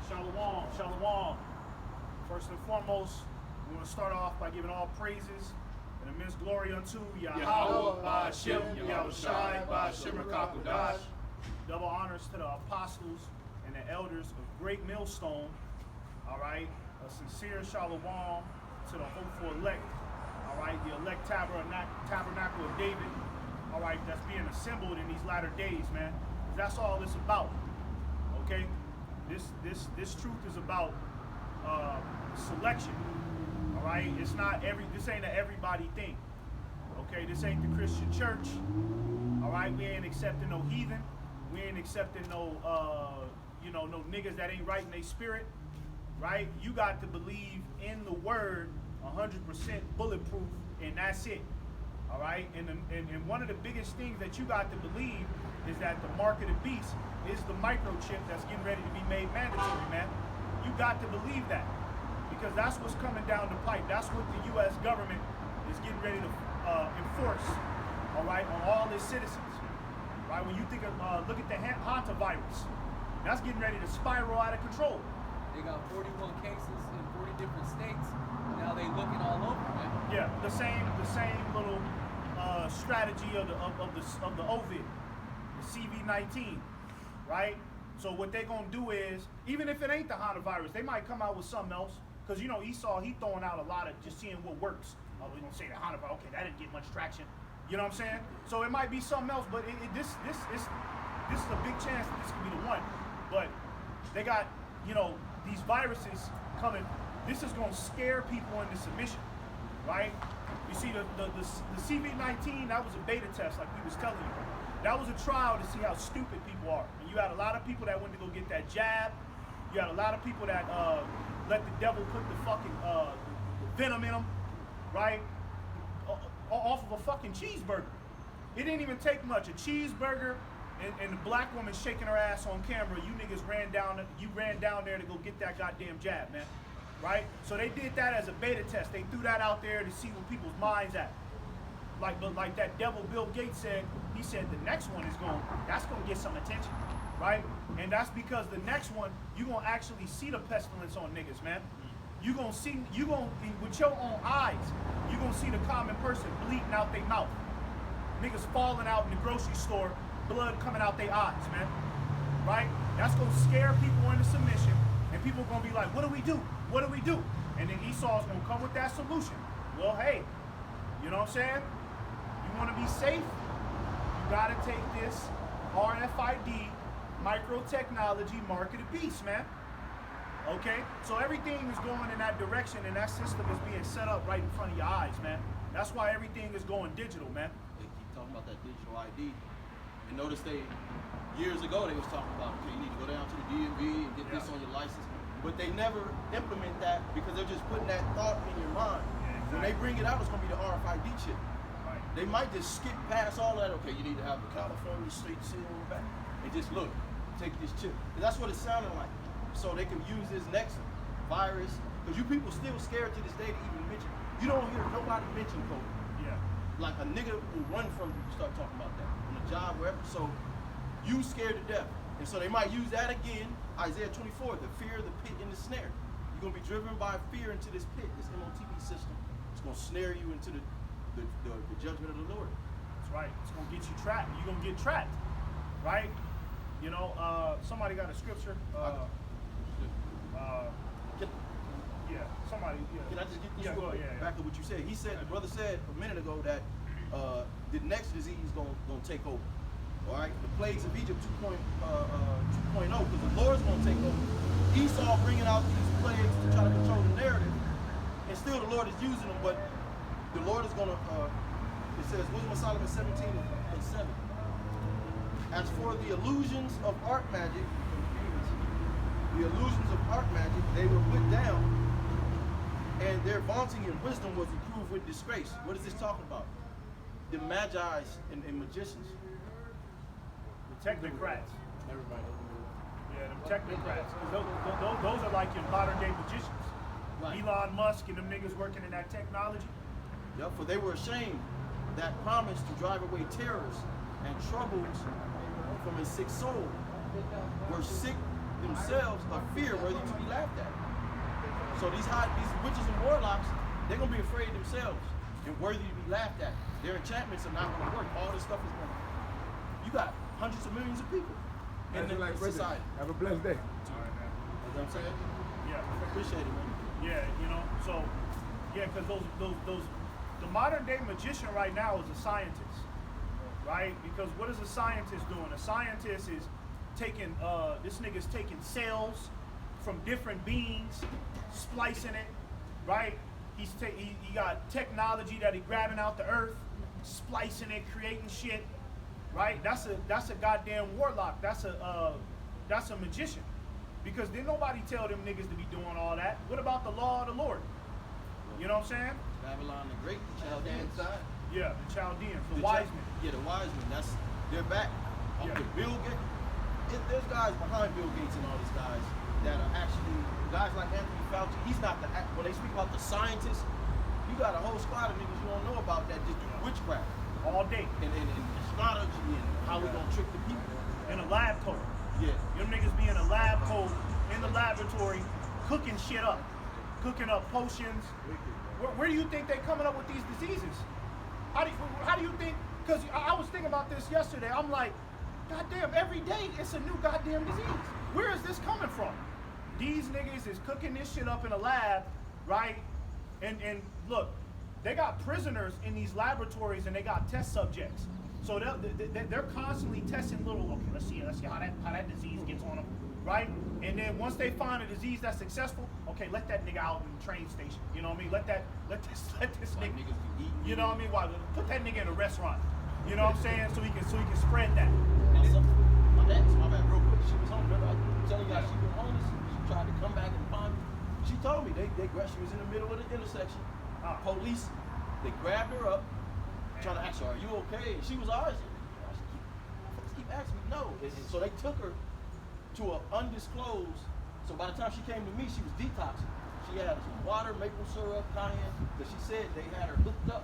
Shalom, shalom. First and foremost, we want to start off by giving all praises and immense glory unto Yahweh, Ba'ashem, Yahushai, Ba'ashem Rakakudash. Double honors to the apostles and the elders of Great Millstone. All right, a sincere shalom to the hopeful elect. All right, the elect tabernacle of David. All right, that's being assembled in these latter days, man. That's all it's about. Okay, this truth is about selection. All right, it's not this ain't an everybody thing. Okay, this ain't the Christian church. All right, we ain't accepting no heathen. We ain't accepting no no niggas that ain't right in their spirit. Right, you got to believe in the word 100% bulletproof, and that's it. All right, and one of the biggest things that you got to believe is that the mark of the beast is the microchip that's getting ready to be made mandatory, man. You got to believe that, because that's what's coming down the pipe. That's what the U.S. government is getting ready to enforce, all right, on all its citizens. Right, when you think of, look at the hantavirus, that's getting ready to spiral out of control. They got 41 cases in 40 different states. Now they looking all over, man. Yeah, the same little strategy of the Ovid, the CV-19, right? So what they're gonna do is, even if it ain't the hantavirus, they might come out with something else. Because Esau, he throwing out a lot of just seeing what works. Oh, we're gonna say the hantavirus. Okay, that didn't get much traction. You know what I'm saying? So it might be something else, but this is a big chance that this could be the one. But they got these viruses coming. This is gonna scare people into submission, right? You see the CV-19, that was a beta test, like we was telling you. That was a trial to see how stupid people are. And you had a lot of people that went to go get that jab. You had a lot of people that let the devil put the fucking venom in them, right? Off of a fucking cheeseburger. It didn't even take much. A cheeseburger and the black woman shaking her ass on camera. You niggas ran down there to go get that goddamn jab, man. Right? So they did that as a beta test. They threw that out there to see where people's minds at. Like that devil Bill Gates said, he said the next one that's gonna get some attention, right? And that's because the next one, you're gonna actually see the pestilence on niggas, man. You're gonna with your own eyes, you're gonna see the common person bleeding out their mouth. Niggas falling out in the grocery store, blood coming out their eyes, man. Right? That's gonna scare people into submission, and people are gonna be like, what do we do? What do we do? And then Esau's gonna come with that solution. Well, hey, you know what I'm saying? You wanna be safe? You gotta take this RFID micro technology mark of the beast, man. Okay? So everything is going in that direction, and that system is being set up right in front of your eyes, man. That's why everything is going digital, man. They keep talking about that digital ID. And notice years ago they was talking about, okay, you need to go down to the DMV and get this on your license. But they never implement that because they're just putting that thought in your mind. Yeah, exactly. When they bring it out, it's going to be the RFID chip. Right. They might just skip past all that. Okay, you need to have the California state seal on the back. And just look, take this chip. And that's what it sounded like. So they can use this next virus. Because you people still scared to this day to even mention. You don't hear nobody mention COVID. Yeah. Like a nigga will run from you start talking about that. On the job, wherever. So you scared to death. And so they might use that again. Isaiah 24, the fear, the pit, and the snare. You're going to be driven by fear into this pit, this MOTB system. It's going to snare you into the judgment of the Lord. That's right. It's going to get you trapped. You're going to get trapped. Right? Somebody got a scripture. Somebody. Yeah. Can I just get this back to what you said? He said, the brother said a minute ago that the next disease is going to take over. All right, the plagues of Egypt 2.0, because the Lord's going to take over. Esau bringing out these plagues to try to control the narrative, and still the Lord is using them, but the Lord is going to, it says, Wisdom of Solomon 17:7. As for the illusions of art magic, they were put down, and their vaunting in wisdom was reproved with disgrace. What is this talking about? The magi's and magicians. Technocrats. Everybody. Yeah, them technocrats. Those are like your modern day magicians. Right. Elon Musk and them niggas working in that technology. Yep, for they were ashamed that promised to drive away terrors and troubles from a sick soul. Were sick themselves a fear worthy to be laughed at. So these witches and warlocks, they're gonna be afraid themselves and worthy to be laughed at. Their enchantments are not gonna work. All this stuff is gonna. You got hundreds of millions of people in the society. Have a blessed day. All right, man. You know what I'm saying? Yeah. Appreciate it, man. Yeah, you know, so yeah, because those the modern day magician right now is a scientist, right? Because what is a scientist doing? A scientist is taking this nigga's taking cells from different beings, splicing it, right? He got technology that he grabbing out the earth, splicing it, creating shit, right? That's a goddamn warlock. That's a magician. Because didn't nobody tell them niggas to be doing all that. What about the law of the Lord? You know what I'm saying? Babylon the Great, the Chaldeans. Yeah, the Chaldeans, the wise men. Yeah, the wise men. They're back. Yeah. The Bill Gates. There's guys behind Bill Gates and all these guys that are actually guys like Anthony Fauci. He's not when they speak about the scientists. You got a whole squad of niggas you don't know about that just do witchcraft All day. and astrology and how we gonna trick the people. In a lab coat. Yeah. Them niggas be in a lab coat, in the laboratory, cooking shit up. Cooking up potions. Where do you think they coming up with these diseases? How do you think, because I was thinking about this yesterday, I'm like, goddamn, every day it's a new goddamn disease. Where is this coming from? These niggas is cooking this shit up in a lab, right? And look, they got prisoners in these laboratories and they got test subjects. So they're constantly testing little, okay, let's see how that disease gets on them, right? And then once they find a disease that's successful, okay, let that nigga out in the train station. You know what I mean? Let this Like nigga, niggas be eating. you know what I mean? Why put that nigga in a restaurant? You know what I'm saying? So he can spread that. My bad, real quick. She was home. Remember, I was telling you how she was homeless. She tried to come back and find me. She told me she was in the middle of the intersection. Police, they grabbed her up, trying to ask her, "Are you okay?" And she was ours. Keep asking me, no. And so they took her to an undisclosed. So by the time she came to me, she was detoxing. She had some water, maple syrup, cayenne. Because she said they had her hooked up.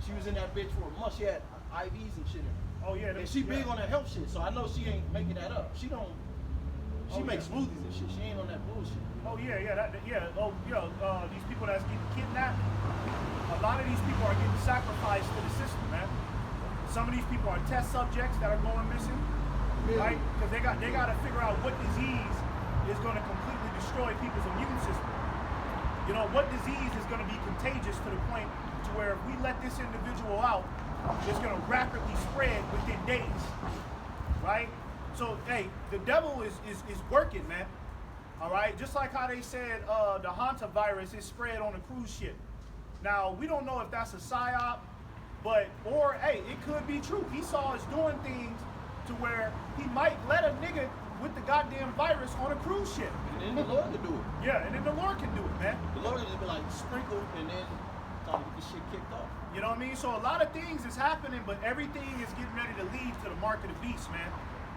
She was in that bitch for a month. She had IVs and shit in her. Oh yeah, And she big on that health shit, so I know she ain't making that up. She makes smoothies and shit. She ain't on that bullshit. Oh yeah. These people that's getting kidnapped, a lot of these people are getting sacrificed to the system, man. Some of these people are test subjects that are going missing, right? Because they got to figure out what disease is going to completely destroy people's immune system. You know, what disease is going to be contagious to the point to where if we let this individual out, it's going to rapidly spread within days, right? So, hey, the devil is working, man. All right, just like how they said the hantavirus is spread on a cruise ship. Now, we don't know if that's a psyop, or hey, it could be true. Esau is doing things to where he might let a nigga with the goddamn virus on a cruise ship. And then the Lord can do it. Yeah, and then the Lord can do it, man. The Lord just be like sprinkle and then time to get this shit kicked off. You know what I mean? So a lot of things is happening, but everything is getting ready to lead to the mark of the beast, man.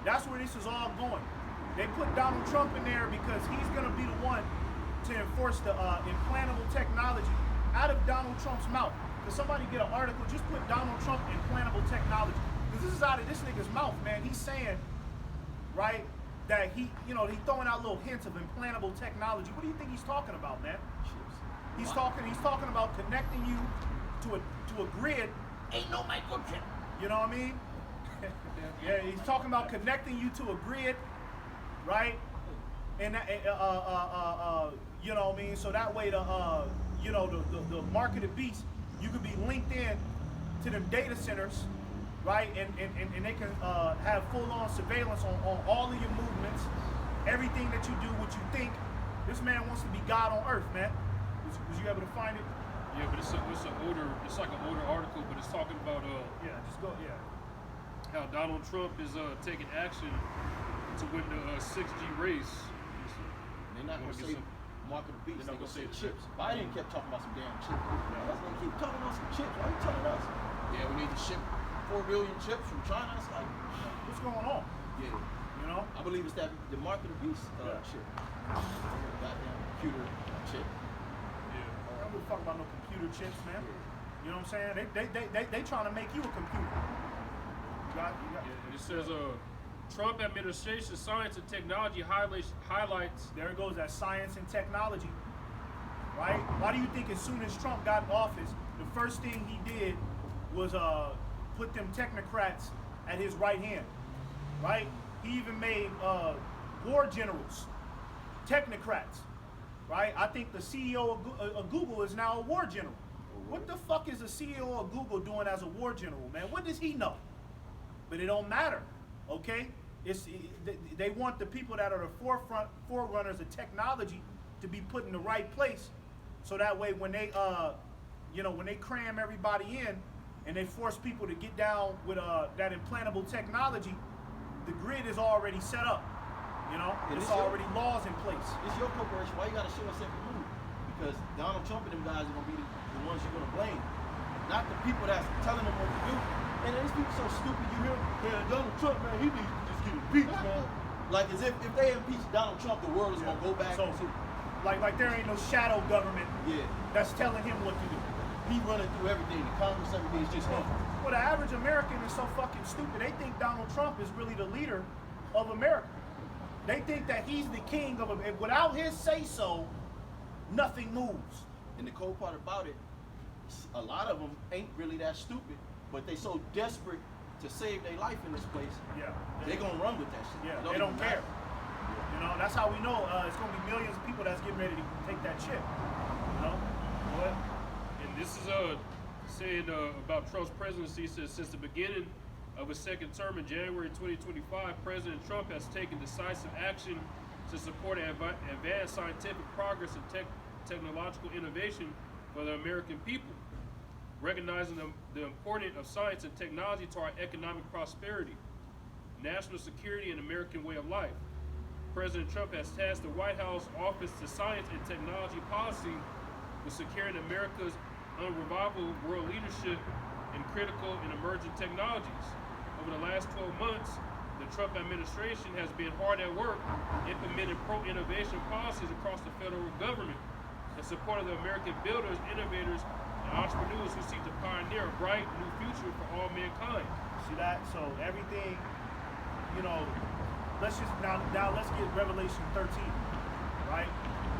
That's where this is all going. They put Donald Trump in there because he's going to be the one to enforce the implantable technology out of Donald Trump's mouth. Because somebody get an article, just put Donald Trump implantable technology. Because this is out of this nigga's mouth, man. He's saying, right, that he's throwing out little hints of implantable technology. What do you think he's talking about, man? He's talking about connecting you to a grid. Ain't no microchip. You know what I mean? Yeah, he's talking about connecting you to a grid, right? And you know what I mean? So that way the mark of the beast, you could be linked in to them data centers, right? And they can have full-on surveillance on all of your movements, everything that you do, what you think. This man wants to be God on earth, man. Was you able to find it? Yeah, but it's like an older article, but it's talking about how Donald Trump is taking action to win the 6G race. They're not gonna say mark of the beast. They're gonna say chips. Biden kept talking about some damn chips. That's gonna keep talking about some chips. Why are you telling us? Yeah, we need to ship 4 billion chips from China. It's like, What's going on? yeah, You know? I believe it's that the mark of the beast chip. Goddamn computer chip. I don't give a fuck about no computer chips, man. You know what I'm saying? They trying to make you a computer. You got Yeah, it says Trump administration science and technology highlights. There it goes, that science and technology, right? Why do you think as soon as Trump got in office, the first thing he did was put them technocrats at his right hand, right? He even made war generals technocrats, right? I think the CEO of Google is now a war general. What the fuck is the CEO of Google doing as a war general, man? What does he know? But it don't matter, okay? They want the people that are the forerunners of technology to be put in the right place, so that way when they when they cram everybody in and they force people to get down with that implantable technology, the grid is already set up. You know, there's already laws in place. It's your corporation. Why you gotta show us every move? Because Donald Trump and them guys are gonna be the ones you're gonna blame, not the people that's telling them what to do. And these people so stupid. You hear, man, Donald Trump, man, he needs to just get impeached, man. Like as if they impeach Donald Trump, the world is gonna go back. So, like there ain't no shadow government. Yeah. That's telling him what to do. He running through everything. The Congress, everything is just him. Well, the average American is so fucking stupid. They think Donald Trump is really the leader of America. They think that he's the king of America. Without his say-so, nothing moves. And the cold part about it, a lot of them ain't really that stupid, but they so desperate to save their life in this place. Yeah. They gonna run with that shit. Yeah, It they don't even care. matter. You know, that's how we know it's going to be millions of people that's getting ready to take that shit. You know? What? And this is saying about Trump's presidency. Says since the beginning of his second term in January 2025, President Trump has taken decisive action to support advanced scientific progress and technological innovation for the American people, recognizing the importance of science and technology to our economic prosperity, national security, and American way of life. President Trump has tasked the White House Office of Science and Technology Policy with securing America's unrivaled world leadership in critical and emerging technologies. Over the last 12 months, the Trump administration has been hard at work implementing pro-innovation policies across the federal government in support of the American builders, innovators, and entrepreneurs who seek to pioneer a bright new future for all mankind. See that? So everything, you know, let's just now let's get Revelation 13, right?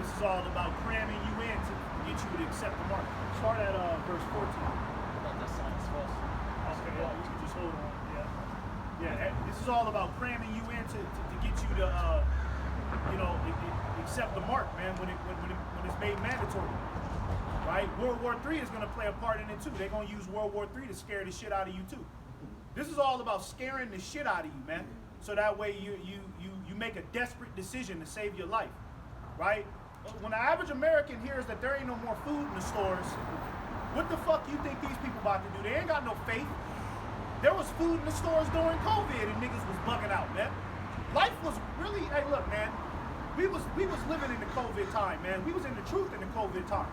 This is all about cramming you in to get you to accept the mark. Start at verse 14. About that science false. Okay, yeah, you can just hold on. Yeah, this is all about cramming you in to get you to, accept the mark, man, when it's made mandatory, right? World War III is going to play a part in it too. They're going to use World War III to scare the shit out of you too. This is all about scaring the shit out of you, man. So that way you make a desperate decision to save your life, right? When the average American hears that there ain't no more food in the stores, what the fuck you think these people about to do? They ain't got no faith. There was food in the stores during COVID and niggas was bugging out, man. Life was really, hey look, man, we was living in the COVID time, man. We was in the truth in the COVID time,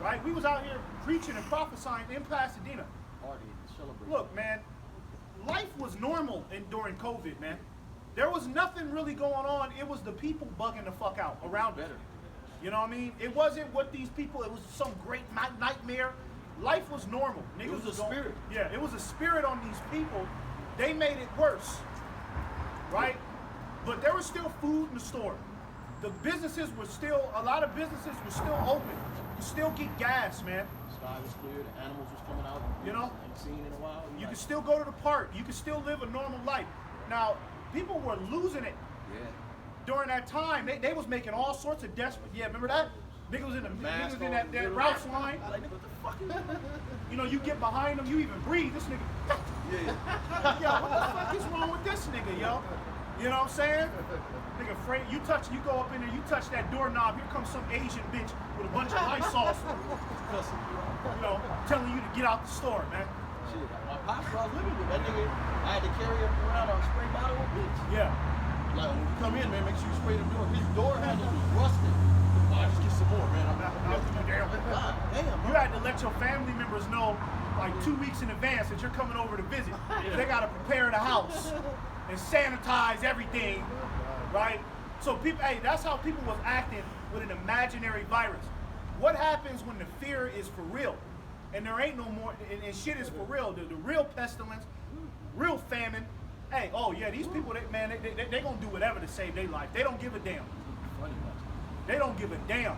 right? We was out here preaching and prophesying in Pasadena. Party, celebrate. Look, man, life was normal during COVID, man. There was nothing really going on. It was the people bugging the fuck out around us. You know what I mean? It wasn't what these people, it was some great nightmare. Life was normal. Niggas It was a spirit. Yeah, it was a spirit on these people. They made it worse, right? But there was still food in the store. The businesses were still, a lot of businesses were still open. You could still get gas, man. The sky was clear. The animals was coming out. You know? I ain't seen in a while. You could still go to the park. You could still live a normal life. Now, people were losing it. Yeah. During that time, they was making all sorts of desperate. Yeah, remember that? Niggas was in that Ralph's line. Like, nigga, what the fuck is that? You know, you get behind them, you even breathe. This nigga. Yeah. Yo, what the fuck is wrong with this nigga, yo? You know what I'm saying? Nigga, afraid you go up in there, you touch that doorknob. Here comes some Asian bitch with a bunch of Lysol, you know, telling you to get out the store, man. Shit, my pops I was living with that nigga. I had to carry him around a spray bottle of bleach. Yeah. Like when you come in, man, make sure you spray the door. His door handle was rusted. I just get some more, man. God damn. You had to let your family members know like 2 weeks in advance that you're coming over to visit. They gotta prepare the house and sanitize everything, right? So people, hey, that's how people was acting with an imaginary virus. What happens when the fear is for real? And there ain't no more, and shit is for real. The real pestilence, real famine, Hey, oh yeah, these people, they gonna do whatever to save their life. They don't give a damn. Funny much. They don't give a damn.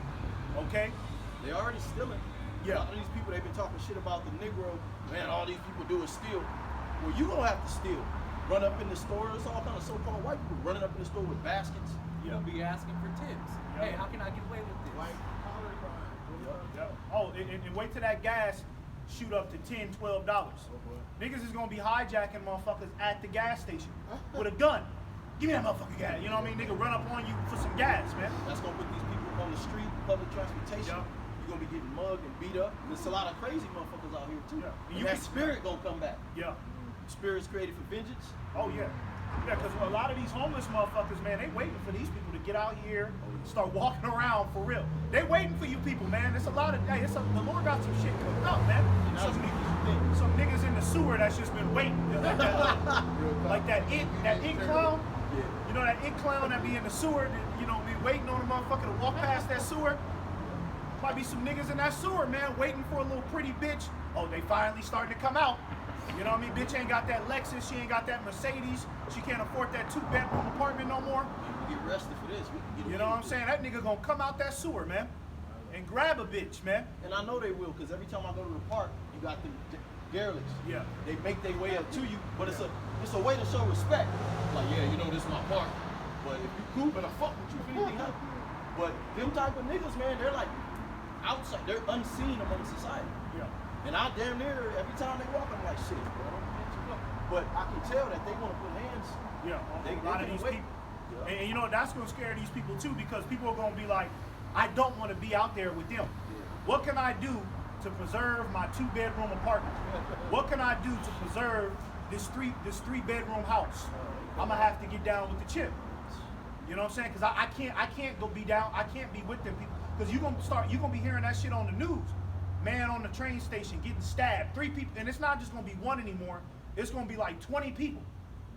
Okay? They already stealing. Yeah. A lot of these people, they've been talking shit about the Negro. Man, all these people do is steal. Well, you gonna have to steal. Run up in the store. There's all kind of so-called white people running up in the store with baskets. You'll be asking for tips. Yeah. Hey, how can I get away with this? Oh, and wait till that gas shoot up to $10, $12. Niggas is gonna be hijacking motherfuckers at the gas station with a gun. Give me that motherfucking gas. You know what I mean? Nigga run up on you for some gas, man. That's gonna put these people on the street, public transportation. Yeah. You're gonna be getting mugged and beat up. There's a lot of crazy motherfuckers out here too. Yeah. And that spirit gonna come back. Yeah. Spirit's created for vengeance. Oh yeah. Yeah, because a lot of these homeless motherfuckers, man, they waiting for these people to get out here, start walking around for real. They waiting for you people, man. It's a lot of, hey, the Lord got some shit cooked up, man. Some niggas in the sewer that's just been waiting. Like that it clown. Yeah. You know that it clown that be in the sewer, that, you know, be waiting on a motherfucker to walk past that sewer. Might be some niggas in that sewer, man, waiting for a little pretty bitch. Oh, they finally starting to come out. You know what I mean? Bitch ain't got that Lexus, she ain't got that Mercedes, she can't afford that 2-bedroom apartment no more. You get arrested for this. You know what I'm saying? That nigga gonna come out that sewer, man, and grab a bitch, man. And I know they will, because every time I go to the park, you got the derelicts. Yeah. They make their way up to you, but it's a way to show respect. Like, yeah, you know, this is my park. But if you cool, better fuck with you if anything happens. But them type of niggas, man, they're like outside, they're unseen among society. Yeah. And I damn near, every time they walk, I'm like, shit, bro, don't get too close. But I can tell that they want to put hands. Yeah, They a lot of can these wait. people. Yeah. And you know, that's gonna scare these people too, because people are gonna be like, I don't want to be out there with them. What can I do to preserve my 2-bedroom apartment? What can I do to preserve this 3-bedroom house? I'm gonna have to get down with the chip. You know what I'm saying? Because I can't go be down. I can't be with them people. Because you're gonna be hearing that shit on the news. Man on the train station getting stabbed. 3 people, and it's not just gonna be one anymore. It's gonna be like 20 people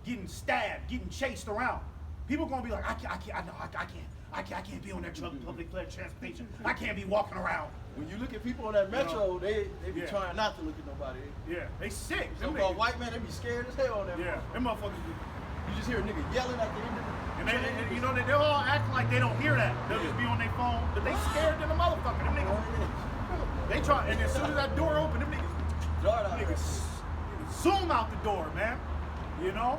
getting stabbed, getting chased around. People gonna be like, I can't be on that public transportation. I can't be walking around. When you look at people on that metro, they be Yeah. trying not to look at nobody. Yeah, they sick. Them So-called niggas- white man, they be scared as hell on that. Yeah, them motherfuckers. You just hear a nigga yelling at the end of the And you know, they all act like they don't hear that. They'll just be on their phone, but they scared than a motherfucker. Them niggas, they try, and as soon as that door open, them niggas zoom out the door, man. You know?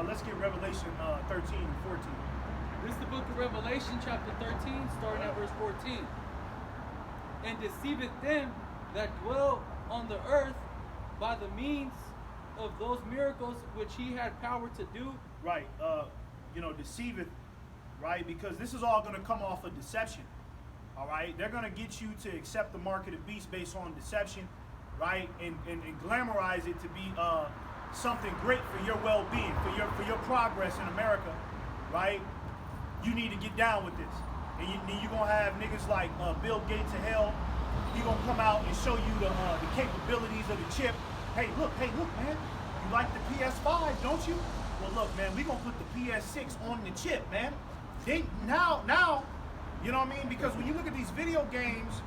Let's get Revelation 13 and 14. This is the book of Revelation, chapter 13, starting at verse 14. And deceiveth them that dwell on the earth by the means of those miracles which he had power to do. Right, you know, deceiveth, right? Because this is all going to come off of deception, all right? They're going to get you to accept the mark of the beast based on deception, right? And glamorize it to be something great for your well-being, for your progress in America, right? You need to get down with this. And you're going to have niggas like Bill Gates of hell. He going to come out and show you the capabilities of the chip. Hey, look, man. You like the PS5, don't you? Well, look, man, we gonna put the PS6 on the chip, man. Now, you know what I mean? Because when you look at these video games,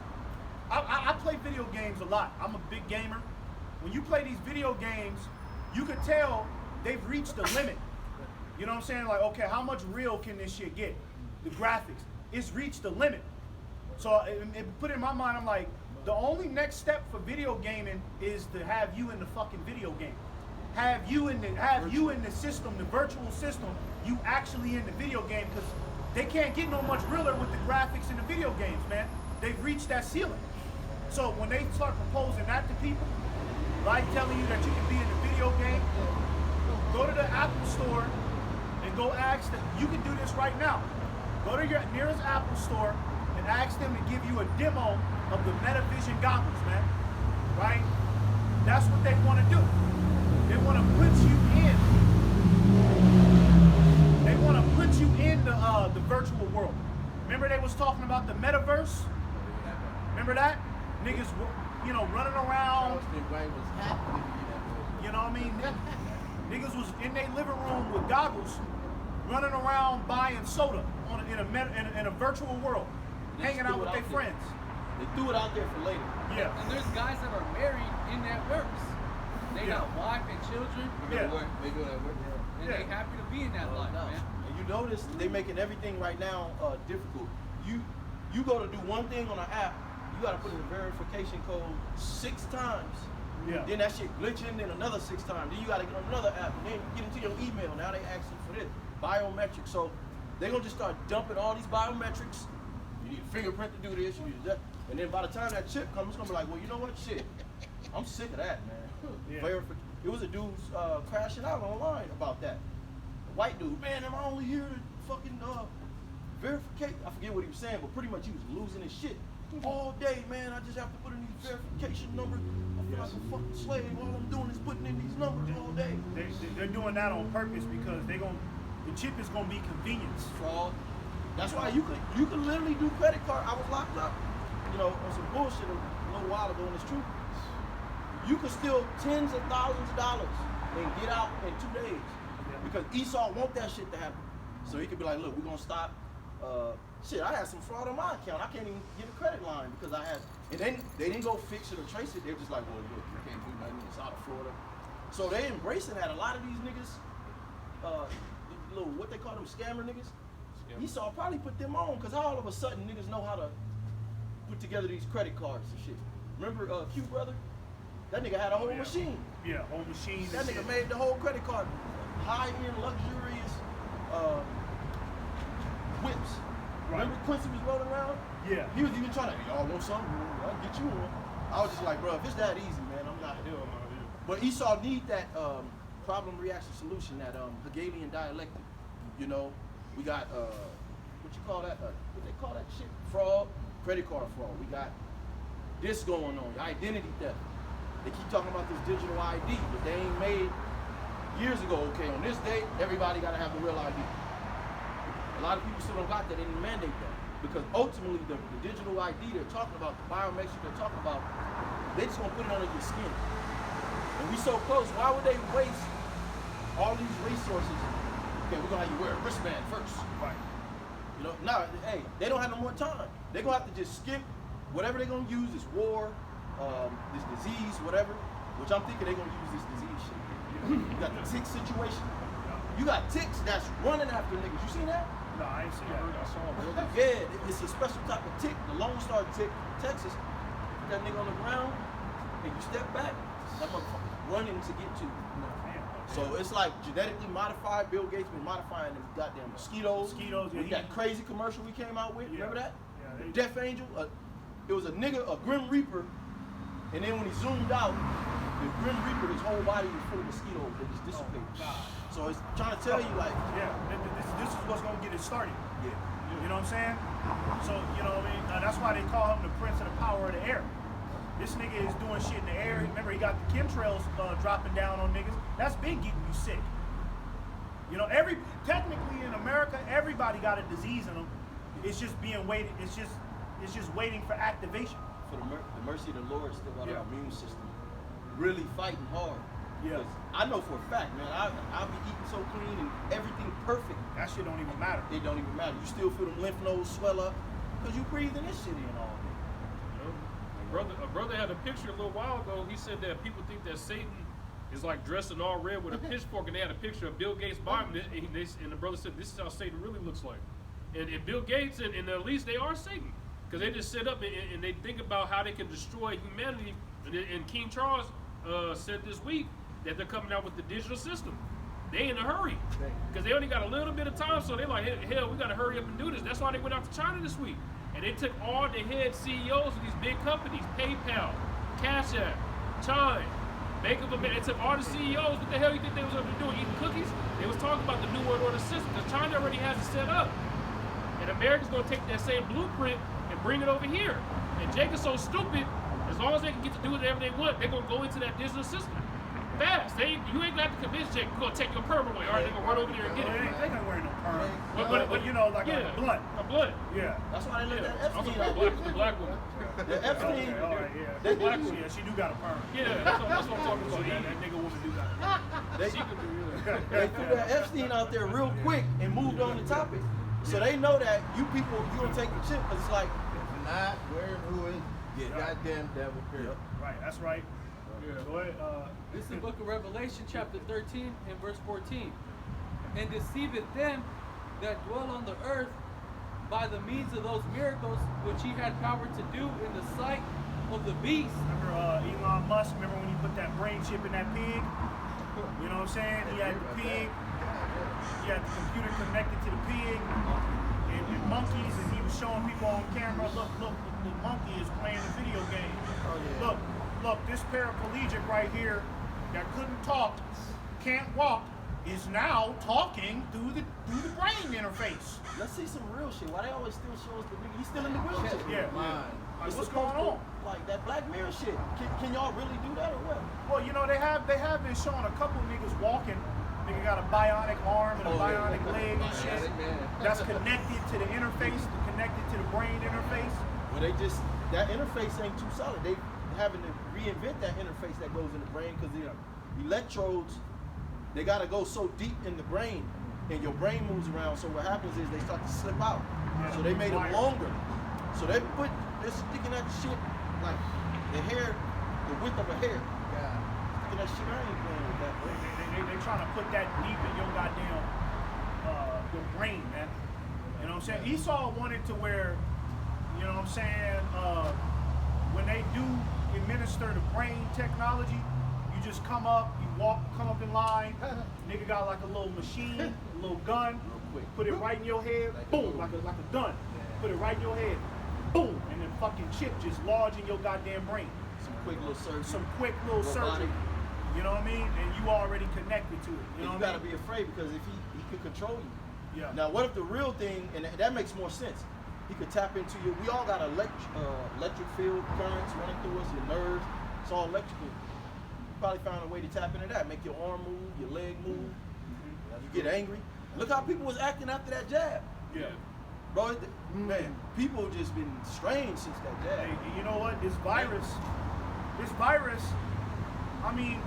I play video games a lot. I'm a big gamer. When you play these video games, you could tell they've reached the limit. You know what I'm saying? Like, okay, how much real can this shit get? The graphics, it's reached the limit. So it put in my mind, I'm like, the only next step for video gaming is to have you in the fucking video game. Have you in the system, the virtual system, you actually in the video game, because they can't get no much realer with the graphics in the video games, man. They've reached that ceiling. So when they start proposing that to people, like telling you that you can be in the video game, go to the Apple store and go ask them, you can do this right now. Go to your nearest Apple store and ask them to give you a demo of the Metavision goggles, man. Right? That's what they want to do. They want to put you in. They want to put you in the virtual world. Remember they was talking about the metaverse? Remember that? Niggas, you know, running around. You know what I mean? Niggas was in their living room with goggles, running around buying soda in a virtual world, hanging out with their friends. They threw it out there for later. Yeah. And there's guys that are married in that verse. They got a wife and children. Yeah. They do that work. and Yeah. they happy to be in that life, No. man. And you notice they making everything right now difficult. You go to do one thing on an app, you gotta put in the verification code 6 times. Yeah. Then that shit glitching, then another 6 times. Then you gotta get on another app, and then you get into your email. Now they ask you for this biometrics. So they're gonna just start dumping all these biometrics. You need a fingerprint to do this, you need that. And then by the time that chip comes, it's gonna be like, well, you know what, shit, I'm sick of that, man. Yeah. It was a dude crashing out online about that. A white dude, man, am I only here to fucking verificate? I forget what he was saying, but pretty much he was losing his shit all day, man. I just have to put in these verification numbers. I feel like a fucking slave. All I'm doing is putting in these numbers all day. They're doing that on purpose because the chip is gonna be convenience. Fraud. That's why you could literally do credit card. I was locked up, on some bullshit a little while ago, and it's true. You could steal tens of thousands of dollars and get out in 2 days because Esau want that shit to happen. So he could be like, look, we're gonna stop. Shit, I had some fraud on my account. I can't even get a credit line because I had, and then they didn't go fix it or trace it. They're just like, well, look, you can't do nothing. It's out of Florida. So they embracing that. A lot of these niggas, little what they call them scammer niggas. Esau probably put them on because all of a sudden niggas know how to put together these credit cards and shit. Remember Q brother? That nigga had a whole machine. Yeah, whole machine. That nigga made the whole credit card. High-end, luxurious whips. Right. Remember Quincy was rolling around? Yeah. He was even trying to, y'all want something? I'll get you one. I was just like, bro, if it's that easy, man, I'm not doing it. But Esau need that problem reaction solution, that Hegelian dialectic. We got what you call that? What they call that shit? Fraud, credit card fraud. We got this going on, identity theft. They keep talking about this digital ID, but they ain't made years ago. Okay, on this date, everybody got to have the real ID. A lot of people still don't got that. They didn't mandate that because ultimately the digital ID they're talking about, the biometrics they're talking about, they just gonna put it under your skin. And we so close. Why would they waste all these resources? Okay, we're gonna have you wear a wristband first. Right. No, hey, they don't have no more time. They're gonna have to just skip whatever they're gonna use, this war, this disease, whatever, which I'm thinking they're gonna use this disease shit. You got the tick situation. You got ticks that's running after niggas. You seen that? No, I ain't seen that. I saw it. Yeah, it's a special type of tick, the Lone Star tick, Texas. Put that nigga on the ground, and you step back, that motherfucker running to get to you. So it's like genetically modified. Bill Gates been modifying them goddamn mosquitoes. Mosquitoes, yeah, With that crazy commercial we came out with. Yeah. Remember that? Yeah, The Death Angel. It was a nigga, a Grim Reaper, and then when he zoomed out, the Grim Reaper, his whole body was full of mosquitoes that just dissipated. So it's trying to tell you, like, Yeah, this is what's gonna get it started. yeah. You know what I'm saying? So, what I mean? That's why they call him the Prince of the Power of the Air. This nigga is doing shit in the air. Remember, he got the chemtrails dropping down on niggas. That's been getting you sick. Technically in America, everybody got a disease in them. It's just being waited. It's just waiting for activation. For the mercy of the Lord still got Yeah. our immune system really fighting hard. Yeah. 'Cause I know for a fact, man, I'll be eating so clean and everything perfect. That shit don't even matter. It don't even matter. You still feel them lymph nodes swell up because you breathing this shit in all day. A brother had a picture a little while ago. He said that people think that Satan is like dressed in all red with a pitchfork, and they had a picture of Bill Gates by him, and the brother said, "This is how Satan really looks like." And Bill Gates and at least they are Satan, because they just sit up and they think about how they can destroy humanity. And King Charles said this week that they're coming out with the digital system. They in a hurry because they only got a little bit of time, so they're like, hell, we got to hurry up and do this. That's why they went out to China this week. And they took all the head CEOs of these big companies, PayPal, Cash App, Chime, Bank of America. They took all the CEOs. What the hell you think they was going to be doing? Eating cookies? They was talking about the New World Order system because China already has it set up. And America's going to take that same blueprint and bring it over here. And Jake is so stupid, as long as they can get to do whatever they want, they're going to go into that digital system. Fast. You ain't got to convince Jake, go take your perm away. All right, they're going to run over there and get it. They ain't wearing no perm. But like a blunt. A blunt. Yeah. That's why they let that Also, Epstein out the there. black woman. The Epstein. Okay, all right, yeah. They- Black woman. Yeah, she do got a perm. Yeah, that's what I'm talking So about. that nigga woman do got a perm. They, She can do it. they threw that Epstein out there real quick and moved on the topic. So they know that you people, you gonna take the chip because it's like, If not, where and who is Yeah. goddamn devil period. Right, that's right. Yeah. Go ahead. This is the book of Revelation, chapter 13 and verse 14. and deceiveth them that dwell on the earth by the means of those miracles which he had power to do in the sight of the beast. Remember Elon Musk? Remember when he put that brain chip in that pig? You know what I'm saying? He had the pig. He had the computer connected to the pig and monkeys, and he was showing people on camera. Look, the monkey is playing a video game. Look, this paraplegic right here that couldn't talk, can't walk, is now talking through the brain interface. Let's see some real shit. Why they always still show us the nigga? He's still in the wheelchair. Yeah. Like, It's what's going supposed on? to- Like that Black Mirror shit. Can y'all really do that or what? Well, you know, they have been showing a couple of niggas walking. Nigga got a bionic arm and a bionic leg and shit. That's connected to the interface, connected to the brain interface. Well, that interface ain't too solid. They having to reinvent that interface that goes in the brain because the electrodes, they gotta go so deep in the brain, and your brain moves around. So what happens is they start to slip out. Yeah, So they made them wires. longer. So they're sticking that shit like the hair, the width of a hair. Sticking that shit. I ain't playing with that, bro. They trying to put that deep in your goddamn your brain, man. You know what I'm saying? Esau wanted to where, you know what I'm saying, when they do administer the brain technology, you just come up in line, nigga got like a little machine, a little gun, put it right in your head, boom, like a gun. Put it right in your head, boom, and then fucking chip just lodge in your goddamn brain. Some quick little surgery. Some quick little surgery. You know what I mean? And you already connected to it. You know You what I gotta mean? be afraid because if he could control you. Yeah. Now, what if the real thing, and that makes more sense, he could tap into you. We all got electric field currents running through us, your nerves. It's all electrical. You probably found a way to tap into that, make your arm move, your leg move. You get angry. Look how people was acting after that jab. Yeah. Bro, man, people just been strange since that jab. Hey, you know what? This virus, I mean,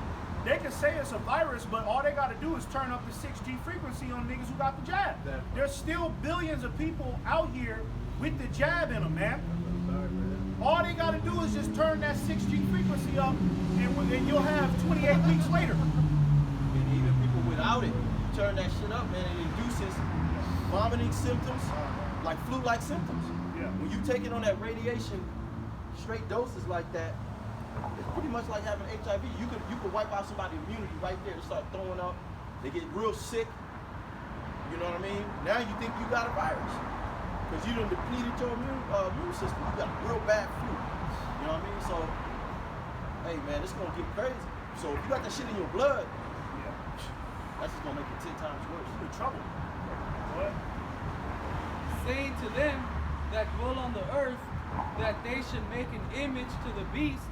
they can say it's a virus, but all they got to do is turn up the 6G frequency on niggas who got the jab. Definitely. There's still billions of people out here with the jab in them, man. All they got to do is just turn that 6G frequency up, and you'll have 28 weeks later. And even people without it, turn that shit up, man, it induces vomiting symptoms, like flu-like symptoms. Yeah. When you take it on that radiation, straight doses like that, it's pretty much like having HIV. You could wipe out somebody's immunity right there. They start throwing up. They get real sick. You know what I mean? Now you think you got a virus because you done depleted your immune system. You got a real bad flu. You know what I mean? So, hey man, it's gonna get crazy. So if you got that shit in your blood, Yeah. that's just gonna make it 10 times worse. You in trouble. What? Saying to them that dwell on the earth that they should make an image to the beast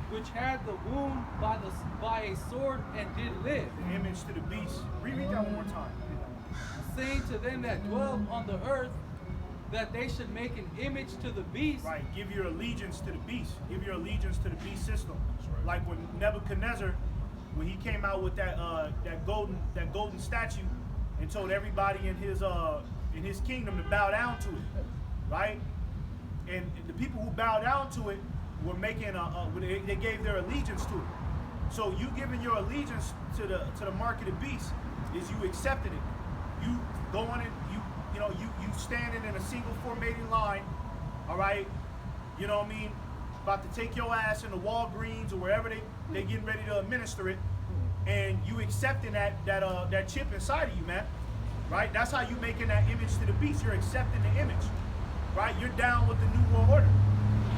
which had the wound by a sword and did live. The image to the beast. Read that one more time. Saying to them that dwell on the earth that they should make an image to the beast. Right, give your allegiance to the beast. Give your allegiance to the beast system. Like when Nebuchadnezzar, when he came out with that golden statue, and told everybody in his kingdom to bow down to it, right? And the people who bow down to it were making they gave their allegiance to it. So you giving your allegiance to the mark of the beast is you accepting it. You going it. You standing in a single formated line, all right? You know what I mean? About to take your ass into Walgreens or wherever they getting ready to administer it, and you accepting that chip inside of you, man. Right? That's how you making that image to the beast. You're accepting the image, right? You're down with the New World Order.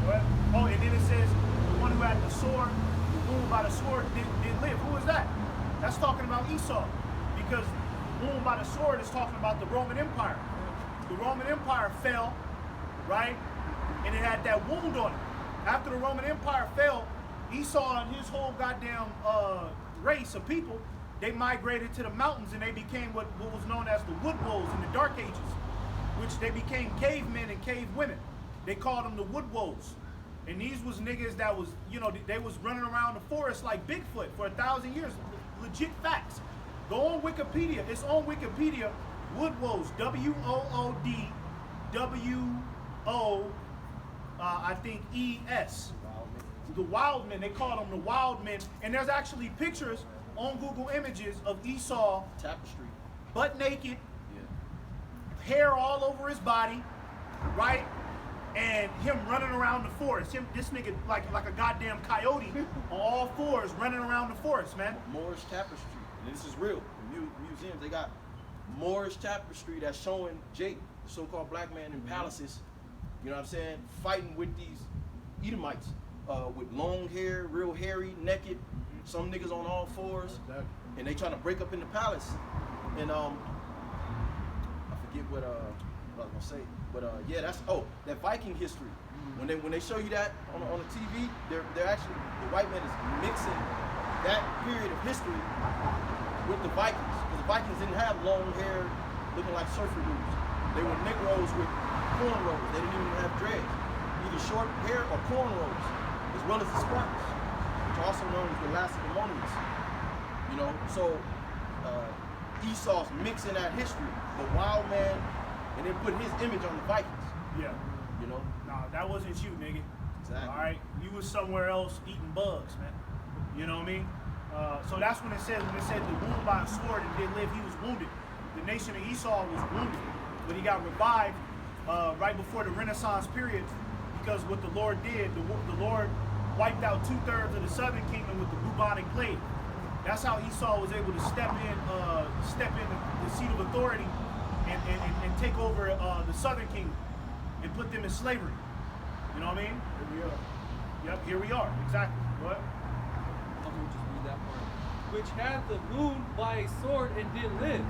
Right? Oh, and then it says the one who had the sword, the wound by the sword, did live. Who is that? That's talking about Esau, because wound by the sword is talking about the Roman Empire. The Roman Empire fell, right? And it had that wound on it. After the Roman Empire fell, Esau and his whole goddamn race of people, they migrated to the mountains and they became what was known as the Wood Wolves in the Dark Ages, which they became cavemen and cave women. They called them the Wood Wolves. And these was niggas that was, they was running around the forest like Bigfoot for 1,000 years. Legit facts. Go on Wikipedia. It's on Wikipedia. Wood Wolves. W-O-O-D-W-O, I think E-S. The wild men. They call them the wild men. And there's actually pictures on Google Images of Esau. Tapestry. butt naked, Yeah. hair all over his body, right? And him running around the forest. This nigga like a goddamn coyote on all fours running around the forest, man. Moorish tapestry, and this is real. In museums, they got Moorish tapestry that's showing Jake, the so-called black man in palaces, you know what I'm saying, fighting with these Edomites with long hair, real hairy, naked, some niggas on all fours, and they trying to break up in the palace. And I forget what I was gonna say, but yeah, that's that Viking history. When they show you that on the TV, they're actually, the white man is mixing that period of history with the Vikings, because the Vikings didn't have long hair looking like surfer dudes. They were Negroes with cornrows. They didn't even have dreads, either short hair or cornrows, as well as the Spartans, which are also known as the Lacedaemonians. You know, so Esau's mixing that history, the wild man, and then putting his image on the Vikings. Yeah. You know? Nah, that wasn't you, nigga. Exactly. All right, you was somewhere else eating bugs, man. You know what I mean? So that's when it said the wound by a sword and did live, he was wounded. The nation of Esau was wounded, but he got revived right before the Renaissance period, because what the Lord did, the Lord wiped out 2/3 of the southern kingdom with the bubonic plague. That's how Esau was able to step in the seat of authority and take over the southern kingdom and put them in slavery. You know what I mean? Here we are. Yep, here we are. Exactly. What? I'm gonna just read that part. Which had the wound by a sword and did live.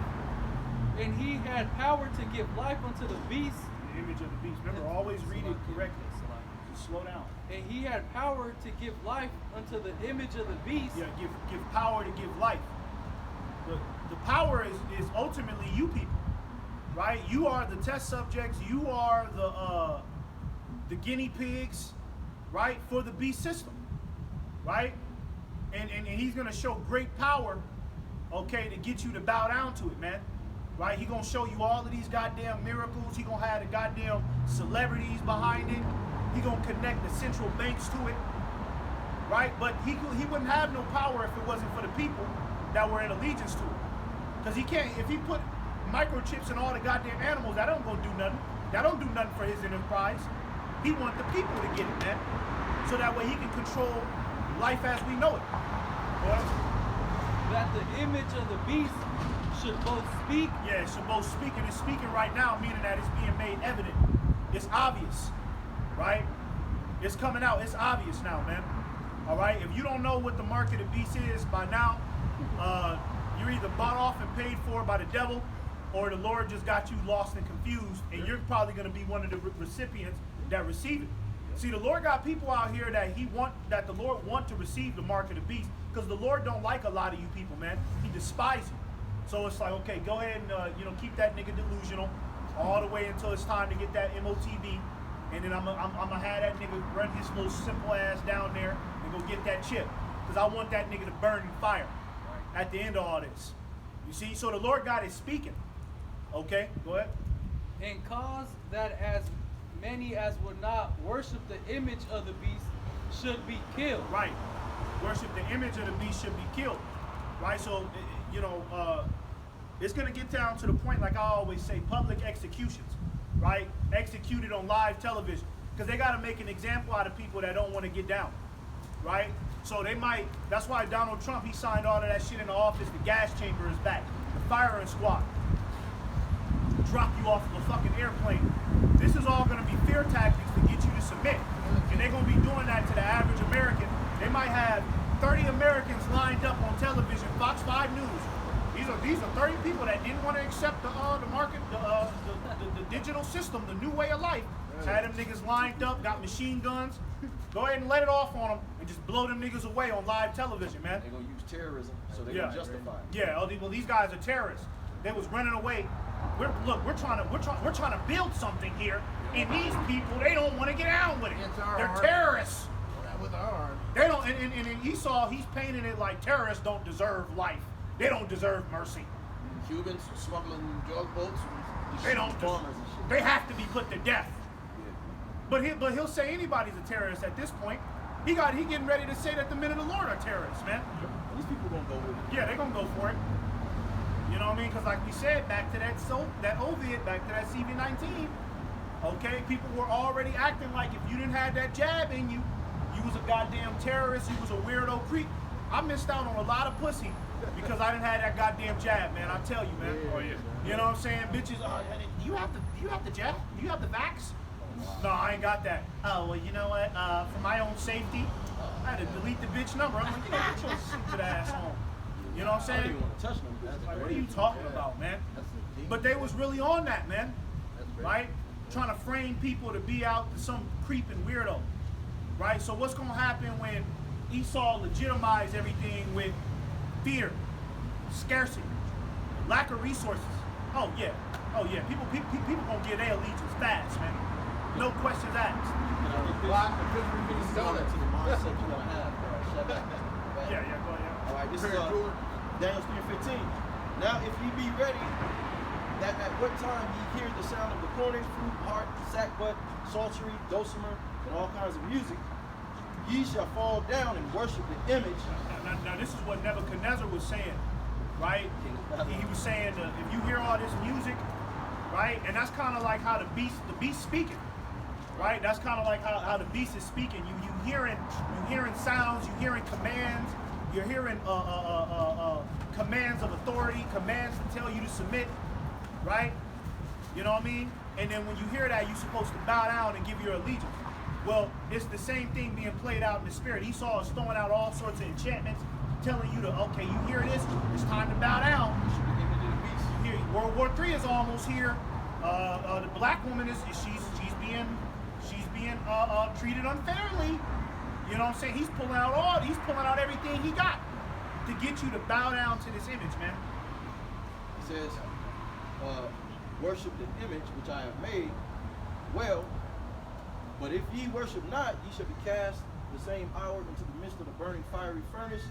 And he had power to give life unto the beast. The image of the beast. Remember, always read it correctly. Just slow down. And he had power to give life unto the image of the beast. Yeah, give power to give life. The power is ultimately you people, right? You are the test subjects. You are the guinea pigs, right, for the beast system, right? And he's gonna show great power, okay, to get you to bow down to it, man. Right? He gonna show you all of these goddamn miracles. He gonna have the goddamn celebrities behind it. He gonna connect the central banks to it, right? But he wouldn't have no power if it wasn't for the people that were in allegiance to it. Because he can't, if he put microchips in all the goddamn animals, that don't go do nothing. That don't do nothing for his enterprise. He want the people to get it, man. So that way he can control life as we know it. Well, That the image of the beast should both speak. yeah, it should both speak, and it's speaking right now, meaning that it's being made evident. It's obvious, right? It's coming out. It's obvious now, man. All right? If you don't know what the mark of the beast is by now, you're either bought off and paid for by the devil, or the Lord just got you lost and confused, and you're probably going to be one of the recipients that receive it. See, the Lord got people out here that the Lord want to receive the mark of the beast, because the Lord don't like a lot of you people, man. He despises you. So it's like, okay, go ahead and keep that nigga delusional all the way until it's time to get that MOTB, and then I'm gonna have that nigga run his little simple ass down there and go get that chip, because I want that nigga to burn in fire at the end of all this. You see, so the Lord God is speaking. Okay, go ahead. And cause that as many as would not worship the image of the beast should be killed. Right. Worship the image of the beast should be killed. Right? So, it's going to get down to the point, like I always say, public executions. Right? Executed on live television. Because they got to make an example out of people that don't want to get down. Right? So they might, that's why Donald Trump, he signed all of that shit in the office. The gas chamber is back. The firing squad. Drop you off of a fucking airplane. This is all going to be fear tactics to get you to submit. And they're going to be doing that to the average American. They might have 30 Americans lined up on television, Fox 5 News. These are 30 people that didn't want to accept the market, the digital system, the new way of life. Had them niggas lined up, got machine guns. Go ahead and let it off on them and just blow them niggas away on live television, man. They're gonna use terrorism, so they're gonna justify it. Yeah, well, these guys are terrorists. They was running away. We're trying to build something here, and these people, they don't want to get out with it. They're terrorists. With our arm. They don't. And in Esau, he's painting it like terrorists don't deserve life. They don't deserve mercy. Cubans smuggling drug boats. And They don't. farmers and shit. They have to be put to death. Yeah. But he'll say anybody's a terrorist at this point. He getting ready to say that the men of the Lord are terrorists, man. These people gonna go with it. Yeah, they're gonna go for it. You You know what I mean? Because like we said, back to that Ovid, back to that CV19, okay, people were already acting like if you didn't have that jab in you, you was a goddamn terrorist, you was a weirdo creep. I missed out on a lot of pussy because I didn't have that goddamn jab, man. I tell you, man. Oh yeah. You know what I'm saying? Bitches, do you have the jab? Do you have the vax? No, I ain't got that. Oh, well, you know what? For my own safety, I had to delete the bitch number. I'm like, get your stupid ass home. You know what I'm I saying? don't even want to touch them. Like, what are you talking about, man? But they was really on that, man. Right? Trying to frame people to be out to some creeping weirdo. Right? So what's going to happen when Esau legitimized everything with fear, scarcity, lack of resources? Oh yeah. People gonna get their allegiance fast, man. No questions asked. Why? Because we can sell it. To the mindset you want to have. Shut up. Yeah, go ahead. All right, this is Daniel 3:15. Now, if ye be ready, that at what time ye hear the sound of the cornet, flute, harp, sackbut, psaltery, dulcimer, and all kinds of music, ye shall fall down and worship the image. Now this is what Nebuchadnezzar was saying, right? He was saying that if you hear all this music, right, and that's kind of like how the beast speaking, right? That's kind of like how the beast is speaking. You hearing sounds, you hearing commands, you're hearing commands of authority, commands to tell you to submit, right? You know what I mean? And then when you hear that, you're supposed to bow down and give your allegiance. Well, it's the same thing being played out in the spirit. Esau is throwing out all sorts of enchantments, telling you to, okay, you hear this, it's time to bow down. You hear World War III is almost here. The black woman she's being treated unfairly. You know what I'm saying? He's pulling out everything he got to get you to bow down to this image, man. He says, worship the image which I have made. Well, but if ye worship not, ye shall be cast the same hour into the midst of the burning fiery furnace.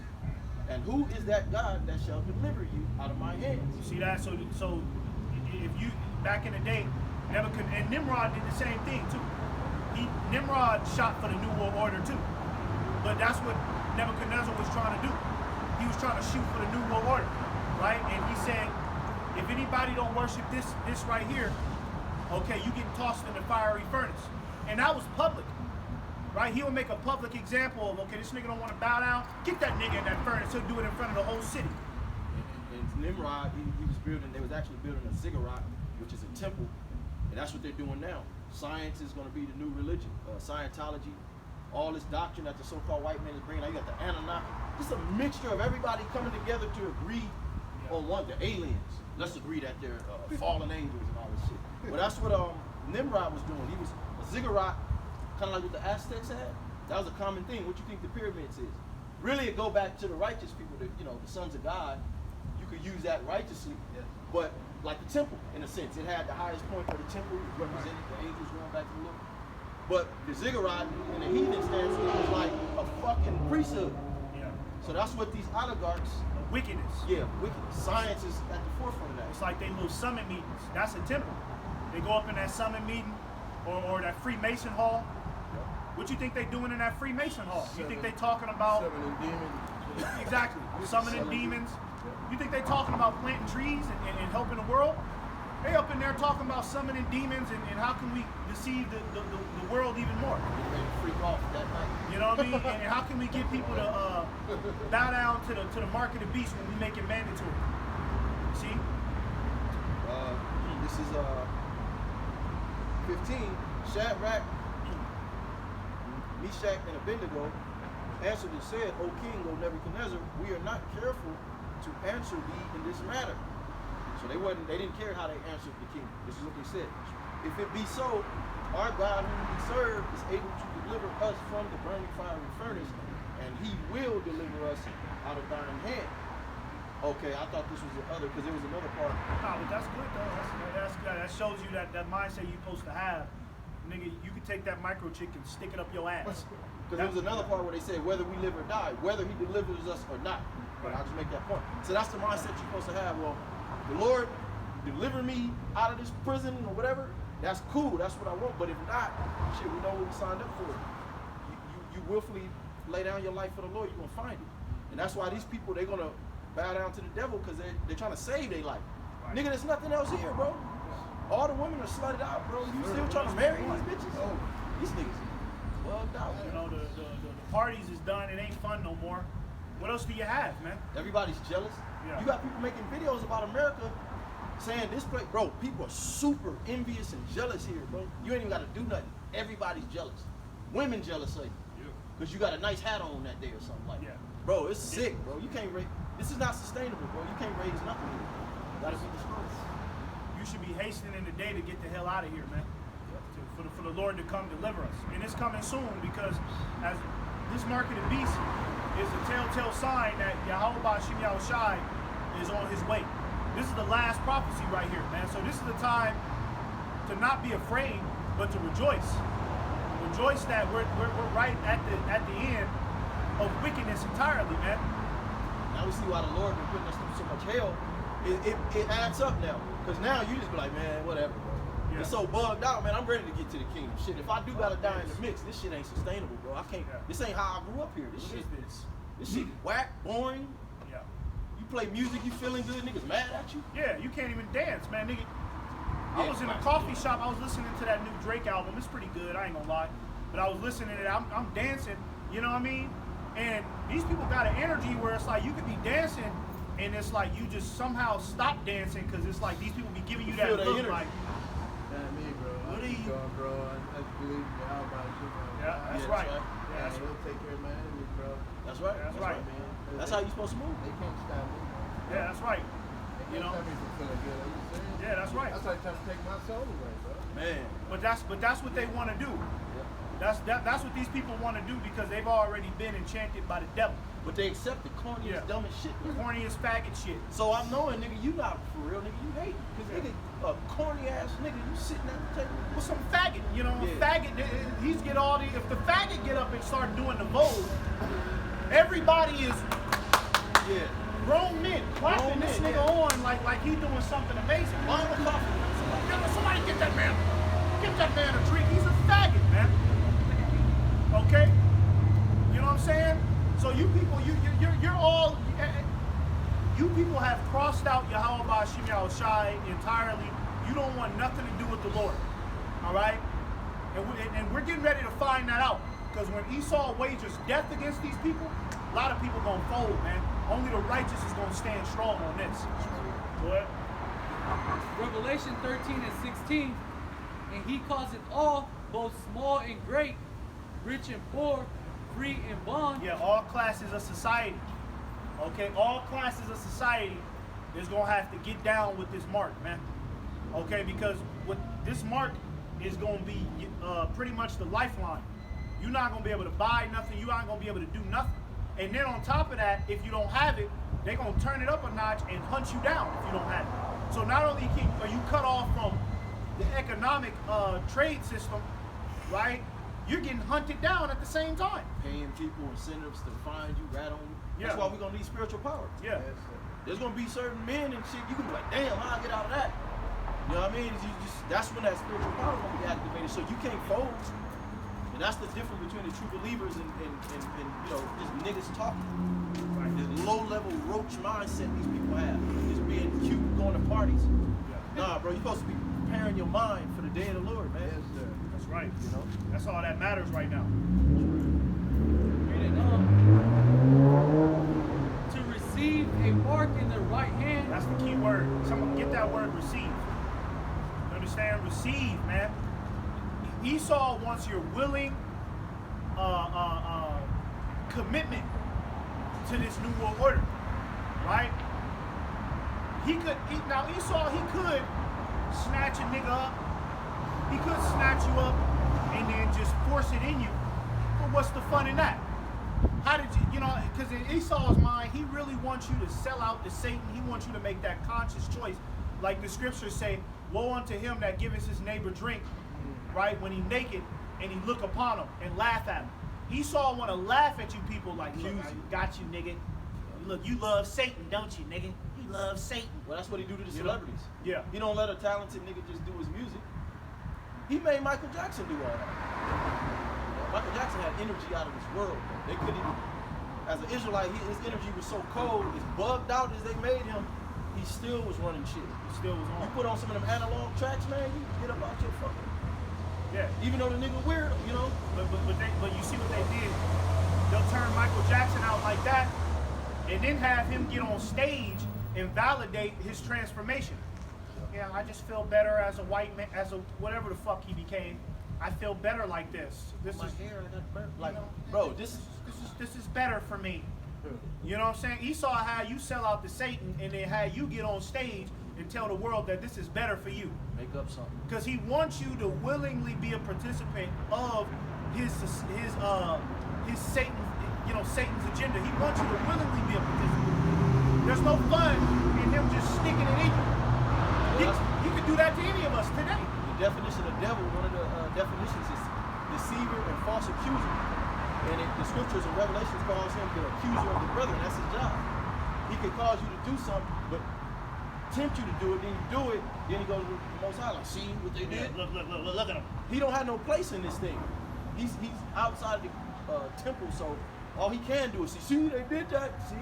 And who is that God that shall deliver you out of my hands? You see that? So if you back in the day, Nebuchadnezzar and Nimrod did the same thing too. Nimrod shot for the New World Order too. But that's what Nebuchadnezzar was trying to do. He was trying to shoot for the New World Order, right? And he said, if anybody don't worship this right here, okay, you get tossed in the fiery furnace. And that was public, right? He would make a public example of, okay, this nigga don't want to bow down. Get that nigga in that furnace. He'll do it in front of the whole city. And Nimrod, he was building, they was actually building a ziggurat, which is a temple. And that's what they're doing now. Science is going to be the new religion. Scientology, all this doctrine that the so-called white man is bringing. Now you got the Anunnaki. Just a mixture of everybody coming together to agree on one, the aliens. Let's agree that they're fallen angels and all this shit. But that's what Nimrod was doing. He was a ziggurat, kind of like what the Aztecs had. That was a common thing. What you think the pyramids is? Really, it go back to the righteous people, the sons of God. You could use that righteously, but like the temple, in a sense, it had the highest point of the temple, represented the angels going back to the Lord. But the ziggurat in the heathen stance was like a fucking priesthood. Yeah. So that's what these oligarchs. Wickedness. Yeah, wickedness. Science is at the forefront of that. It's like they little summit meetings. That's a temple. They go up in that summit meeting or that Freemason hall. What you think they doing in that Freemason hall? You think they talking about Summoning demons. exactly summoning demons? You think they talking about planting trees and helping the world? They up in there talking about summoning demons and how can we deceive the world even more? Get ready to freak off that night. You know what I mean? And how can we get people to bow down to the mark of the beast when we make it mandatory? See? This is 15. Shadrach, Meshach, and Abednego answered and said, O King, O Nebuchadnezzar, we are not careful to answer thee in this matter. So they didn't care how they answered the king. This is what they said. If it be so, our God whom we serve is able to deliver us from the burning fiery furnace, and he will deliver us out of thine hand. Okay, I thought this was the other, because there was another part. No, but that's good though. That's good. That shows you that mindset you're supposed to have. Nigga, you can take that microchip and stick it up your ass. Because there was another part where they said whether we live or die, whether he delivers us or not. But I'll just make that point. So that's the mindset you're supposed to have. Well, the Lord deliver me out of this prison or whatever. That's cool. That's what I want. But if not, shit, we know what we signed up for. You willfully lay down your life for the Lord, you're gonna find it. And that's why these people, they're gonna bow down to the devil because they're trying to save their life. Right. Nigga, there's nothing else here, bro. All the women are slutted out, bro. You still trying to marry these bitches? Oh. These niggas bugged out. You know, the parties is done. It ain't fun no more. What else do you have, man? Everybody's jealous. Yeah. You got people making videos about America saying this place, bro, people are super envious and jealous here, bro. You ain't even got to do nothing. Everybody's jealous. Women jealous of you. Because you got a nice hat on that day or something like that. Bro, it's sick, bro. You can't raise, this is not sustainable, bro. You can't raise nothing here. You gotta be destroyed. You should be hastening the day to get the hell out of here, man. For the Lord to come deliver us. And it's coming soon because as this mark of the beast is a telltale sign that Yahweh Bashim Yahushai is on his way. This is the last prophecy right here, man. So this is the time to not be afraid, but to rejoice. Rejoice that we're right at the end of wickedness entirely, man. Now we see why the Lord been putting us through so much hell. It adds up now. Because now you just be like, man, whatever, bro. Yeah. It's so bugged out, man. I'm ready to get to the kingdom. Shit, if I do gotta die in the mix, this shit ain't sustainable, bro. I can't. Yeah. This ain't how I grew up here. This What shit, is this shit whack, boring. Yeah. You play music, you feeling good, niggas mad at you. Yeah, you can't even dance, man, nigga. I Yeah, was in a right. coffee shop. I was listening to that new Drake album. It's pretty good. I ain't gonna lie. But I was listening to it. I'm dancing. You know what I mean? And these people got an energy where it's like you could be dancing, and it's like you just somehow stop dancing because it's like these people be giving you that feel that look energy. like. Not me, bro. What I are keep you- going, bro. I believe in God, my shit, man. Yeah, that's Yeah, right. that's right. Yeah, Yeah, that's right. he'll take care of my enemies, bro. That's right. That's right. man. That's how you supposed to move. They can't stop me, man. Yeah, that's right. They You can't know? stop me from feeling good. Are you serious? Yeah, that's right. That's like trying to take my soul away, bro. Man. But that's what they want to do. That's what these people want to do because they've already been enchanted by the devil. But they accept the corniest, Yeah. dumbest shit. The Man. corniest faggot shit. So I'm knowing, nigga, you not for real, nigga. You hate. Because, nigga, a corny ass nigga, you sitting at the table. Well, some faggot, you know, Yeah. faggot. He's get all the. If the faggot get up and start doing the vogue, everybody is Yeah. grown men clapping Grown this men, nigga yeah. on like he doing something amazing. Why am I coughing? Somebody get that man a drink. He's a faggot, man. Okay, you know what I'm saying? So you people, you're all. You people have crossed out Yahweh Bashim Yahushai entirely. You don't want nothing to do with the Lord. All right? And we're getting ready to find that out. Because when Esau wages death against these people, a lot of people gonna fold, man. Only the righteous is gonna stand strong on this. Go ahead. Revelation 13 and 16, and he causeth all, both small and great, rich and poor, free and bond. Yeah, all classes of society. Okay, all classes of society is gonna have to get down with this mark, man. Okay, because what this mark is gonna be pretty much the lifeline. You're not gonna be able to buy nothing. You aren't gonna be able to do nothing. And then on top of that, if you don't have it, they're gonna turn it up a notch and hunt you down if you don't have it. So not only are you cut off from the economic trade system, right? You're getting hunted down at the same time. Paying people incentives to find you, rat on you. That's Yeah. why we're gonna need spiritual power. Yeah. Yes, sir. There's gonna be certain men and shit. You can be like, damn, how I get out of that? You know what I mean? That's when that spiritual power is gonna be activated. So you can't fold. And that's the difference between the true believers and you know, just niggas talking. Right. This low level roach mindset these people have. Just being cute, going to parties. Nah, bro, you're supposed to be preparing your mind for the day of the Lord, man. Yes, sir. That's right. You know? That's all that matters right now. Read it on. To receive a mark in the right hand. That's the key word. Someone get that word receive. You understand? Receive, man. Esau wants your willing commitment to this new world order, right? Now Esau, he could snatch a nigga up. He could snatch you up and then just force it in you. But what's the fun in that? How did you know, because in Esau's mind, he really wants you to sell out to Satan. He wants you to make that conscious choice. Like the scriptures say, woe unto him that giveth his neighbor drink, right? When he naked and he look upon him and laugh at him. Esau want to laugh at you people like, look, I got you, nigga. Look, you love Satan, don't you, nigga? You love Satan. Well, that's what he do to the You know? celebrities. Yeah. He don't let a talented nigga just do his music. He made Michael Jackson do all that. Michael Jackson had energy out of this world. Bro. They couldn't even. as an Israelite, his energy was so cold, as bugged out as they made him, he still was running shit. It still was You on. put on some of them analog tracks, man, you get up out your fucking. Yeah. Even though the nigga weird, you know. But you see what they did? They'll turn Michael Jackson out like that, and then have him get on stage and validate his transformation. Yeah, I just feel better as a white man, as a whatever the fuck he became. I feel better like this. This My is hair, I got burnt. Like, you know, bro, this this is better for me. You know what I'm saying? Esau had you sell out to Satan, and then had you get on stage and tell the world that this is better for you. make up something. Because he wants you to willingly be a participant of his Satan, you know, Satan's agenda. He wants you to willingly be a participant. There's no fun in him just sticking it in you. He could do that to any of us today. The definition of devil, one of the definitions is deceiver and false accuser. And the scriptures and Revelations calls him the accuser of the brethren. That's his job. He could cause you to do something, but tempt you to do it, then you do it, then he goes to the Most High, like, see what they did? Look at him. He don't have no place in this thing. He's outside the temple, so all he can do is see, they did that, see?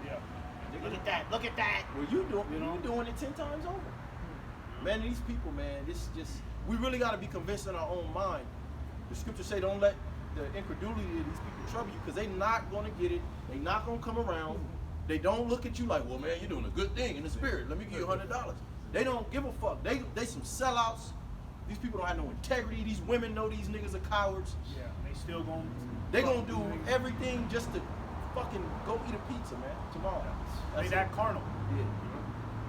Yeah. Look at that. Look at that. Well, you doing it 10 times over. Man, these people, man, this just, we really got to be convinced in our own mind. The scriptures say don't let the incredulity of these people trouble you, because they're not going to get it. They're not going to come around. They don't look at you like, well, man, you're doing a good thing in the spirit. Let me give you $100. They don't give a fuck. They some sellouts. These people don't have no integrity. These women know these niggas are cowards. Yeah, they still gonna. They gonna do everything just to fucking go eat a pizza, man, tomorrow. They that carnal. Yeah.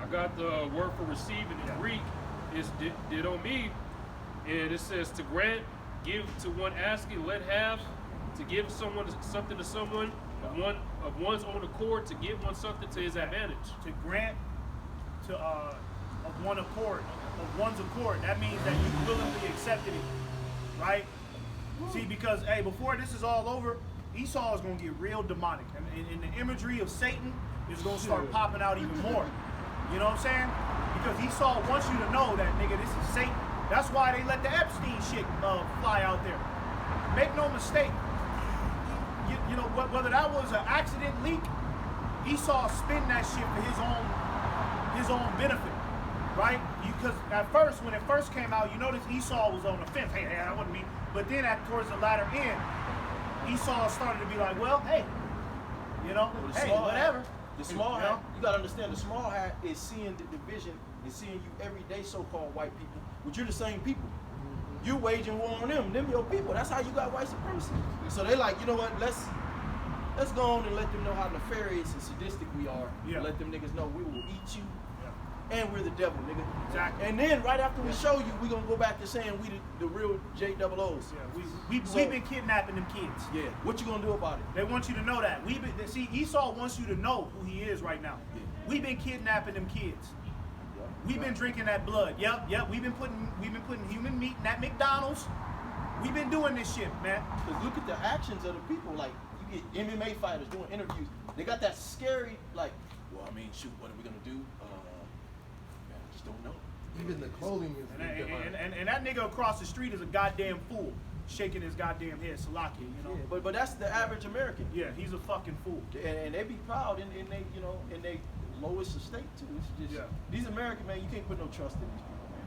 I got the word for receive in the Greek is didomi, and it says to grant, give to one asking, let have, to give someone something to someone of one's own accord, to give one something to his advantage. To grant to of one accord, of one's accord. That means that you willingly accepted it, right? See, because hey, before this is all over, Esau is gonna get real demonic, and the imagery of Satan is gonna start popping out even more. You know what I'm saying? Because Esau wants you to know that, nigga, this is Satan. That's why they let the Epstein shit fly out there. Make no mistake. You know, whether that was an accident leak, Esau spin that shit for his own benefit, right? Because at first, when it first came out, you notice Esau was on the fence. Hey, that wasn't me. But then towards the latter end, Esau started to be like, well, hey, you know, hey, whatever. The small hat, you gotta understand, the small hat is seeing the division and seeing you everyday so-called white people, but you're the same people. You're waging war on them your people. That's how you got white supremacy. So they like, you know what, let's go on and let them know how nefarious and sadistic we are. Yeah. Let them niggas know we will eat you. And we're the devil, nigga. Exactly. And then right after we show you, we're gonna go back to saying we the real JOOs. Yeah, we've been kidnapping them kids. Yeah. What you gonna do about it? They want you to know that. See, Esau wants you to know who he is right now. Yeah. We've been kidnapping them kids. Yeah. We've been drinking that blood. Yep. We've been putting human meat in that McDonald's. We've been doing this shit, man. Because look at the actions of the people. Like, you get MMA fighters doing interviews. They got that scary, like, well, I mean, shoot, what are we gonna do? Man, I just don't know. Even the clothing is And that nigga across the street is a goddamn fool, shaking his goddamn head, Salakia, you know. Yeah, but that's the average American. Yeah, he's a fucking fool. And they be proud in they, you know, in their lowest estate too. It's just these American, man, you can't put no trust in these people, man.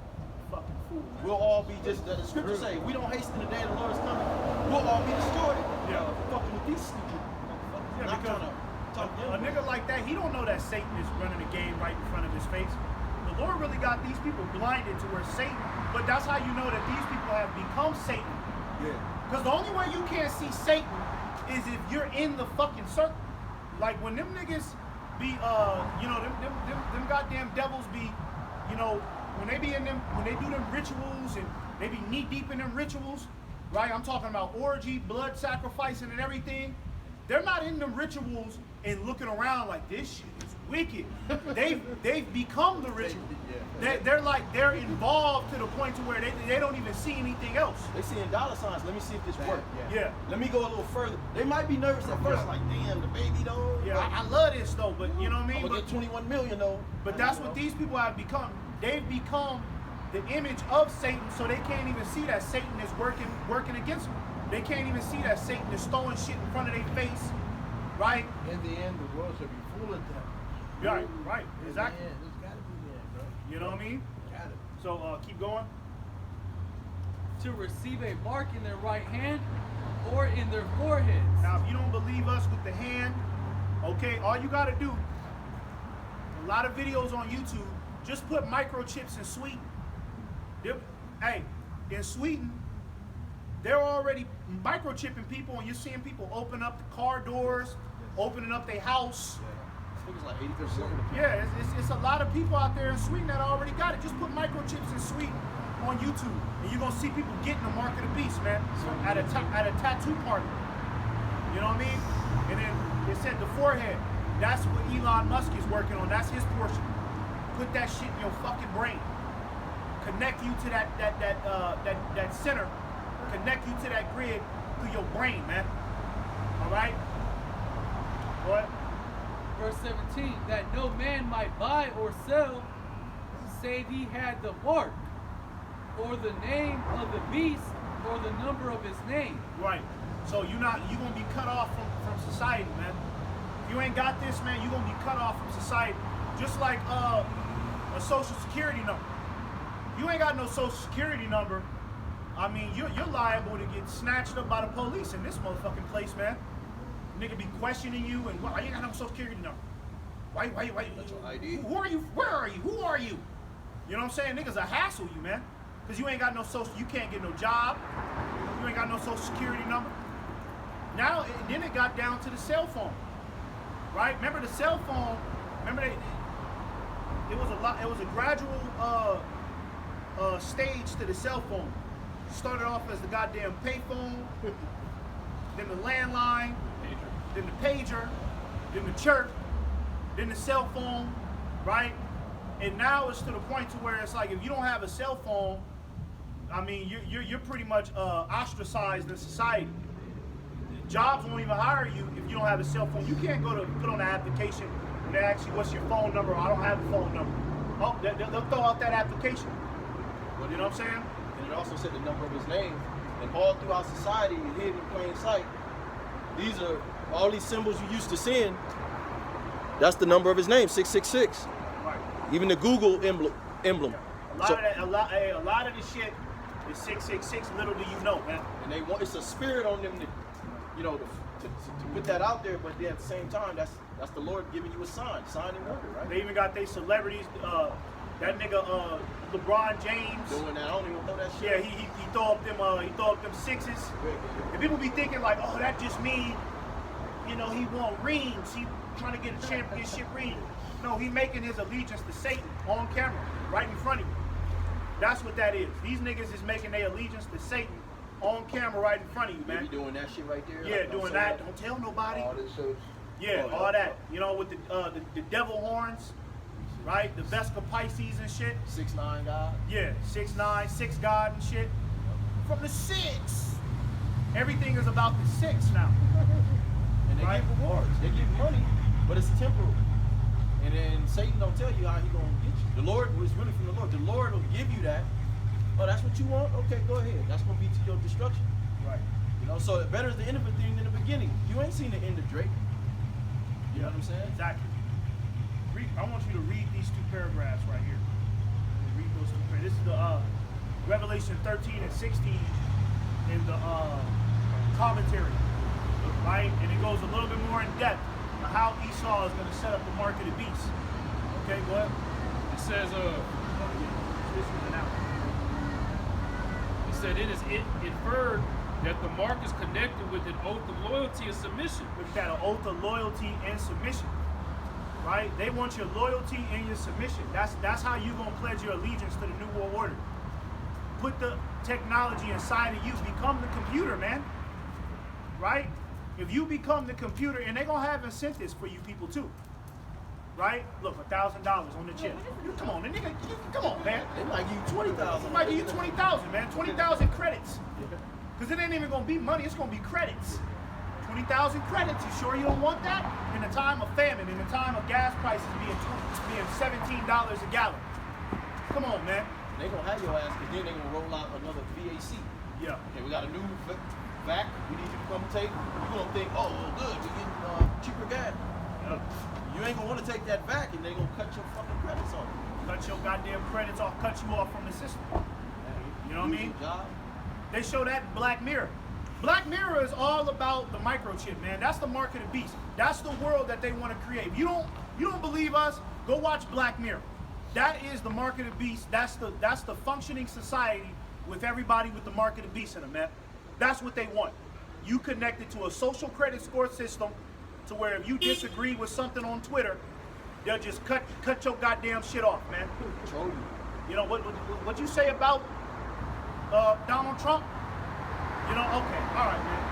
Fucking fool. We'll all be just the scriptures say, we don't hasten the day the Lord is coming. We'll all be destroyed. Yeah. Fucking with these stupid motherfuckers. Yeah, Not because trying to talk a them. nigga like that, he don't know that Satan is running the game right in front of his face. The Lord really got these people blinded to where Satan, but that's how you know that these people have become Satan. Yeah. Because the only way you can't see Satan is if you're in the fucking circle. Like when them niggas be, you know, them goddamn devils be, you know, when they be in them, when they do them rituals and they be knee deep in them rituals, right? I'm talking about orgy, blood sacrificing and everything. They're not in them rituals and looking around like this shit is wicked. They've become the ritual. They're involved to the point to where they don't even see anything else. They seeing dollar signs. Let me see if this works. Yeah. Let me go a little further. They might be nervous at first, like, damn, the baby though. Yeah, I love this though, but you know what I mean? I'm gonna get 21 million though. But that's what these people have become. They've become the image of Satan, so they can't even see that Satan is working against them. They can't even see that Satan is throwing shit in front of their face, right? In the end, the world shall be full of devils. Right, exactly. In the end, it's gotta be the end, bro. You know what I mean? Gotta be. So keep going. To receive a mark in their right hand or in their foreheads. Now, if you don't believe us with the hand, okay, all you got to do, a lot of videos on YouTube, just put microchips in Sweden. Hey, in Sweden, they're already microchipping people, and you're seeing people open up the car doors, opening up their house. I think it's like 80% of the people. Yeah, it's a lot of people out there in Sweden that already got it. Just put microchips in Sweden on YouTube, and you're gonna see people getting the mark of the beast, man, at a tattoo parlor. You know what I mean? And then it said the forehead. That's what Elon Musk is working on. That's his portion. Put that shit in your fucking brain. Connect you to that center. Connect you to that grid through your brain, man. All right. What? Verse 17, that no man might buy or sell, save he had the mark, or the name of the beast, or the number of his name. Right. So you're gonna be cut off from society, man. If you ain't got this, man, you're gonna be cut off from society. Just like a social security number. You ain't got no social security number. I mean, you're liable to get snatched up by the police in this motherfucking place, man. Nigga be questioning you and why you ain't got no social security number? Why? That's your ID. Who are you? Where are you? Who are you? You know what I'm saying? Niggas a hassle you, man. Cause you ain't got no social, you can't get no job. You ain't got no social security number. Now, then it got down to the cell phone, right? Remember the cell phone? Remember it was a gradual stage to the cell phone. Started off as the goddamn payphone, then the landline, then the pager, then the chirp, then the cell phone, right? And now it's to the point to where it's like if you don't have a cell phone, I mean you're pretty much ostracized in society. Jobs won't even hire you if you don't have a cell phone. You can't go to put on an application and they ask you what's your phone number. I don't have a phone number. Oh, they'll throw out that application. You know what I'm saying? And it also said the number of his name. And all throughout society, hidden in plain sight, these are all these symbols you used to seeing. That's the number of his name, 666. Right. Even the Google emblem. A lot of this shit is 666. Little do you know, man. And they want it's a spirit on them to, you know, to put that out there. But then at the same time, that's the Lord giving you a sign and wonder, right? They even got their celebrities. That nigga LeBron James. Doing that, I don't even know that shit. Yeah, he throw up them sixes. And people be thinking like, oh, that just mean, you know, he want rings. He trying to get a championship ring. No, he making his allegiance to Satan on camera, right in front of you. That's what that is. These niggas is making their allegiance to Satan on camera right in front of you, man. They be doing that shit right there. Yeah, like, doing that. Don't tell nobody. All this shit. Yeah, all that. You know, with the devil horns, right? The Vesca Pisces and shit. 6'9" guy. Yeah, 6'9", 6 God and shit. From the 6. Everything is about the 6 now. And they give rewards. They give money, but it's temporal. And then Satan don't tell you how he gonna get you. The Lord was really from the Lord. The Lord will give you that. Oh, that's what you want? Okay, go ahead. That's gonna be to your destruction. Right. You know, so better is the end of a thing than the beginning. You ain't seen the end of Drake. You know what I'm saying? Exactly. I want you to read these 2 paragraphs right here. Read those 2 paragraphs. This is the Revelation 13 and 16 in the commentary, right? And it goes a little bit more in depth on how Esau is going to set up the mark of the beast. Okay, go ahead. It says, This one out. it said it is inferred that the mark is connected with an oath of loyalty and submission. Look at that, an oath of loyalty and submission. Right? They want your loyalty and your submission. That's how you gonna pledge your allegiance to the New World Order. Put the technology inside of you. Become the computer, man. Right? If you become the computer, and they're gonna have incentives for you people too. Right? Look, $1,000 on the chip. Come on, nigga. Come on, man. They might give you 20,000. They might give you 20,000, man. 20,000 credits. Because it ain't even gonna be money. It's gonna be credits. 20,000 credits. You sure you don't want that? In a time of famine, in a time of gas prices being $17 a gallon. Come on, man. They gonna have your ass, because then they gonna roll out another VAC. Yeah. Okay, we got a new vac, we need you to come take. You're gonna think, oh, good, we're getting cheaper gas. You ain't gonna want to take that vac, and they gonna cut your fucking credits off. Cut your goddamn credits off, cut you off from the system. You know what I mean? Job. They show that in Black Mirror. Black Mirror is all about the microchip, man. That's the mark of the beast. That's the world that they want to create. If you don't believe us, go watch Black Mirror. That is the mark of the beast. That's the functioning society with everybody with the mark of the beast in them, man. That's what they want. You connected to a social credit score system to where if you disagree with something on Twitter, they'll just cut your goddamn shit off, man. Control you. You know what you say about Donald Trump? You know, okay, all right, man.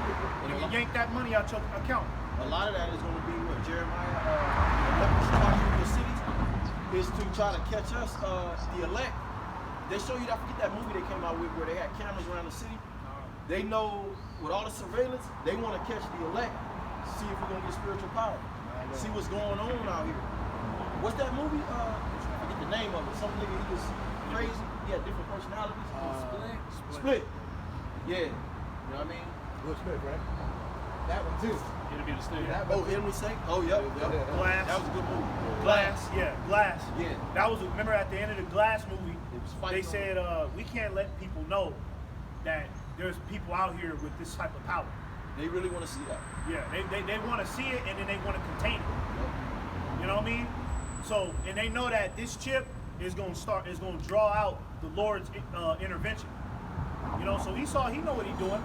You can yank that money out your account. A lot of that is going to be what Jeremiah electing the cities is to try to catch us, the elect. They show you that. Forget that movie they came out with where they had cameras around the city. They know with all the surveillance, they want to catch the elect, see if we're gonna get spiritual power, see what's going on out here. What's that movie? I forget the name of it. Some nigga, he was crazy. He had different personalities. Split. Yeah. You know what I mean? Will Smith, right? That one too. It'll be the same. Oh, Enemy Sake? Oh, yep. Glass. That was a good movie. Glass, yeah, Glass. Yeah. That was, remember at the end of the Glass movie, It was they fighting said, we can't let people know that there's people out here with this type of power. They really want to see that. Yeah, they want to see it and then they want to contain it. You know what I mean? So, and they know that this chip is going to draw out the Lord's intervention. You know, so Esau, he know what he doing,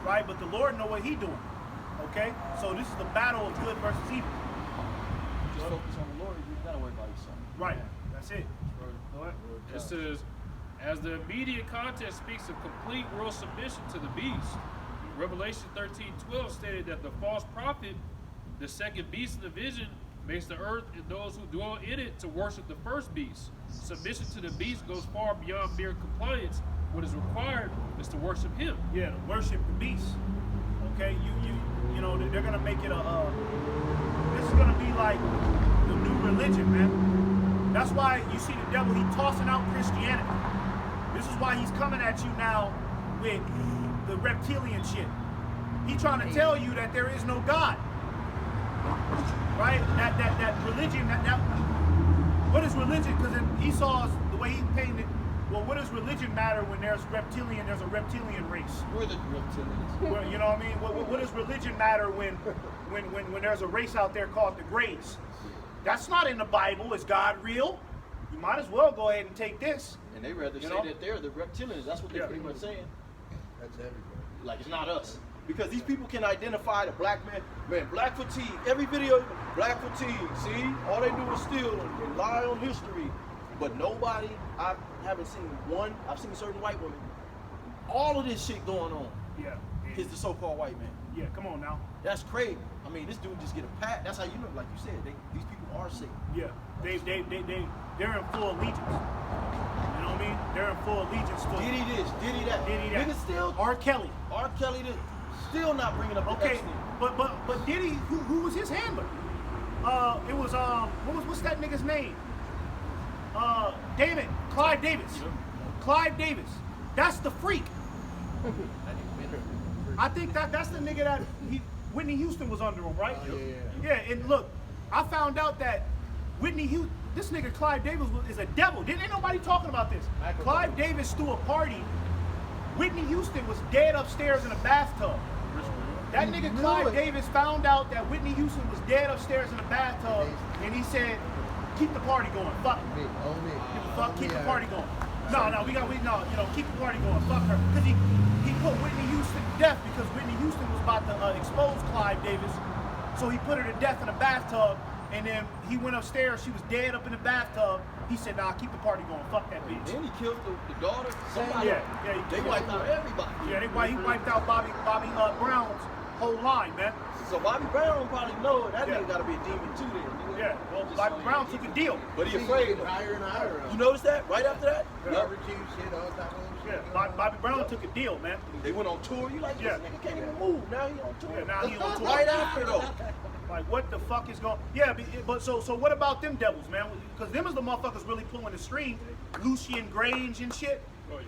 right? But the Lord know what he doing. Okay? So this is the battle of good versus evil. Just focus on the Lord. You gotta worry about yourself. Right. That's it. Go ahead. It says, as the immediate context speaks of complete world submission to the beast, Revelation 13:12 stated that the false prophet, the second beast in the vision, makes the earth and those who dwell in it to worship the first beast. Submission to the beast goes far beyond mere compliance. What is required is to worship him. Yeah, worship the beast. Okay, you know they're gonna make it this is gonna be like the new religion, man. That's why you see the devil, he tossing out Christianity. This is why he's coming at you now with the reptilian shit. He trying to tell you that there is no God. Right? That religion, that what is religion? Because in Esau's, the way he painted, well, what does religion matter when there's a reptilian race? We're the reptilians. Well, you know what I mean? What does religion matter when there's a race out there called the Greys? That's not in the Bible. Is God real? You might as well go ahead and take this. And they rather say that they're the reptilians. That's what they're pretty much saying. That's everybody. Like, it's not us. Because these people can identify the black man, black fatigue. Every video, black fatigue. See? All they do is steal and lie on history. But nobody, I haven't seen one, I've seen certain white women. All of this shit going on Yeah. is the so-called white man. Yeah, come on now. That's crazy. I mean, this dude just get a pat. That's how you know, like you said, these people are sick. Yeah. They're in full allegiance. You know what I mean? They're in full allegiance to Diddy this, Diddy that. Diddy that. Niggas still, R. Kelly. R. Kelly this, still not bringing up the Okay, Epstein. but Diddy, who was his handler? It was what's that nigga's name? Clive Davis. Clive Davis. That's the freak. I think that's the nigga that Whitney Houston was under him, right? Yeah, and look, I found out that Whitney Houston, this nigga Clive Davis is a devil. Ain't nobody talking about this. Clive Davis threw a party. Whitney Houston was dead upstairs in a bathtub. That nigga Clive Davis found out that Whitney Houston was dead upstairs in a bathtub, and he said, keep the party going. Fuck it. Keep the party going. Keep the party going. Fuck her. Because he put Whitney Houston to death because Whitney Houston was about to expose Clive Davis. So he put her to death in a bathtub, and then he went upstairs. She was dead up in the bathtub. He said, nah, keep the party going. Fuck that bitch. Then he killed the daughter. Somebody. They wiped out everybody. Yeah, he wiped out Bobby Brown's whole line, man. So Bobby Brown probably know that nigga gotta be a demon too then. Nigga. Yeah, well, Bobby Brown took a deal. But he afraid. Higher and higher. You notice that? Right after that? Barbecue shit, all type of shit. Yeah, Bobby Brown took a deal, man. They went on tour. You like, this nigga can't even move. Now he on tour. Yeah, now he on tour. Right after though. Like, what the fuck is going? Yeah, but so what about them devils, man? Because them is the motherfuckers really pulling the string. Lucian Grange and shit. Oh, yeah.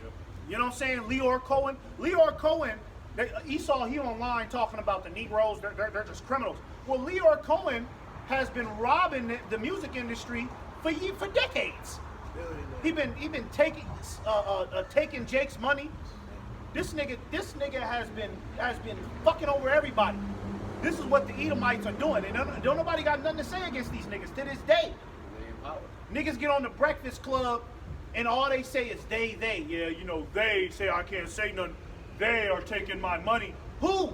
You know what I'm saying? Leor Cohen. Leor Cohen Esau, he online talking about the Negroes, they're just criminals. Well, Leor Cohen has been robbing the music industry for decades. He been taking Jake's money. This nigga has been fucking over everybody. This is what the Edomites are doing, and don't nobody got nothing to say against these niggas to this day. Niggas get on the Breakfast Club, and all they say is they. Yeah, you know, they say I can't say nothing. They are taking my money. Who?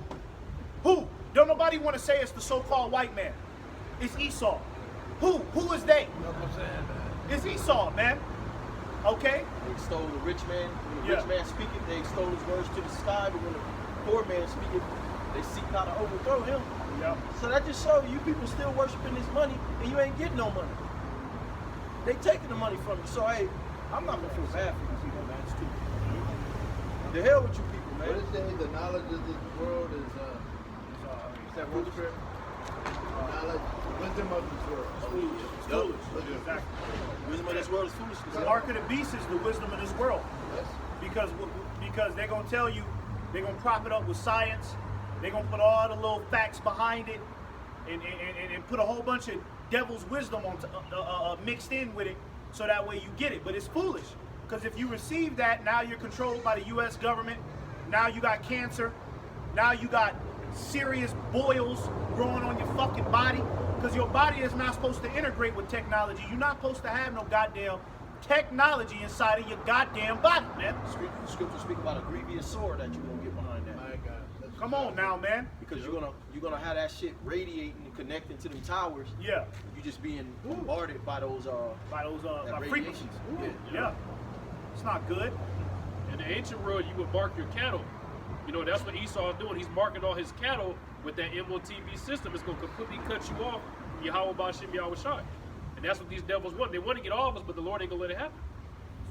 Don't nobody want to say it's the so-called white man. It's Esau. Who is they? It's Esau, man. Okay? They extol the rich man. When the rich man speaketh, they extol his words to the sky. But when the poor man speaketh, they seek how to overthrow him. Yeah. So that just shows you people still worshiping this money, and you ain't getting no money. They taking the money from you. So hey, I'm not gonna feel bad for you people, man. It's stupid. The hell with you people, man. What is it? The knowledge of this world is that word spirit? Knowledge, wisdom of this world. It's foolish. Exactly. Wisdom of this world is foolishness. The mark of the beast is the wisdom of this world. Yes. Because they're gonna tell you, they're gonna prop it up with science. They're gonna put all the little facts behind it, and put a whole bunch of devil's wisdom on mixed in with it, so that way you get it. But it's foolish, because if you receive that, now you're controlled by the U.S. government. Now you got cancer. Now you got serious boils growing on your fucking body, because your body is not supposed to integrate with technology. You're not supposed to have no goddamn technology inside of your goddamn body, man. Scripture speak about a grievous sword that you're gonna get behind that. My God. Come on now, man. Because you're gonna have that shit radiating and connecting to them towers. Yeah. You just being bombarded by those By radiation. frequencies. Yeah. It's not good. In the ancient world, you would mark your cattle. You know, that's what Esau is doing. He's marking all his cattle with that MOTB system. It's going to completely cut you off. Yahweh Bashim Yahweh Shai. And that's what these devils want. They want to get all of us, but the Lord ain't going to let it happen.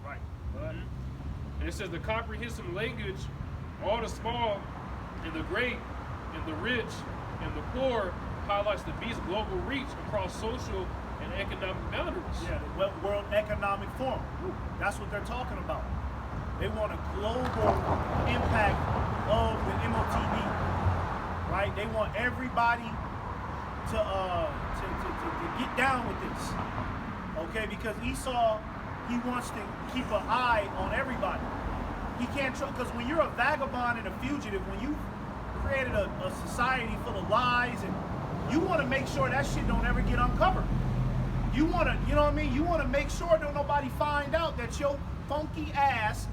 That's right. And it says the comprehensive language, all the small and the great and the rich and the poor, highlights the beast's global reach across social and economic boundaries. Yeah, the World Economic Forum. That's what they're talking about. They want a global impact of the MOTB, right? They want everybody to get down with this, okay? Because Esau, he wants to keep an eye on everybody. He can't trust, because when you're a vagabond and a fugitive, when you created a society full of lies, and you want to make sure that shit don't ever get uncovered. You want to, you know what I mean? You want to make sure that nobody find out that your funky ass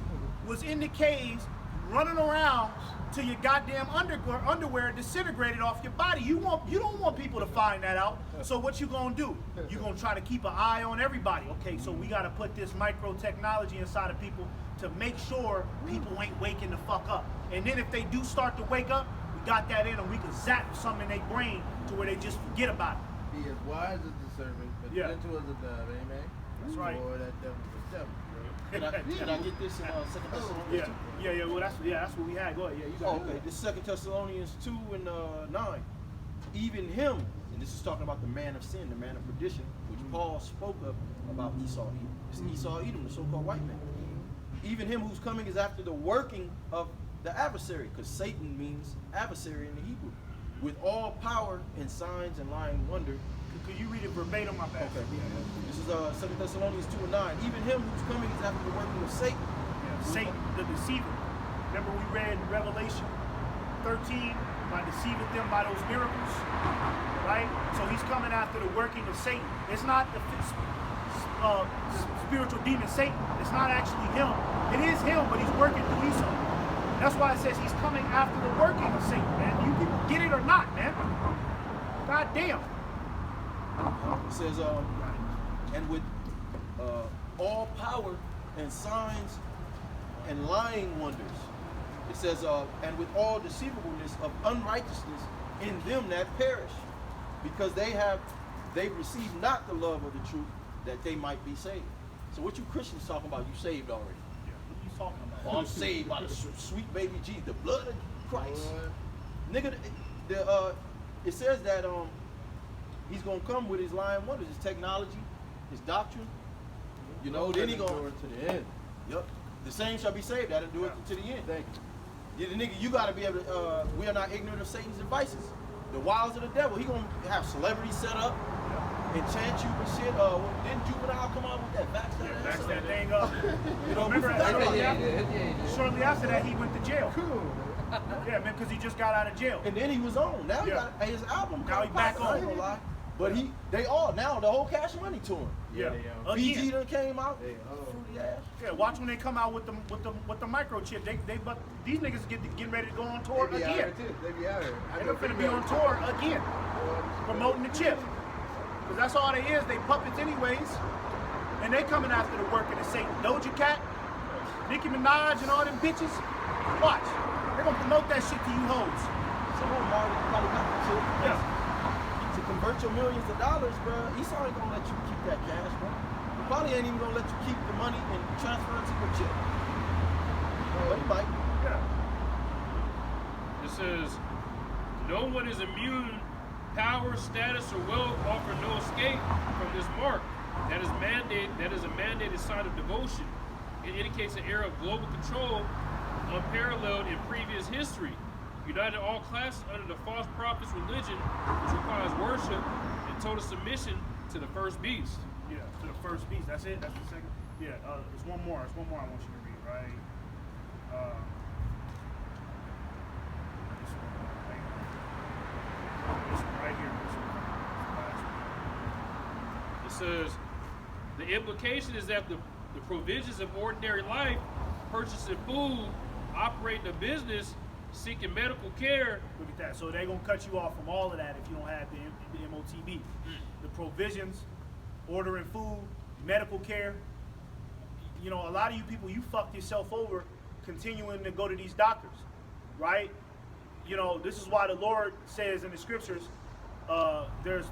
was in the caves running around till your goddamn underwear disintegrated off your body. You don't want people to find that out. So what you gonna do? You gonna try to keep an eye on everybody. Okay, so we gotta put this micro technology inside of people to make sure people ain't waking the fuck up. And then if they do start to wake up, we got that in them. We can zap something in their brain to where they just forget about it. Be as wise as the serpent, but gentle as a dove. Amen. That's right. Boy, that devil was devil. Can I get this in 2 Thessalonians? Yeah. Well, that's what we had. Go ahead. Yeah, you got it. Okay, this 2 Thessalonians 2 and 9. Even him, and this is talking about the man of sin, the man of perdition, which Paul spoke of about Esau Edom. It's Esau Edom, the so-called white man. Even him who's coming is after the working of the adversary, because Satan means adversary in the Hebrew, with all power and signs and lying wonder. Could you read it verbatim, my bad? Okay. This is 2 Thessalonians 2 and 9. Even him who's coming is after the working of Satan. Yeah, Satan, the deceiver. Remember we read Revelation 13, by deceiving them by those miracles, right? So he's coming after the working of Satan. It's not the spiritual demon Satan. It's not actually him. It is him, but he's working through Esau. That's why it says he's coming after the working of Satan, man. You people get it or not, man. God damn. It says, and with all power and signs and lying wonders. It says, and with all deceivableness of unrighteousness in them that perish, because they receive not the love of the truth, that they might be saved. So what you Christians talking about? You saved already. Yeah, what you talking about? Oh, I'm saved by the sweet baby Jesus, the blood of Christ. Nigga, it says that he's gonna come with his lying wonders, his technology, his doctrine. You know, then he gonna to the end. Yep. The same shall be saved. That'll do it to the end. Thank you. Yeah, the nigga, you gotta be able to. We are not ignorant of Satan's devices. The wiles of the devil. He gonna have celebrities set up, enchant you and shit. Didn't Juvenile come out with that vax that? Backs that thing up. You know, Remember, we forgot about shortly after that, he went to jail. Yeah, man, because he just got out of jail. And then he was on. Now he Yeah. got his album. Now he back I ain't on. gonna lie. But they all now the whole Cash Money tour. Yeah, BG again. done came out. They Fruity ass. Yeah, watch when they come out with the microchip. But these niggas getting ready to go on tour They be out again. here too. They be out here. They're finna be on tour again, promoting the chip. Because that's all they is. They puppets anyways. And they coming after the work of the Satan. Doja Cat, Nicki Minaj, and all them bitches. Watch. They're gonna promote that shit to you hoes. Some of them already probably got the chip. Yeah. To convert your millions of dollars, bro, Esau ain't gonna let you keep that cash, bro. He probably ain't even gonna let you keep the money and transfer it to your chip. But he might. Yeah. It says, no one is immune. Power, status, or wealth offer no escape from this mark. That is a mandated sign of devotion. It indicates an era of global control unparalleled in previous history. United all classes under the false prophet's religion, which requires worship and total submission to the first beast. Yeah, to the first beast. That's it. That's the second. Yeah. There's one more. There's one more I want you to read. Right. This one right here. This one. It says, the implication is that the provisions of ordinary life, purchasing food, operating a business, seeking medical care. Look at that. So they're gonna cut you off from all of that if you don't have the MOTB. The provisions, ordering food, medical care. You know, a lot of you people, you fucked yourself over continuing to go to these doctors, right? You know, this is why the Lord says in the scriptures, what did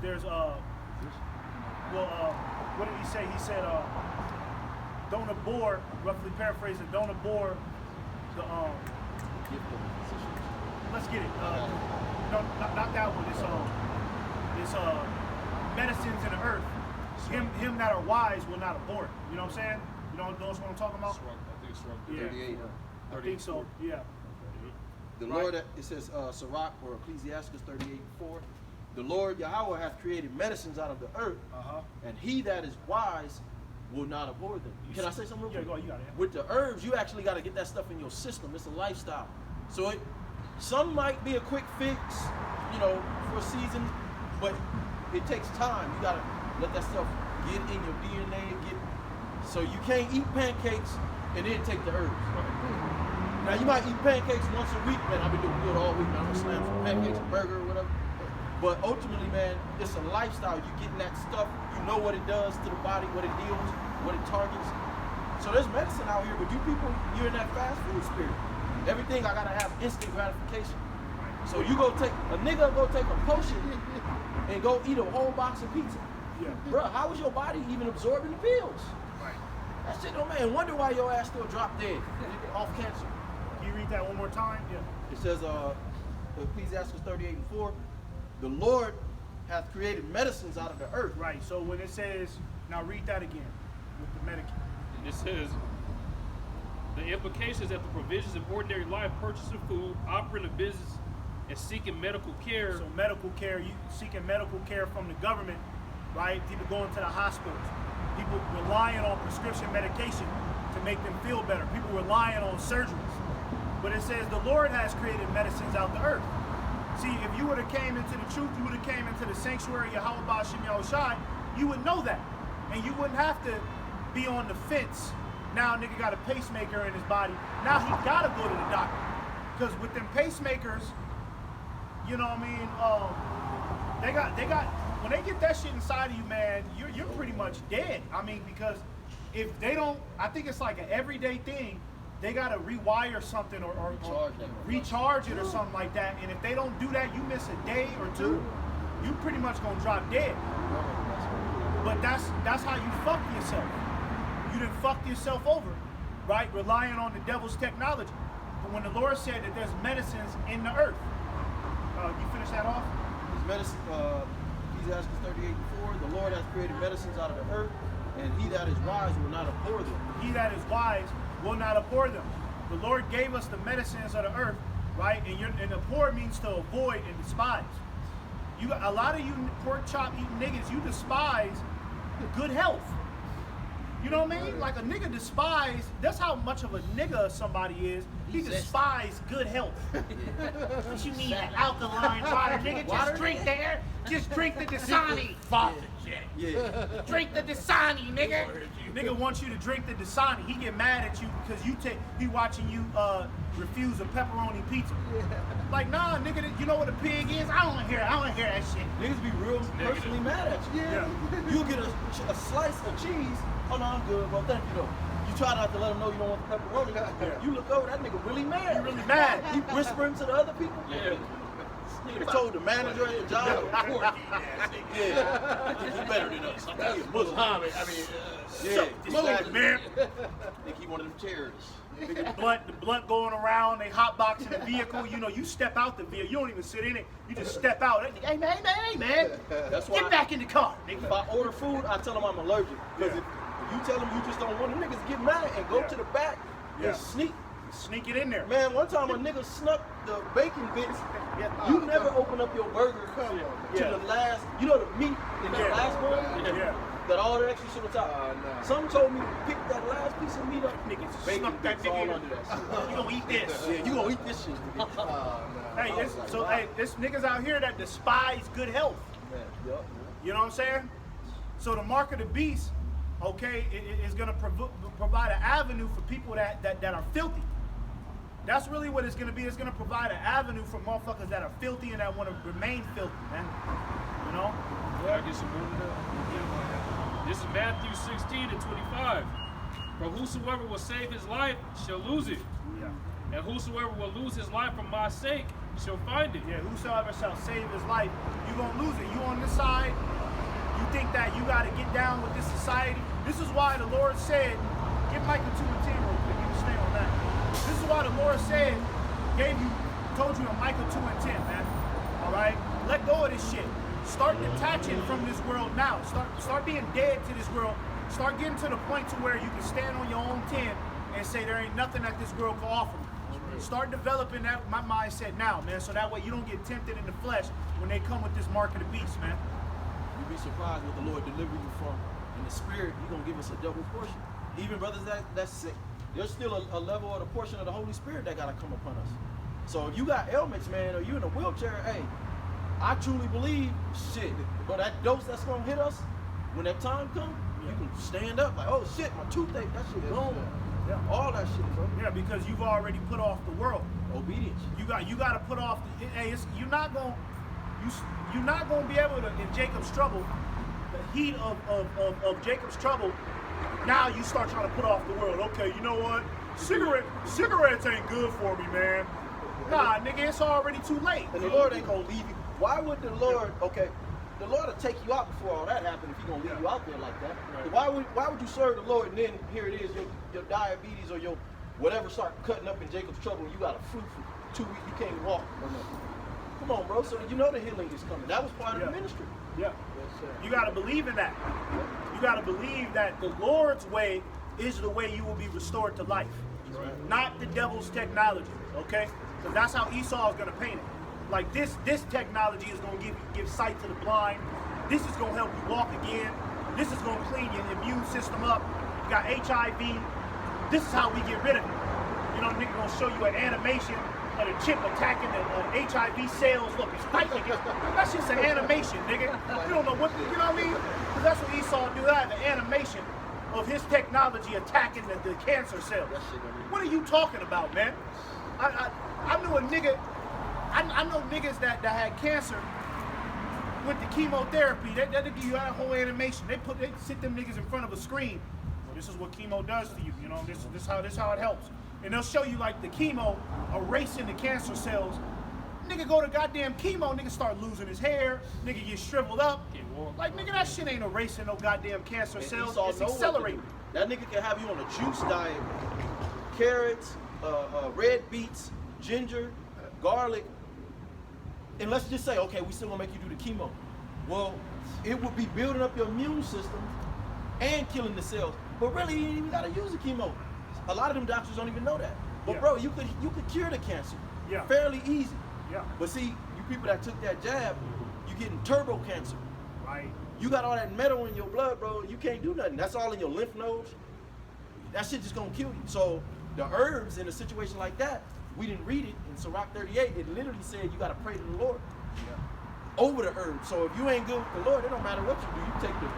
he say? He said, don't abhor, roughly paraphrasing, don't abhor the, let's get it. No, not that one. It's medicines in the earth. Him that are wise will not abhor it. You know what I'm saying? You know what I'm talking about? I think it's wrong. Yeah. 38. I think so. Yeah. The Right. Lord, it says Sirach or Ecclesiastes 38:4. The Lord Yahweh hath created medicines out of the earth, and he that is wise will not abhor them. Can I say something real Yeah, quick? go. You got it. With the herbs, you actually got to get that stuff in your system. It's a lifestyle. So some might be a quick fix, you know, for a season, but it takes time. You got to let that stuff get in your DNA. So you can't eat pancakes and then take the herbs. Now you might eat pancakes once a week, man. I've been doing good all week. Man. I'm gonna slam some pancakes, a burger, or whatever. But ultimately, man, it's a lifestyle. You getting that stuff. You know what it does to the body, what it heals, what it targets. So there's medicine out here, but you people, you're in that fast food spirit. Everything I gotta have instant gratification. So you go take a nigga go take a potion and go eat a whole box of pizza. Yeah. Bro, how is your body even absorbing the pills? Right. That shit don't man. Wonder why your ass still drop dead off cancer. Can you read that one more time? Yeah. It says, Ecclesiastes 38:4, the Lord hath created medicines out of the earth. Right. So when it says, now read that again with the medicine. It says, the implication is that the provisions of ordinary life, purchasing food, operating a business, and seeking medical care. So medical care, you seeking medical care from the government, right? People going to the hospitals. People relying on prescription medication to make them feel better. People relying on surgeries. But it says the Lord has created medicines out the earth. See, if you would have came into the truth, you would have came into the sanctuary of Yahweh Ba'Shem Yahushai, you would know that. And you wouldn't have to be on the fence. Now nigga got a pacemaker in his body. Now he gotta go to the doctor. Because with them pacemakers, you know what I mean, they got when they get that shit inside of you, man, you're pretty much dead. I mean, because if they don't, I think it's like an everyday thing, they gotta rewire something or recharge it or something like that. And if they don't do that, you miss a day or two, you pretty much gonna drop dead. But that's how you fuck yourself. You done fucked yourself over, right? Relying on the devil's technology. But when the Lord said that there's medicines in the earth, you finish that off? Medicine, Ecclesiastes 38:4, the Lord hath created medicines out of the earth, and he that is wise will not abhor them. He that is wise will not abhor them. The Lord gave us the medicines of the earth, right? And the poor means to avoid and despise. You got a lot of you pork chop eating niggas, you despise good health. You know what I mean? Like a nigga despise, that's how much of a nigga somebody is. He despise good health. What you mean alkaline water, nigga? Just drink there. Just drink the Dasani. Yeah. Drink the Dasani, nigga. Nigga wants you to drink the Dasani. He get mad at you because he watching you refuse a pepperoni pizza. Like, nah, nigga, you know what a pig is? I don't wanna hear that shit. Niggas be real personally mad at you. Yeah. You get a slice of cheese. Oh no, I'm good, bro. Thank you though. You try not to let him know you don't want the pepperoni. Yeah. You look over, that nigga really mad. He really mad. He whispering to the other people. Yeah. Nigga told the manager at the job. Yeah. He's better than us. I think he's Muslim. Muhammad, Yeah. Exactly, man. Think he one of them terrorists. The blunt going around, they hotboxing the vehicle. You know, you step out the vehicle. You don't even sit in it. You just step out. Hey man. That's why Get back in the car, nigga. if I order food, I tell them I'm allergic. Because if you tell them you just don't want them niggas get mad and go to the back Yeah. and sneak. Sneak it in there. Man, one time a nigga snuck the bacon bits. You never open up your burger to Yeah. the last, you know the meat in the Yeah. last one? Yeah. That all the extra shit on top. nah. Some told me to pick that last piece of meat up. Niggas Bacon snuck that bits all nigga under in. that shit. You gonna eat this. Yeah, you gonna eat this shit. Hey, there's niggas out here that despise good health. Man, yup. You know what I'm saying? So the mark of the beast, okay, is gonna provide an avenue for people that are filthy. That's really what it's gonna be. It's gonna provide an avenue for motherfuckers that are filthy and that want to remain filthy, man. You know? Yeah, I get some more than that. This is Matthew 16 and 25. For whosoever will save his life shall lose it. Yeah. And whosoever will lose his life for my sake shall find it. Yeah, whosoever shall save his life, you gonna lose it. You on this side, you think that you gotta get down with this society. This is why the Lord said, get Micah 2 and 10 real quick, you can stay on that. This is why the Lord said, told you in Micah 2 and 10, man. Alright? Let go of this shit. Start detaching from this world now. Start being dead to this world. Start getting to the point to where you can stand on your own 10 and say there ain't nothing that this world can offer me. Start developing my mindset now, man, so that way you don't get tempted in the flesh when they come with this mark of the beast, man. You'd be surprised what the Lord deliver you from. In the spirit, He's gonna give us a double portion. Even brothers that's sick, there's still a level of the portion of the Holy Spirit that gotta come upon us. So if you got ailments, man, or you in a wheelchair, hey, I truly believe, shit, but that dose that's gonna hit us, when that time comes, you can stand up like, oh shit, my toothache, that shit gone. Yeah. All that shit, bro. Yeah, because you've already put off the world. Obedience. You got to put off. You're not gonna be able to in Jacob's trouble, the heat of Jacob's trouble. Now you start trying to put off the world. Okay, you know what? Cigarettes ain't good for me, man. Nah, nigga, it's already too late. And the Lord ain't gonna leave you. Why would the Lord? Okay, the Lord will take you out before all that happened. If He gonna leave you out there like that, why would you serve the Lord and then here it is, your diabetes or your whatever start cutting up in Jacob's trouble and you got a flu for 2 weeks, you can't walk or nothing. Come on, bro. So you know the healing is coming. That was part of the ministry. Yeah. You got to believe in that. You got to believe that the Lord's way is the way you will be restored to life, not the devil's technology. Okay, because that's how Esau is going to paint it. Like this technology is going to give sight to the blind. This is going to help you walk again. This is going to clean your immune system up. You got HIV. This is how we get rid of it. You know, nigga gonna show you an animation of a chip attacking the HIV cells. Look, it's fighting against. That's just an animation, nigga. You don't know what, you know what I mean? Because that's what Esau do. That an animation of his technology attacking the cancer cells. What are you talking about, man? I knew a nigga. I know niggas that had cancer with the chemotherapy. They give you that whole animation. They sit them niggas in front of a screen. Well, this is what chemo does to you. You know, this how it helps. And they'll show you like the chemo erasing the cancer cells. Nigga go to goddamn chemo, nigga start losing his hair, nigga get shriveled up. Like nigga, that shit ain't erasing no goddamn cancer cells. It's accelerating. That nigga can have you on a juice diet, carrots, red beets, ginger, garlic. And let's just say, okay, we still gonna make you do the chemo. Well, it would be building up your immune system and killing the cells. But really, you ain't even gotta use the chemo. A lot of them doctors don't even know that. But Yeah. bro, you could cure the cancer. Yeah. Fairly easy. Yeah. But see, you people that took that jab, you getting turbo cancer. Right. You got all that metal in your blood, bro. You can't do nothing. That's all in your lymph nodes. That shit just gonna kill you. So the herbs in a situation like that, we didn't read it in Sirach 38. It literally said you gotta pray to the Lord over the herbs. So if you ain't good with the Lord, it don't matter what you do. You take the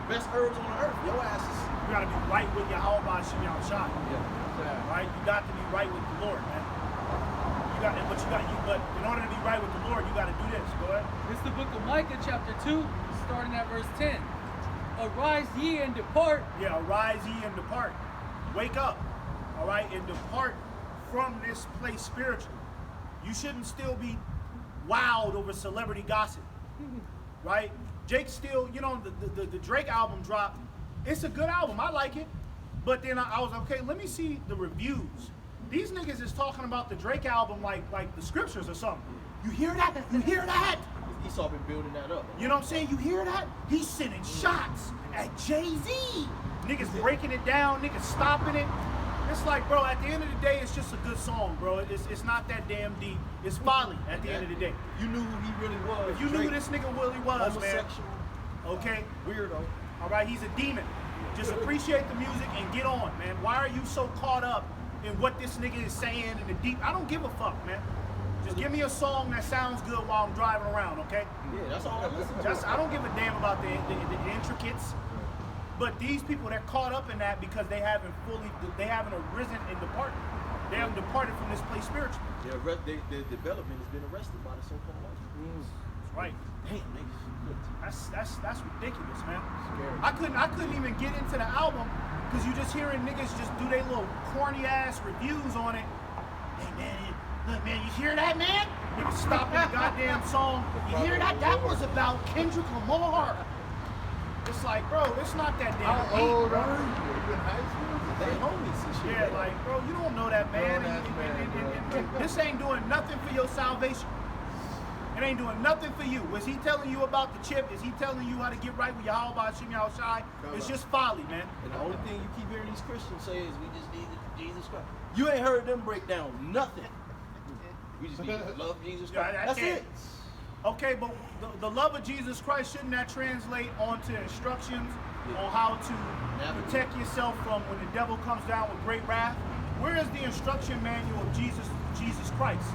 best herbs on the earth. Your ass is. You gotta be right with your Yahweh Shem Shai. Yeah. Right? You got to be right with the Lord, man. But in order to be right with the Lord, you gotta do this. Go ahead. It's the book of Micah, chapter 2, starting at verse 10. Arise ye and depart. Yeah, arise ye and depart. Wake up. All right, and depart from this place spiritually. You shouldn't still be wowed over celebrity gossip. Right? Jake still, you know, the Drake album dropped. It's a good album. I like it. But then I was okay, let me see the reviews. These niggas is talking about the Drake album like the scriptures or something. You hear that? You hear that? Esau been building that up. You know what I'm saying? You hear that? He's sending shots at Jay-Z. Niggas breaking it down, niggas stopping it. It's like, bro, at the end of the day, it's just a good song, bro. It's not that damn deep. It's folly at the end of the day. You knew who he really was. If you knew who this nigga really was, man. Homosexual. Okay? Weirdo. All right, he's a demon. Just appreciate the music and get on, man. Why are you so caught up in what this nigga is saying in the deep? I don't give a fuck, man. Just give me a song that sounds good while I'm driving around, okay? Yeah, that's all I listen to. I don't give a damn about the intricates. But these people, they're caught up in that because they haven't arisen and departed. They haven't departed from this place spiritually. Their development has been arrested by the so-called white people. That's right. Damn, niggas. That's ridiculous, man. Scary. I couldn't even get into the album because you just hearing niggas just do their little corny ass reviews on it. Hey man, look man, you hear that man? Niggas stopping the goddamn song. You hear that? That was about Kendrick Lamar. It's like, bro, it's not that damn How deep, old bro. are you in high school? They homies and shit. Yeah, like, bro, you don't know that, man. Grown-ass man, bro. This ain't doing nothing for your salvation. It ain't doing nothing for you. Was he telling you about the chip? Is he telling you how to get right with Yahweh Shem Shai? It's just folly, man. And the only thing you keep hearing these Christians say is we just need Jesus Christ. You ain't heard them break down nothing. We just need to love Jesus Christ. Yeah, That's it. Okay, but the love of Jesus Christ, shouldn't that translate onto instructions on how to protect yourself from when the devil comes down with great wrath? Where is the instruction manual of Jesus Christ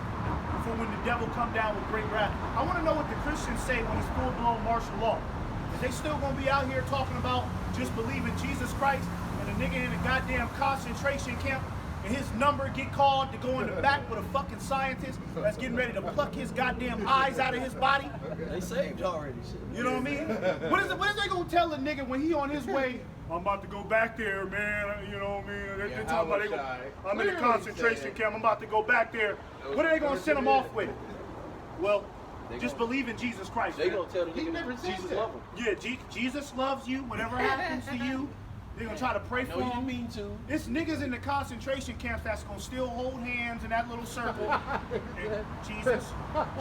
for when the devil come down with great wrath? I want to know what the Christians say when it's full-blown martial law. Is they still going to be out here talking about just believing Jesus Christ and a nigga in a goddamn concentration camp and his number get called to go in the back with a fucking scientist that's getting ready to pluck his goddamn eyes out of his body? They saved already. Shit. You know what I mean? What is they gonna tell a nigga when he on his way? I'm about to go back there, man. You know what I mean? They're talking about I'm in a concentration camp. I'm about to go back there. What are they gonna send him off with? Well, just believe in Jesus Christ. They man. gonna tell the He never nigga said Jesus that. love him. Yeah, Jesus loves you. Whatever happens to you, they're gonna try to pray No, for you him. mean to. It's niggas in the concentration camps that's gonna still hold hands in that little circle. And Jesus,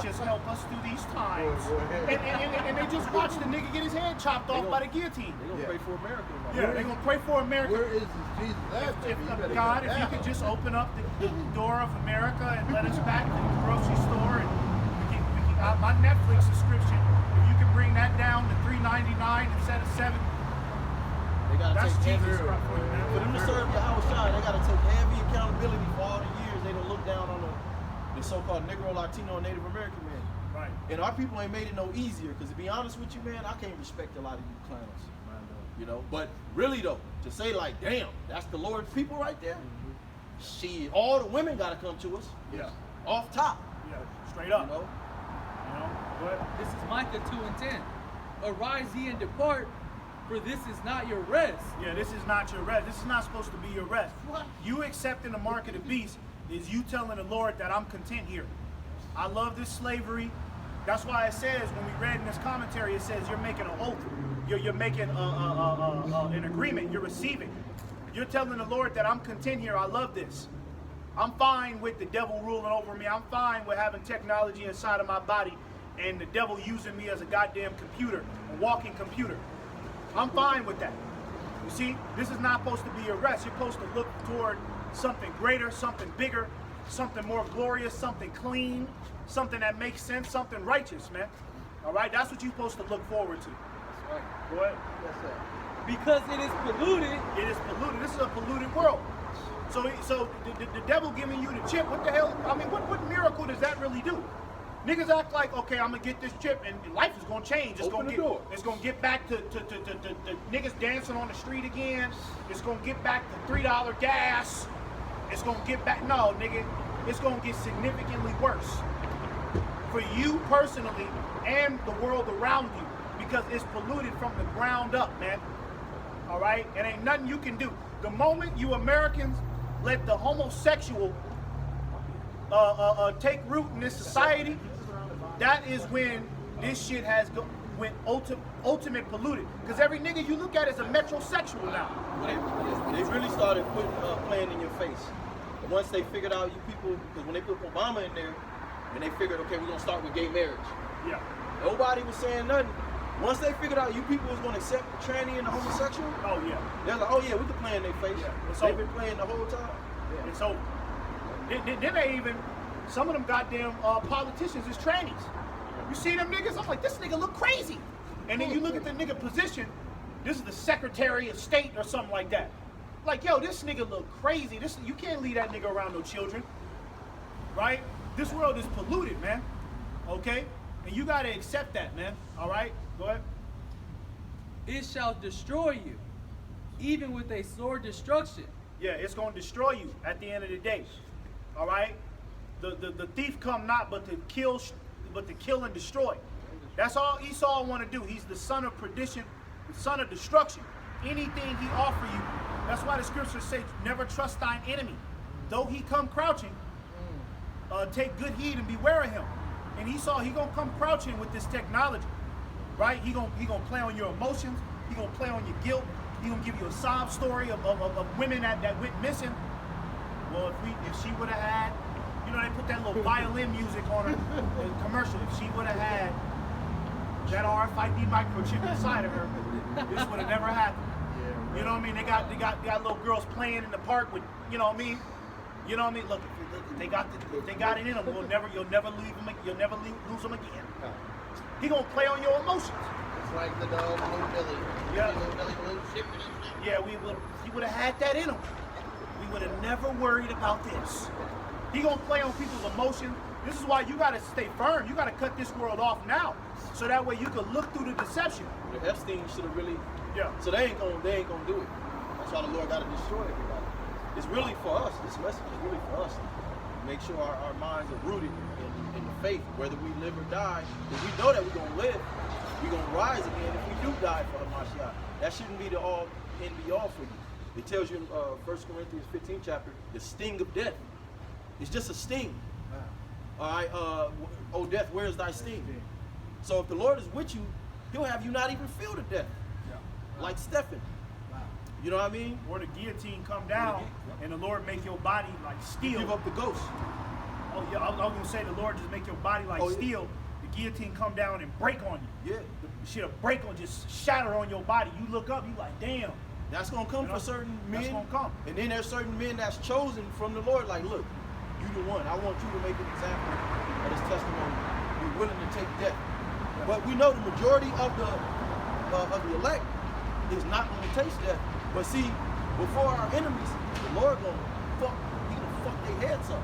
just help us through these times. And they just watch the nigga get his head chopped off by the guillotine. They gonna pray for America. Yeah, they're gonna pray for America. Where is this Jesus at? If God, if you could just open up the door of America and let us back to the grocery store, and we can my Netflix subscription, if you can bring that down to $3.99 instead of $7. They gotta That's take Jesus heavy, Christ for you, man. for them to serve Yahweh Shai, they gotta take heavy accountability for all the years they don't look down on the so-called Negro, Latino, and Native American men. Right. And our people ain't made it no easier, because to be honest with you, man, I can't respect a lot of you clowns. You know, but really though, to say like, damn, that's the Lord's people right there. Shit, all the women gotta come to us. Yeah. Off top. Yeah. Straight up. You know? But This is Micah 2 and 10. Arise ye and depart, for this is not your rest. yeah, this is not your rest. This is not supposed to be your rest. You accepting the mark of the beast is you telling the Lord that I'm content here. I love this slavery. That's why it says, when we read in this commentary, it says you're making an oath. You're making an agreement. You're receiving. You're telling the Lord that I'm content here. I love this. I'm fine with the devil ruling over me. I'm fine with having technology inside of my body and the devil using me as a goddamn computer, a walking computer. I'm fine with that. You see, this is not supposed to be your rest. You're supposed to look toward something greater, something bigger, something more glorious, something clean, something that makes sense, something righteous, man. All right, that's what you're supposed to look forward to. That's right. Go ahead. Yes, sir. Because it is polluted. It is polluted. This is a polluted world. So the devil giving you the chip, what the hell? I mean, what miracle does that really do? Niggas act like, okay, I'm gonna get this chip and life is gonna change. It's Open gonna the get, door. it's gonna get back to niggas dancing on the street again. It's gonna get back to $3 gas. It's gonna get back. No, nigga, it's gonna get significantly worse for you personally and the world around you because it's polluted from the ground up, man. All right, it ain't nothing you can do. The moment you Americans let the homosexual take root in this society, that is when this shit went ultimate polluted. Because every nigga you look at is a metrosexual now. They really started playing in your face. And once they figured out you people, because when they put Obama in there, and they figured, okay, we're gonna start with gay marriage. Yeah. Nobody was saying nothing. Once they figured out you people was gonna accept the tranny and the homosexual, Oh yeah. they're like, oh yeah, we can play in their face. Yeah, it's They've over. been playing the whole time. And so then they even, some of them goddamn politicians is trannies. You see them niggas? I'm like, this nigga look crazy. And then you look at the nigga position, this is the Secretary of State or something like that. Like, yo, this nigga look crazy. You can't leave that nigga around no children. Right? This world is polluted, man. Okay? And you gotta accept that, man. All right? Go ahead. It shall destroy you, even with a sword destruction. Yeah, it's gonna destroy you at the end of the day. All right? The thief come not but to kill and destroy. That's all Esau want to do. He's the son of perdition, the son of destruction. Anything he offer you, that's why the scriptures say, never trust thine enemy. Though he come crouching, take good heed and beware of him. And Esau, he gonna come crouching with this technology, right? He gonna play on your emotions. He gonna play on your guilt. He gonna give you a sob story of women that went missing. Well, if she would have had, you know, they put that little violin music on her in the commercial. If she would have had that RFID microchip inside of her, this would have never happened. You know what I mean? They got little girls playing in the park with, you know what I mean? You know what I mean? Look, if they got it in them, you'll never lose them again. He gonna play on your emotions. It's like the dog Blue Billy. Yeah. Blue Billy Blue. Yeah, he would have had that in him. We would have never worried about this. He gonna play on people's emotions. This is why you gotta stay firm. You gotta cut this world off now, so that way you can look through the deception. The Epstein should have really. Yeah. So they ain't gonna do it. That's why the Lord got to destroy everybody. It's really for us. This message is really for us. Make sure our minds are rooted in the faith, whether we live or die. Because we know that we're gonna live, we're gonna rise again if we do die for Hamashiach. That shouldn't be the all end be all for you. It tells you in 1 Corinthians 15 chapter, the sting of death. It's just a sting. All right, oh death, where is thy sting? So if the Lord is with you, he'll have you not even feel the death. Like Stephen. You know what I mean? Or the guillotine come down and the Lord make your body like steel. Give up the ghost. Oh yeah, I was gonna say the Lord just make your body like steel. The guillotine come down and break on you. Yeah. The shit'll break on, just shatter on your body. You look up, you like, damn. That's gonna come for certain men. That's gonna come. And then there's certain men that's chosen from the Lord. Like, look, you the one. I want you to make an example of this testimony. You're willing to take death. But we know the majority of the elect is not going to taste death. But see, before our enemies, the Lord gonna fuck their heads up.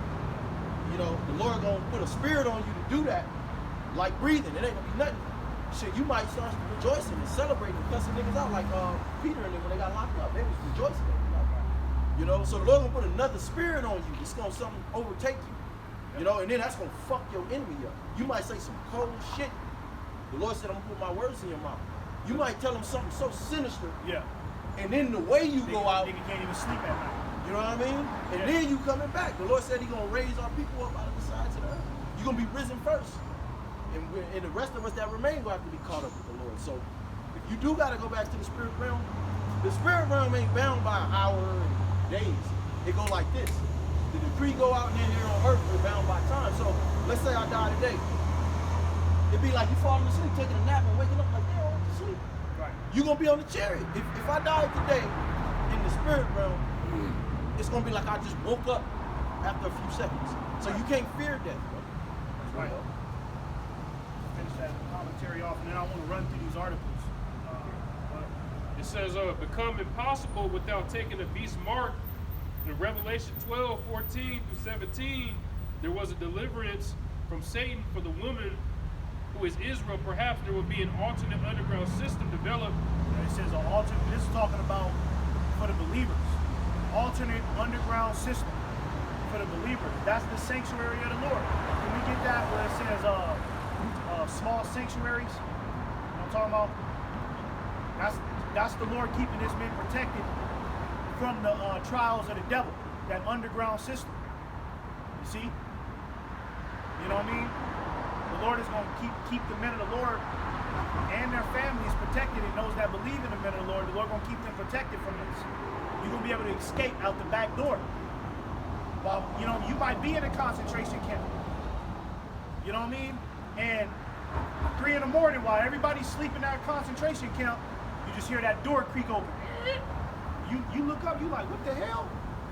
You know, the Lord gonna put a spirit on you to do that, like breathing. It ain't gonna be nothing. Shit, you might start rejoicing and celebrating and cussing niggas out like Peter and them when they got locked up. They was rejoicing. You know, so the Lord gonna put another spirit on you. It's gonna something overtake you. You know, and then that's gonna fuck your enemy up. You might say some cold shit. The Lord said, I'm gonna put my words in your mouth. You might tell him something so sinister. Yeah. And then the way you go out, nigga can't even sleep at night. you know what I mean? And then you coming back. The Lord said he gonna raise our people up out of the sides of the earth. You're gonna be risen first. And the rest of us that remain gonna have to be caught up with the Lord. So if you do gotta go back to the spirit realm ain't bound by an hour and days. It go like this. The decree go out and then here on earth, we're bound by time. So let's say I die today. It'd be like you falling asleep, taking a nap and waking up like, damn, I went to sleep. Right. You're gonna be on the chariot. If I die today in the spirit realm, it's gonna be like I just woke up after a few seconds. So you can't fear death, bro. Right. Finish that commentary off, and then I want to run through these articles. It says, become impossible without taking the beast mark. In Revelation 12, 14 through 17, there was a deliverance from Satan for the woman who is Israel. Perhaps there will be an alternate underground system developed. It says an alternate. This is talking about for the believers. Alternate underground system for the believers. That's the sanctuary of the Lord. Can we get that where it says small sanctuaries? You know what I'm talking about? That's the Lord keeping his men protected from the trials of the devil. That underground system. You see? You know what I mean? The Lord is going to keep the men of the Lord and their families protected, and those that believe in the men of the Lord, the Lord going to keep them protected from this. You're going to be able to escape out the back door. Well, you know, you might be in a concentration camp. You know what I mean? And 3 in the morning while everybody's sleeping at a concentration camp, you just hear that door creak open. You look up, you like, what the hell?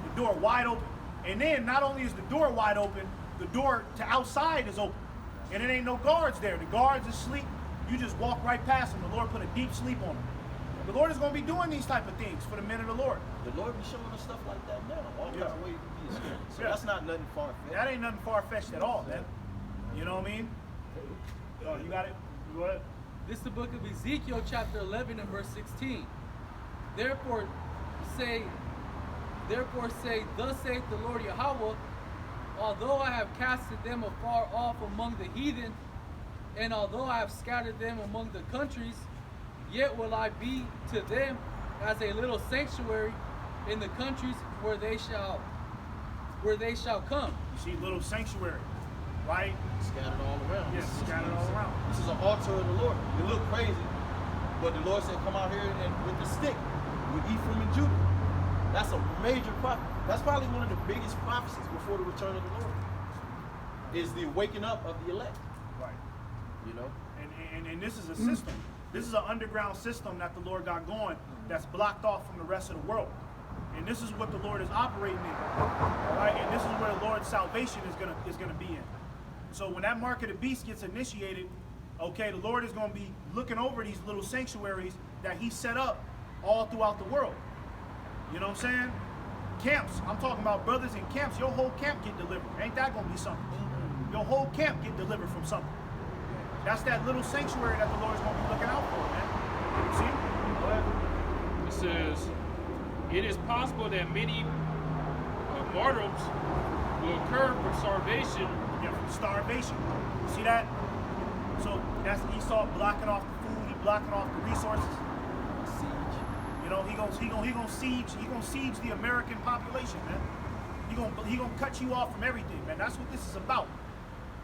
The door wide open. And then not only is the door wide open, the door to outside is open. And it ain't no guards there. The guards are asleep. You just walk right past them. The Lord put a deep sleep on them. The Lord is going to be doing these type of things for the men of the Lord. The Lord be showing us stuff like that now. All kinds of ways to be scared. So Yeah. that's not nothing far-fetched. That ain't nothing far-fetched at all, man. You know what I mean? Oh, you got it? Go ahead. This is the book of Ezekiel, chapter 11 and verse 16. Therefore say, thus saith the Lord Yahweh, although I have casted them afar off among the heathen, and although I have scattered them among the countries, yet will I be to them as a little sanctuary in the countries where they shall come. You see, little sanctuary, right? Scattered all around. Yes, This is scattered what all he said. around. This is an altar of the Lord. It look crazy, but the Lord said, come out here and with the stick, with Ephraim and Judah. That's a major prophecy. That's probably one of the biggest prophecies before the return of the Lord. Is the waking up of the elect. Right. You know? And this is a system. This is an underground system that the Lord got going that's blocked off from the rest of the world. And this is what the Lord is operating in. All right? And this is where the Lord's salvation is gonna be in. So when that mark of the beast gets initiated, okay, the Lord is gonna be looking over these little sanctuaries that he set up all throughout the world. You know what I'm saying? Camps. I'm talking about brothers in camps. Your whole camp get delivered. Ain't that gonna be something? Your whole camp get delivered from something. That's that little sanctuary that the Lord's gonna be looking out for, man. See? Go ahead. It says, it is possible that many martyrs will occur from starvation. Yeah, from starvation. See that? So that's Esau blocking off the food. He blocking off the resources. Siege. You know, he gonna siege the American population, man. He gonna cut you off from everything, man. That's what this is about.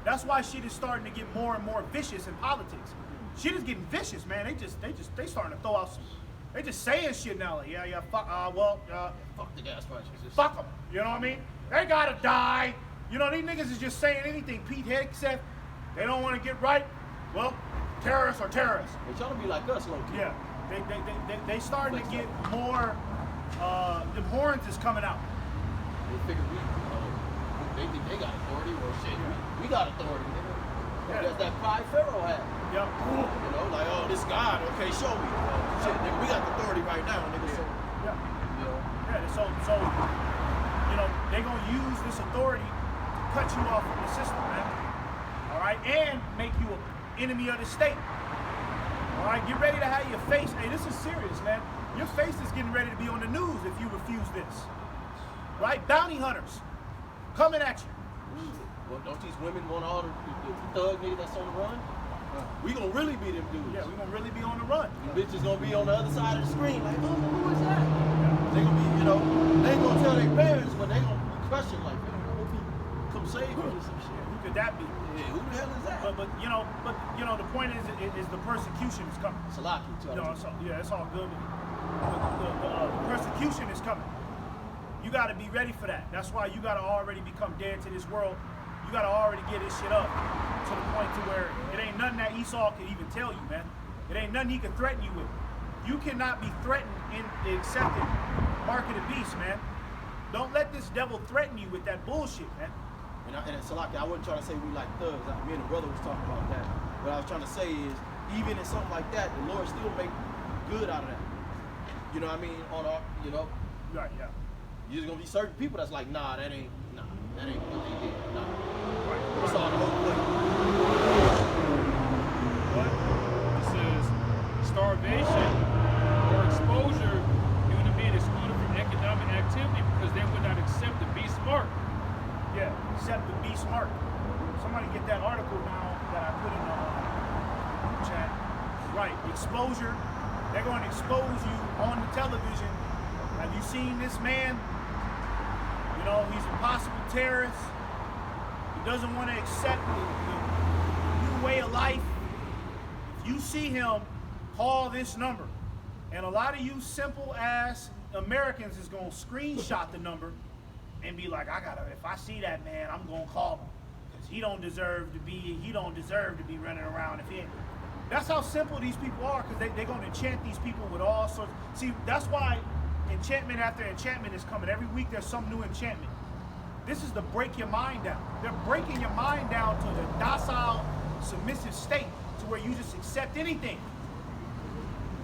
That's why shit is starting to get more and more vicious in politics. Shit is getting vicious, man. They starting to throw out some. They just saying shit now, like fuck. Fuck the gas prices. Fuck them. You know what I mean? They gotta die. You know, these niggas is just saying anything. Pete Heck said they don't want to get right. Well, terrorists are terrorists. They trying to be like us, low key. Yeah, they starting to get more. The horns is coming out. They figure they think they got authority. Well, shit, we got authority, nigga. Yeah. That's that pride Pharaoh had. Yep. You know, like, oh, this God, okay, show me. Shit, nigga, we got the authority right now, nigga. So, Yeah. you know, Yeah. So you know they gonna use this authority to cut you off from the system, man. All right, and make you an enemy of the state. All right, get ready to have your face. Hey, this is serious, man. Your face is getting ready to be on the news if you refuse this. Right? Bounty hunters coming at you. well, don't these women want all the thug niggas that's on the run? We gonna really be them dudes. Yeah, we gonna really be on the run. Them bitches gonna be on the other side of the screen, like, oh, who is that? They gonna be, you know, they ain't gonna tell their parents, but they gonna be crushing like, come save me or some shit. Who could that be? Yeah, who the hell is that? But you know, the point is the persecution is coming. Salaki, too. You know, it's all good. The persecution is coming. You got to be ready for that. That's why you got to already become dead to this world. You got to already get this shit up to the point to where it ain't nothing that Esau can even tell you, man. It ain't nothing he can threaten you with. You cannot be threatened in the accepted mark of the beast, man. Don't let this devil threaten you with that bullshit, man. And it's like, I wasn't trying to say we like thugs. Like, me and the brother was talking about that. What I was trying to say is, even in something like that, the Lord still make good out of that. You know what I mean? On our, you know, Right, yeah. there's gonna be certain people that's like, nah, that ain't what they did. Nah. Right, It's all the whole play. What? It says starvation or exposure due to being excluded from economic activity because they would not accept the beast mark. Yeah, except the be smart. Somebody get that article now that I put in the chat. Right, exposure. They're going to expose you on the television. Have you seen this man? You know, he's a possible terrorist. He doesn't want to accept the new way of life. If you see him, call this number. And a lot of you simple ass Americans is going to screenshot the number and be like, if I see that man, I'm gonna call him. Because he don't deserve to be running around if he ain't. That's how simple these people are, because they're gonna enchant these people with all sorts. See, that's why enchantment after enchantment is coming. Every week there's some new enchantment. This is to break your mind down. They're breaking your mind down to the docile, submissive state to where you just accept anything.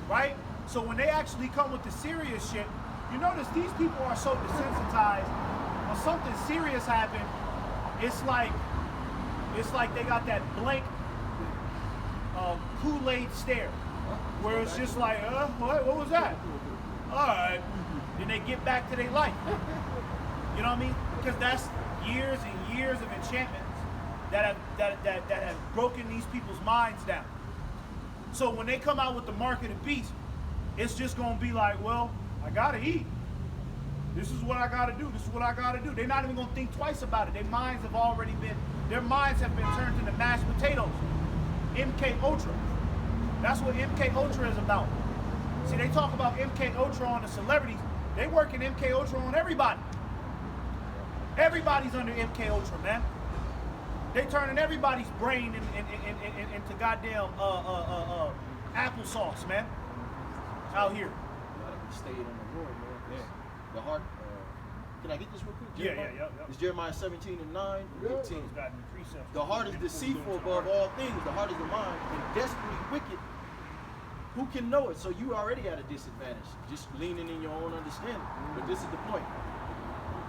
Right? So when they actually come with the serious shit, you notice these people are so desensitized. When something serious happens, it's like they got that blank Kool-Aid stare, where it's just like, what was that? All right, then they get back to their life. You know what I mean? Because that's years and years of enchantments that have broken these people's minds down. So when they come out with the mark of the beast, it's just gonna be like, well, I gotta eat. This is what I gotta do. This is what I gotta do. They're not even gonna think twice about it. Their minds have been turned into mashed potatoes. MK Ultra. That's what MK Ultra is about. See, they talk about MK Ultra on the celebrities. They work in MK Ultra on everybody. Everybody's under MK Ultra, man. They turning everybody's brain into goddamn applesauce, man. Out here. Stay on the Lord, man. Yeah. The heart. Can I get this real quick? Yeah. It's Jeremiah 17 and 9 and 15. It's got new precepts. The heart is deceitful above all things. The heart is the mind, and desperately wicked. Who can know it? So you already at a disadvantage, just leaning in your own understanding. But this is the point.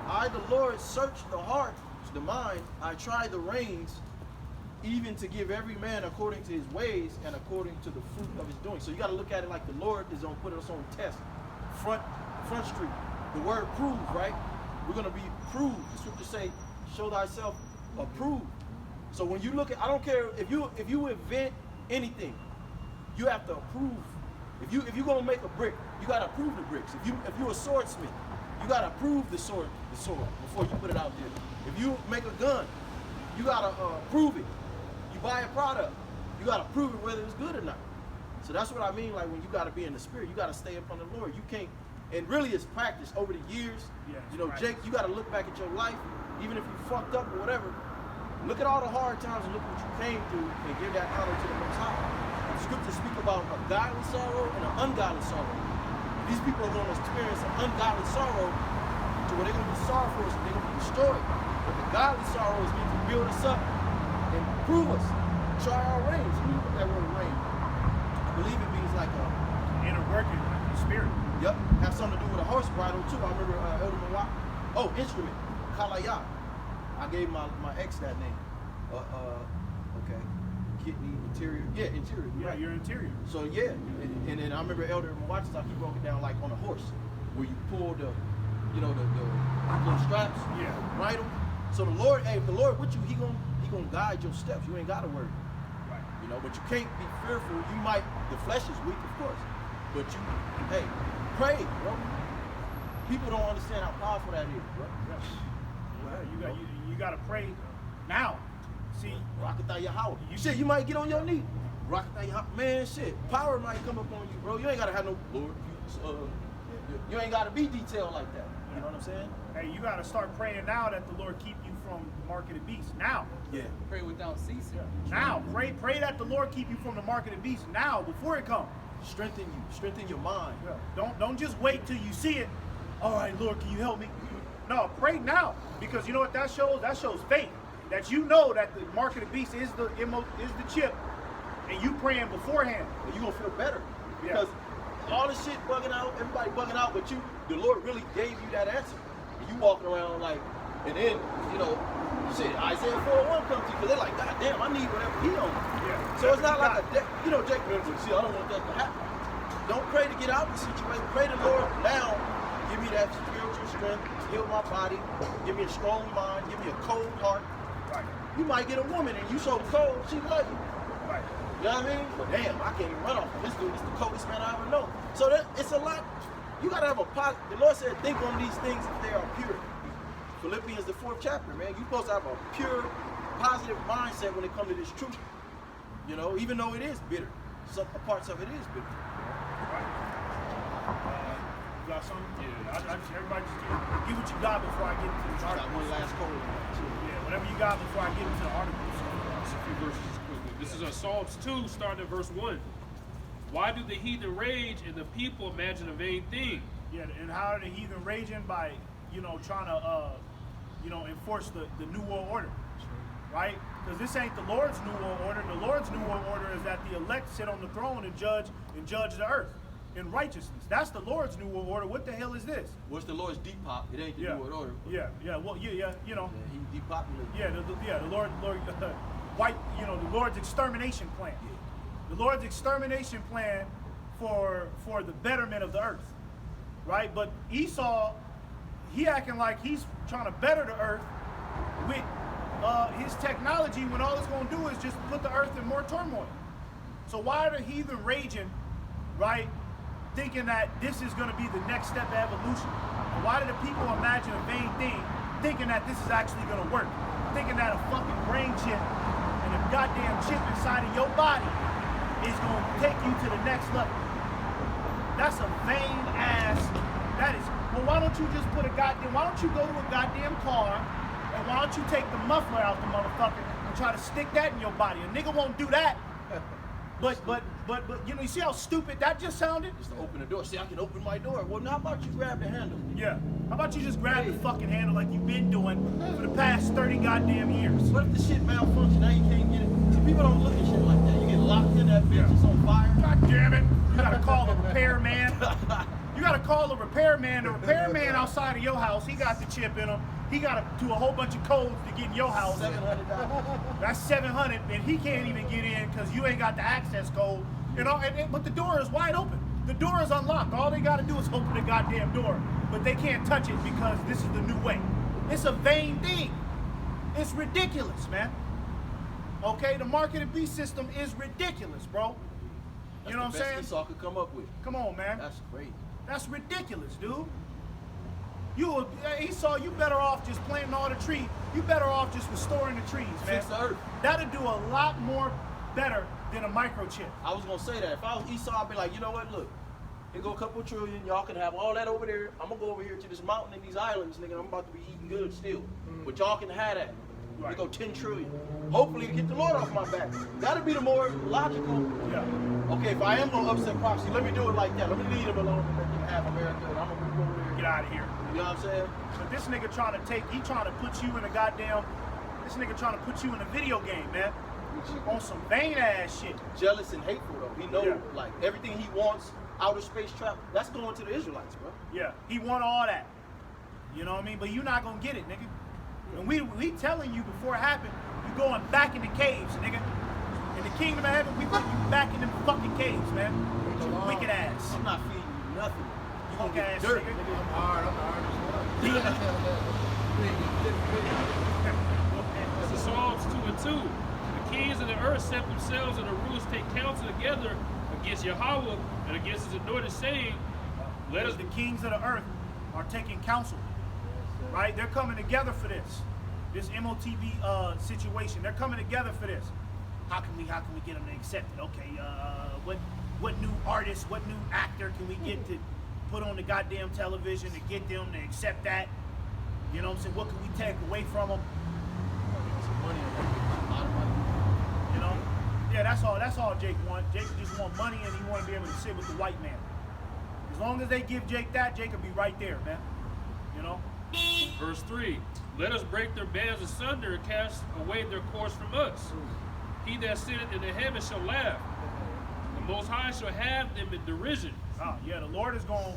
I, the Lord, search the heart, the mind. I try the reins, even to give every man according to his ways and according to the fruit of his doing. So you got to look at it like the Lord is going to put us on test. Front Street. The word prove, right? We're going to be proved. The scriptures say, show thyself approved. So when you look at, I don't care if you invent anything, you have to approve. If you're gonna make a brick, you gotta approve the bricks. If you're a swordsmith, you gotta approve the sword before you put it out there. If you make a gun, you gotta prove it. You buy a product, you gotta prove it whether it's good or not. So that's what I mean. Like when you gotta be in the spirit, you gotta stay up on the Lord. You can't. And really, it's practice over the years. Yeah, you know, right. Jake, you gotta look back at your life, even if you fucked up or whatever. Look at all the hard times and look what you came through, and give that honor to the Most High. The scriptures speak about a godly sorrow and an ungodly sorrow. These people are going to experience an ungodly sorrow to where they're going to be sorrowful and they're going to be destroyed. But the godly sorrow is meant to build us up and prove us. Try our reins. Let me look at that word rein. I believe it means like a Inner working, like the spirit. Yep, have something to do with a horse bridle too. I remember Elder Mawak. Oh, instrument, kalaya. I gave my ex that name. Okay, kidney, interior. Yeah, interior. Yeah, Right. your interior. So yeah, and then I remember Elder Mawak, he broke it down like on a horse, where you pull the little straps. Yeah. Bridle. So the Lord, hey, if the Lord with you, he gonna guide your steps. You ain't gotta worry. Right. You know, but you can't be fearful. You might, the flesh is weak, of course. But you, hey, pray, bro. People don't understand how powerful that is, bro. Yeah, you gotta pray now. See, Rakatha Yahweh. You might get on your knee. Rakatha Yahweh. Man, shit. Power might come up on you, bro. You ain't gotta have no Lord. You ain't gotta be detailed like that. You know what I'm saying? hey, you gotta start praying now that the Lord keep you from the mark of the beast. Now. Yeah. Pray without ceasing. Now. Pray that the Lord keep you from the mark of the beast now, before it comes. Strengthen you. Strengthen your mind. Don't just wait till you see it. All right, Lord, can you help me? No, pray now, because you know what that shows? That shows faith. That you know that the mark of the beast is the chip, and you praying beforehand. And you're gonna feel better. Yeah. Because all this shit bugging out, everybody bugging out, but the Lord really gave you that answer. And you walking around like, and then, you know, shit, Isaiah 4:1 comes to you, because they're like, God damn, I need whatever he on. Yeah. So it's not like you know, Jake, see, I don't want that to happen. Don't pray to get out of the situation. Pray to the Lord now, give me that spiritual strength, heal my body, give me a strong mind, give me a cold heart. Right. You might get a woman and you so cold, she love you. Right. You know what I mean? But damn, I can't even run off this dude. This the coldest man I ever know. So it's a lot. You gotta have a positive. The Lord said, think on these things if they are pure. Philippians the 4th chapter, man. You're supposed to have a pure, positive mindset when it comes to this truth. You know, even though it is bitter. Some parts of it is bitter. Right. You got something? Yeah. Everybody just give what you got before I get into the Got article. one last cold. Yeah, whatever you got before I get into the article. Just a few verses quickly. This is Psalms 2, starting at verse 1. Why do the heathen rage and the people imagine a vain thing? Yeah, and how are the heathen raging? By, you know, trying to, you know, enforce the New World Order, right? Because this ain't the Lord's New World Order. The Lord's New World Order is that the elect sit on the throne and judge the earth in righteousness. That's the Lord's New World Order. What the hell is this? What's the Lord's deep pop? It ain't the New World Order. But Well, you know. yeah, he depopulated. Yeah, the Lord, white, you know, the Lord's extermination plan. The Lord's extermination plan for the betterment of the earth, right? But Esau, he acting like he's trying to better the earth with his technology, when all it's going to do is just put the earth in more turmoil. So why are the heathen raging, right, thinking that this is going to be the next step of evolution? And why do the people imagine a vain thing, thinking that this is actually going to work? Thinking that a fucking brain chip and a goddamn chip inside of your body is going to take you to the next level. That's a vain ass. That is. Well, why don't you just put a goddamn? Why don't you go to a goddamn car and why don't you take the muffler out the motherfucker and try to stick that in your body? A nigga won't do that. But you know, you see how stupid that just sounded? Just to open the door. See, I can open my door. Well, how about you grab the handle? Yeah. How about you just grab the fucking handle like you've been doing for the past 30 goddamn years? What if the shit malfunction? Now you can't get it. See, people don't look at shit like that. You get locked in that bitch. It's on fire. God damn it. You gotta call a repairman. You gotta call a repairman. The repairman outside of your house, he got the chip in him. He gotta do a whole bunch of codes to get in your house. $700. That's $700, and he can't even get in because you ain't got the access code. You know, but the door is wide open. The door is unlocked. All they gotta do is open the goddamn door. But they can't touch it because this is the new way. It's a vain thing. It's ridiculous, man. Okay, the mark of the beast system is ridiculous, bro. You know what I'm saying? That's the best Esau could come up with. Come on, man. That's crazy. That's ridiculous, dude. Esau, you better off just planting all the trees. You better off just restoring the trees, man. Fix the earth. That'd do a lot more better than a microchip. I was gonna say that. If I was Esau, I'd be like, you know what? Look, here go a couple trillion. Y'all can have all that over there. I'm gonna go over here to this mountain and these islands, nigga. I'm about to be eating good still. But y'all can have that. Right. We go 10 trillion. Hopefully, to get the Lord off my back. That'd be the more logical. Yeah. Okay, if I am gonna upset prophecy, let me do it like that. Let me leave him alone and let him have America, and I'm gonna move over there. Get out of here. You know what I'm saying? But this nigga trying to put you in a goddamn, this nigga trying to put you in a video game, man. On some vain ass shit. Jealous and hateful though. He knows Yeah. like everything he wants, outer space travel. That's going to the Israelites, bro. Yeah, he want all that. You know what I mean? But you not gonna get it, nigga. And we telling you before it happened, you going back in the caves, nigga. In the kingdom of heaven, we put you back in them fucking caves, man. With your wicked ass. I'm not feeding you nothing. You gonna Punk get ass dirt, nigga. nigga. I'm hard. I'm the hardest one. This is Psalms 2 and 2. The kings of the earth set themselves and the rulers take counsel together against Yahweh and against his anointed, saying, let us The kings of the earth are taking counsel, right? They're coming together for this MOTB situation. They're coming together for this. How can we get them to accept it? Okay, what new artist, what new actor can we get to put on the goddamn television to get them to accept that? You know what I'm saying? What can we take away from them? Money, a lot of money. You know? Yeah, that's all Jake wants. Jake just want money and he want to be able to sit with the white man. As long as they give Jake that, Jake will be right there, man. You know? Verse 3, let us break their bands asunder and cast away their cords from us. He that sitteth in the heavens shall laugh. The Most High shall have them in derision. Yeah, the Lord is going,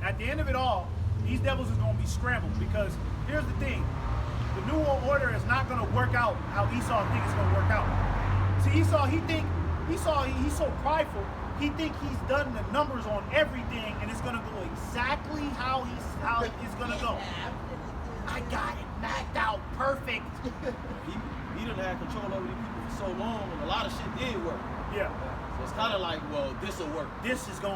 at the end of it all, these devils is going to be scrambled, because here's the thing. The New World Order is not going to work out how Esau thinks it's going to work out. See, Esau, he's so prideful. He think he's done the numbers on everything, and it's going to go exactly how it's going to go. I got it mapped out perfect. He done had control over these people for so long, and a lot of shit did work. Yeah. So it's kind of like, well, this will work. This is the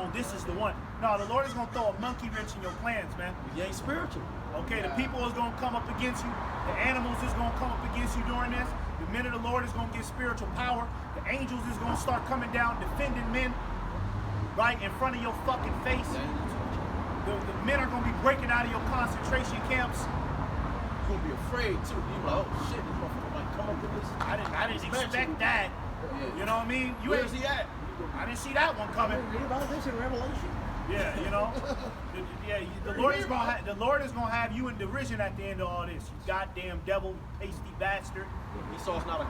one. No, the Lord is going to throw a monkey wrench in your plans, man. You ain't spiritual. Okay, the people is going to come up against you. The animals is going to come up against you during this. The men of the Lord is going to get spiritual power. The angels is going to start coming down, defending men right in front of your fucking face. The men are going to be breaking out of your concentration camps. You're going to be afraid, too. You're like, oh, shit, this motherfucker might come up with this. I didn't expect that. Yeah. You know what I mean? Where's he at? I didn't see that one coming. Read about this in Revelation. Yeah, you know. The Lord is gonna have you in derision at the end of all this. You goddamn devil, pasty bastard. Esau's not a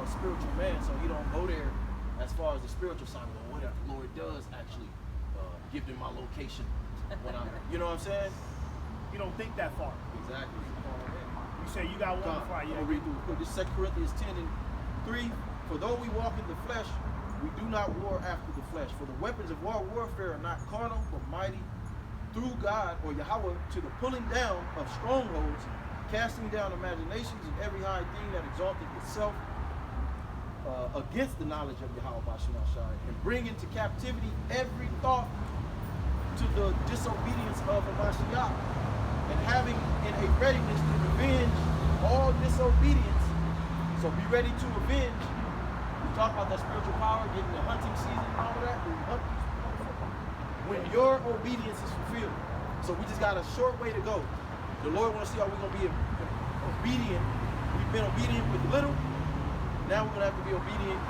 spiritual man, so he don't go there as far as the spiritual side. Well, what if the Lord does actually give them my location when I'm, you know what I'm saying? You don't think that far. Exactly. You say you got one before I I'm gonna read through it quick. This is 2 Corinthians 10:3. For though we walk in the flesh, we do not war after the flesh. For the weapons of our warfare are not carnal, but mighty through God, or Yahweh, to the pulling down of strongholds, casting down imaginations and every high thing that exalteth itself against the knowledge of Yahweh Bashim Shai, and bring into captivity every thought to the disobedience of the Mashiach, and having in a readiness to revenge all disobedience. So be ready to avenge. We talk about that spiritual power, getting the hunting season and all of that. When your obedience is fulfilled. So we just got a short way to go. The Lord wants to see how we're going to be obedient. We've been obedient with little. Now we're going to have to be obedient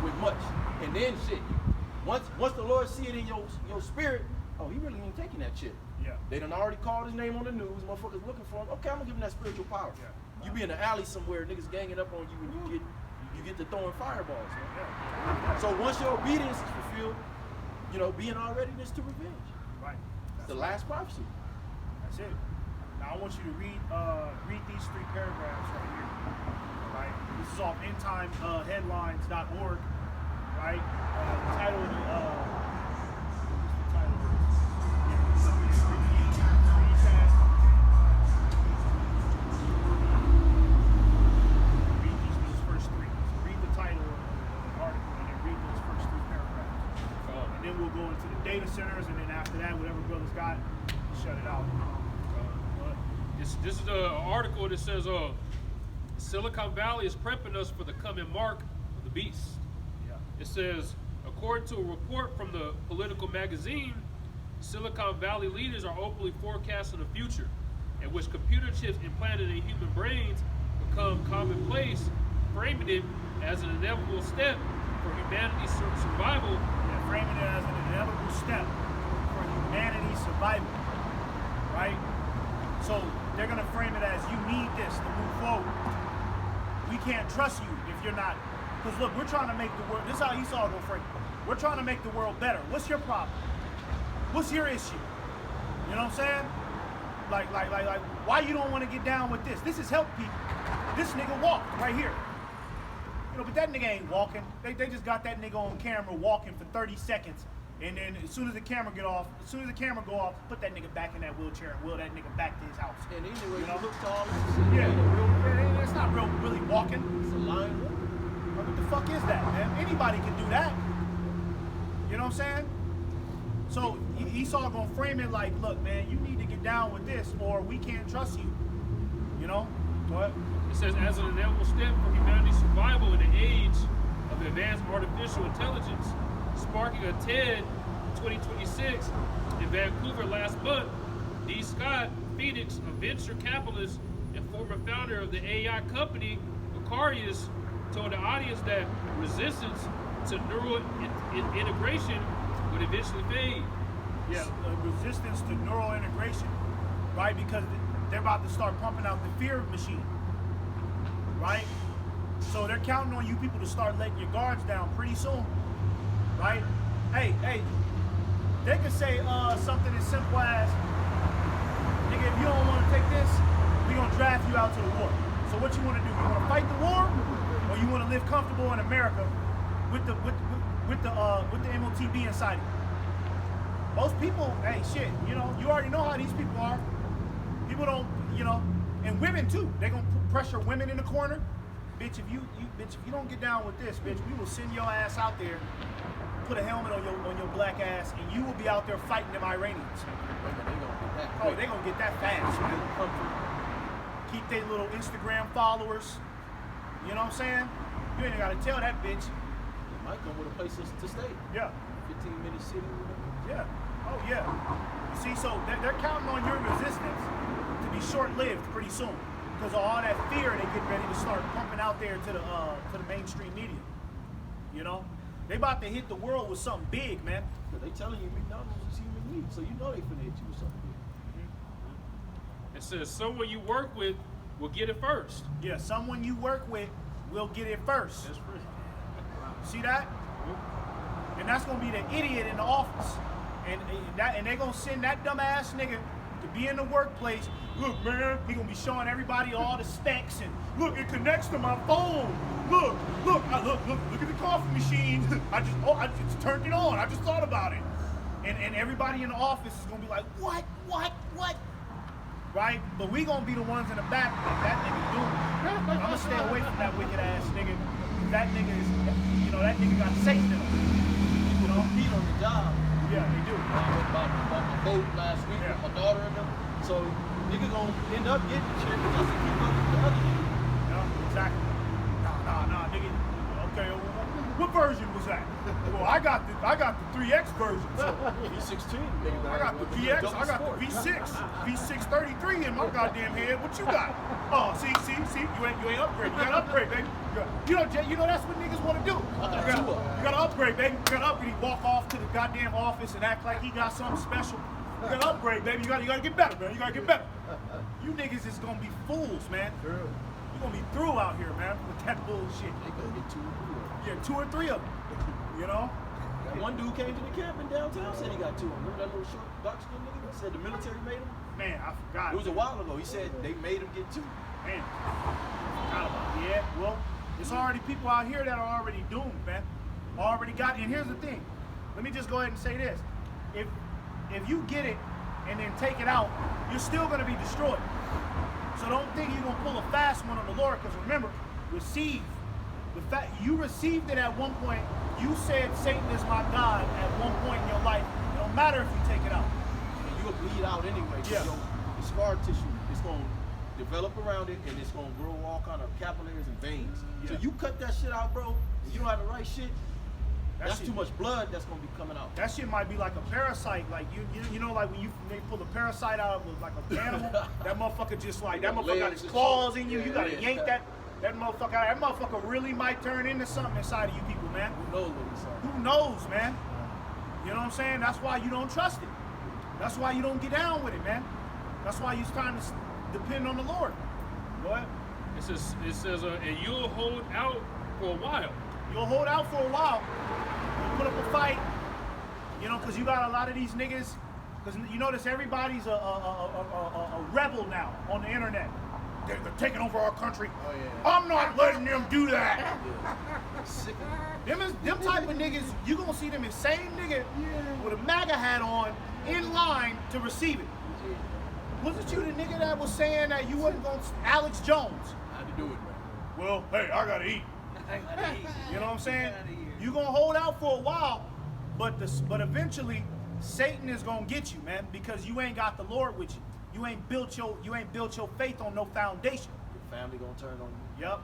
with much. And then shit, once the Lord see it in your spirit, oh, he really ain't taking that shit. Yeah. They done already called his name on the news. Motherfuckers looking for him. Okay, I'm going to give him that spiritual power. Yeah. You be in the alley somewhere, niggas ganging up on you, and you get to throwing fireballs. Man. Yeah. So once your obedience is fulfilled, you know, be in all readiness to revenge. Right. It's the last prophecy. That's it. Now I want you to read these 3 paragraphs right here. Right. This is off endtimeheadlines.org. Right. The title of the data centers, and then after that, whatever brothers got, shut it out. This is an article that says Silicon Valley is prepping us for the coming mark of the beast. Yeah. It says, according to a report from the Political magazine, Silicon Valley leaders are openly forecasting a future in which computer chips implanted in human brains become commonplace, framing it as an inevitable step for humanity's survival. Yeah, framing it as an inevitable step for humanity's survival, right? So they're gonna frame it as you need this to move forward. We can't trust you if you're not, because look, we're trying to make the world, this is how Esau gonna frame it. We're trying to make the world better. What's your problem? What's your issue? You know what I'm saying? Like, why you don't want to get down with this? This is help people. This nigga walked right here. You know, but that nigga ain't walking. They just got that nigga on camera walking for 30 seconds. And then as soon as the camera go off, put that nigga back in that wheelchair and wheel that nigga back to his house. And anyway, You know? you look to all this shit. Yeah, it's not really walking. It's a line. What the fuck is that, man? Anybody can do that. You know what I'm saying? So Esau gonna frame it like, look, man, you need to get down with this, or we can't trust you. You know? Go ahead. It says, as an inevitable step for humanity's survival in the age of advanced artificial intelligence, sparking a TED 2026 in Vancouver last month, D. Scott Phoenix, a venture capitalist and former founder of the AI company Aquarius, told the audience that resistance to neural integration would eventually fade. Yeah, resistance to neural integration right? Because they're about to start pumping out the fear machine, right? So they're counting on you people to start letting your guards down pretty soon, right? Hey, they could say something as simple as, nigga, if you don't want to take this, we gonna draft you out to the war. So what you want to do? You want to fight the war, or you want to live comfortable in America with the MOTB inside you? Most people, hey, shit, you know, you already know how these people are. People don't, you know, and women too. They gonna pressure women in the corner. Bitch, if you don't get down with this, bitch, we will send your ass out there, put a helmet on your black ass, and you will be out there fighting them Iranians. Oh, they gonna get that fast, man. Keep their little Instagram followers. You know what I'm saying? You ain't gotta tell that bitch. Might come with a place to stay. Yeah. 15-minute city. Yeah. Oh yeah. You see, so they're counting on your resistance to be short-lived pretty soon, because of all that fear they get ready to start pumping out there to the mainstream media. You know, they about to hit the world with something big, man. They telling you McDonald's is human meat, so you know they finna hit you with something big. It says someone you work with will get it first. Yeah, someone you work with will get it first. That's free. See that? And that's gonna be the idiot in the office, and they're gonna send that dumbass nigga to be in the workplace. Look, man, he gonna be showing everybody all the specs, and look, it connects to my phone. Look at the coffee machine. I just turned it on. I just thought about it. And everybody in the office is gonna be like, what? Right? But we gonna be the ones in the back like that nigga doomed. I'm gonna stay away from that wicked ass nigga. That nigga is, you know, that nigga got Satan in him. You know, Beat on the job. yeah, they do. About my boat last week Yeah. with my daughter and them. So nigga gonna end up getting shit just to keep up with the other nigga. Yeah, exactly. Nah, nigga. Okay, what version was that? Well, I got the 3X version. So V16. I got the VX, I got the V6, V633 in my goddamn head. What you got? Oh, see, you ain't upgrade. You gotta upgrade, baby. You know that's what niggas want to do. You gotta upgrade, baby. You gotta upgrade. Walk off to the goddamn office and act like he got something special. You gotta upgrade, baby. You gotta get better, man. You gotta get better. You niggas is gonna be fools, man. You're gonna be through out here, man, with that bullshit. They gonna get 2 or 3. Yeah, 2 or 3 of them. You know? One dude came to the camp in downtown, said he got 2. Remember that little short, dark skinned nigga? Said the military made him? Man, I forgot. It was a while ago. He said they made him get 2. Man, forgot about it. Yeah, well, there's already people out here that are already doomed, man. Already got it. And here's the thing. Let me just go ahead and say this. If you get it and then take it out, you're still going to be destroyed. So don't think you're going to pull a fast one on the Lord, because remember, receive. The fact you received it at one point, you said Satan is my God at one point in your life. It don't matter if you take it out. And you'll bleed out anyway. Yeah. The scar tissue is going to develop around it, and it's going to grow all kind of capillaries and veins. So Yeah. you cut that shit out, bro, and you don't have the right shit, That that's shit- too much blood that's going to be coming out. That shit might be like a parasite, like you know, like when they pull a parasite out of like an animal, that motherfucker just like that motherfucker got his claws in you. You gotta yank that motherfucker out. That motherfucker really might turn into something inside of you people, man. Who knows what he's saying? Who knows, man? You know what I'm saying? That's why you don't trust it. That's why you don't get down with it, man. That's why it's time to depend on the Lord. What? It says, and you'll hold out for a while. You'll hold out for a while. You'll put up a fight. You know, because you got a lot of these niggas. Because you notice everybody's a rebel now on the internet. They're taking over our country. Oh, yeah. I'm not letting them do that. Sick of Them type of niggas, you gonna see them the same nigga with a MAGA hat on in line to receive it. Wasn't you the nigga that was saying that you wasn't gonna Alex Jones? I had to do it, man. Well, hey, I gotta eat. You know what I'm saying? You gonna hold out for a while, but eventually Satan is gonna get you, man, because you ain't got the Lord with you. You ain't built your faith on no foundation. Your family gonna turn on you. Yep.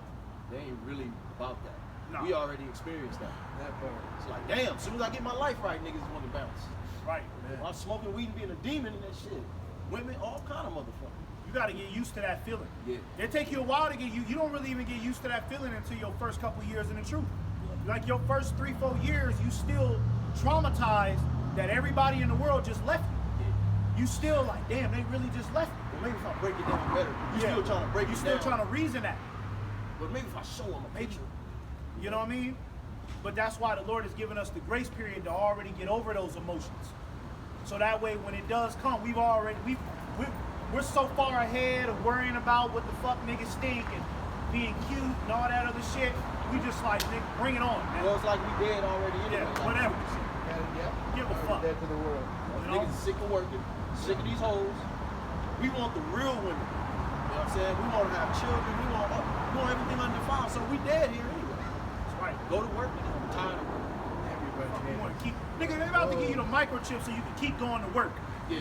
They ain't really about that. No. We already experienced that. That part. It's like, damn, as soon as I get my life right, niggas want to bounce. Right. When I'm smoking weed and being a demon and that shit. Women, all kind of motherfuckers. You gotta get used to that feeling. Yeah. It take you a while to get you don't really even get used to that feeling until your first couple years in the truth. Like your first 3-4 years, you still traumatized that everybody in the world just left you. You still like, damn, they really just left me. maybe if I break it down better, you still trying to break You it still down. trying to reason that. But maybe if I show them a picture. You know what I mean? But that's why the Lord has given us the grace period to already get over those emotions. So that way, when it does come, we're so far ahead of worrying about what the fuck niggas think and being cute and all that other shit. We just like, nigga, bring it on, man. Well, it's like we dead already anyway. Yeah, like whatever. Yeah. Give a fuck. Dead to the world. You know? Niggas is sick of working, sick of these hoes. We want the real women. You know what I'm saying? We want to have children. We want everything undefiled. So we dead here anyway. That's right. Go to work, nigga. I'm tired of work. Everybody We dead. want to keep, nigga, they about to give you the microchip so you can keep going to work. Yeah.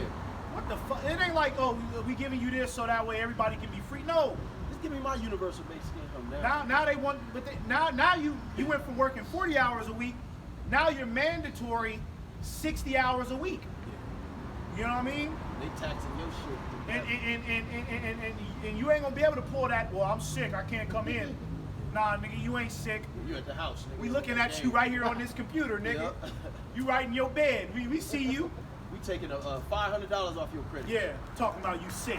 What the fuck? It ain't like, oh, we giving you this so that way everybody can be free. No. Just give me my universal basic income now. Now they want, but now you went from working 40 hours a week. Now you're mandatory 60 hours a week. You know what I mean? They taxing your shit. And you ain't gonna be able to pull that. Well, I'm sick. I can't come in. Nah, nigga, you ain't sick. You at the house, nigga. We looking at you right here on this computer, nigga. Yup. You right in your bed. We see you. We taking $500 off your credit. Yeah, talking about you sick.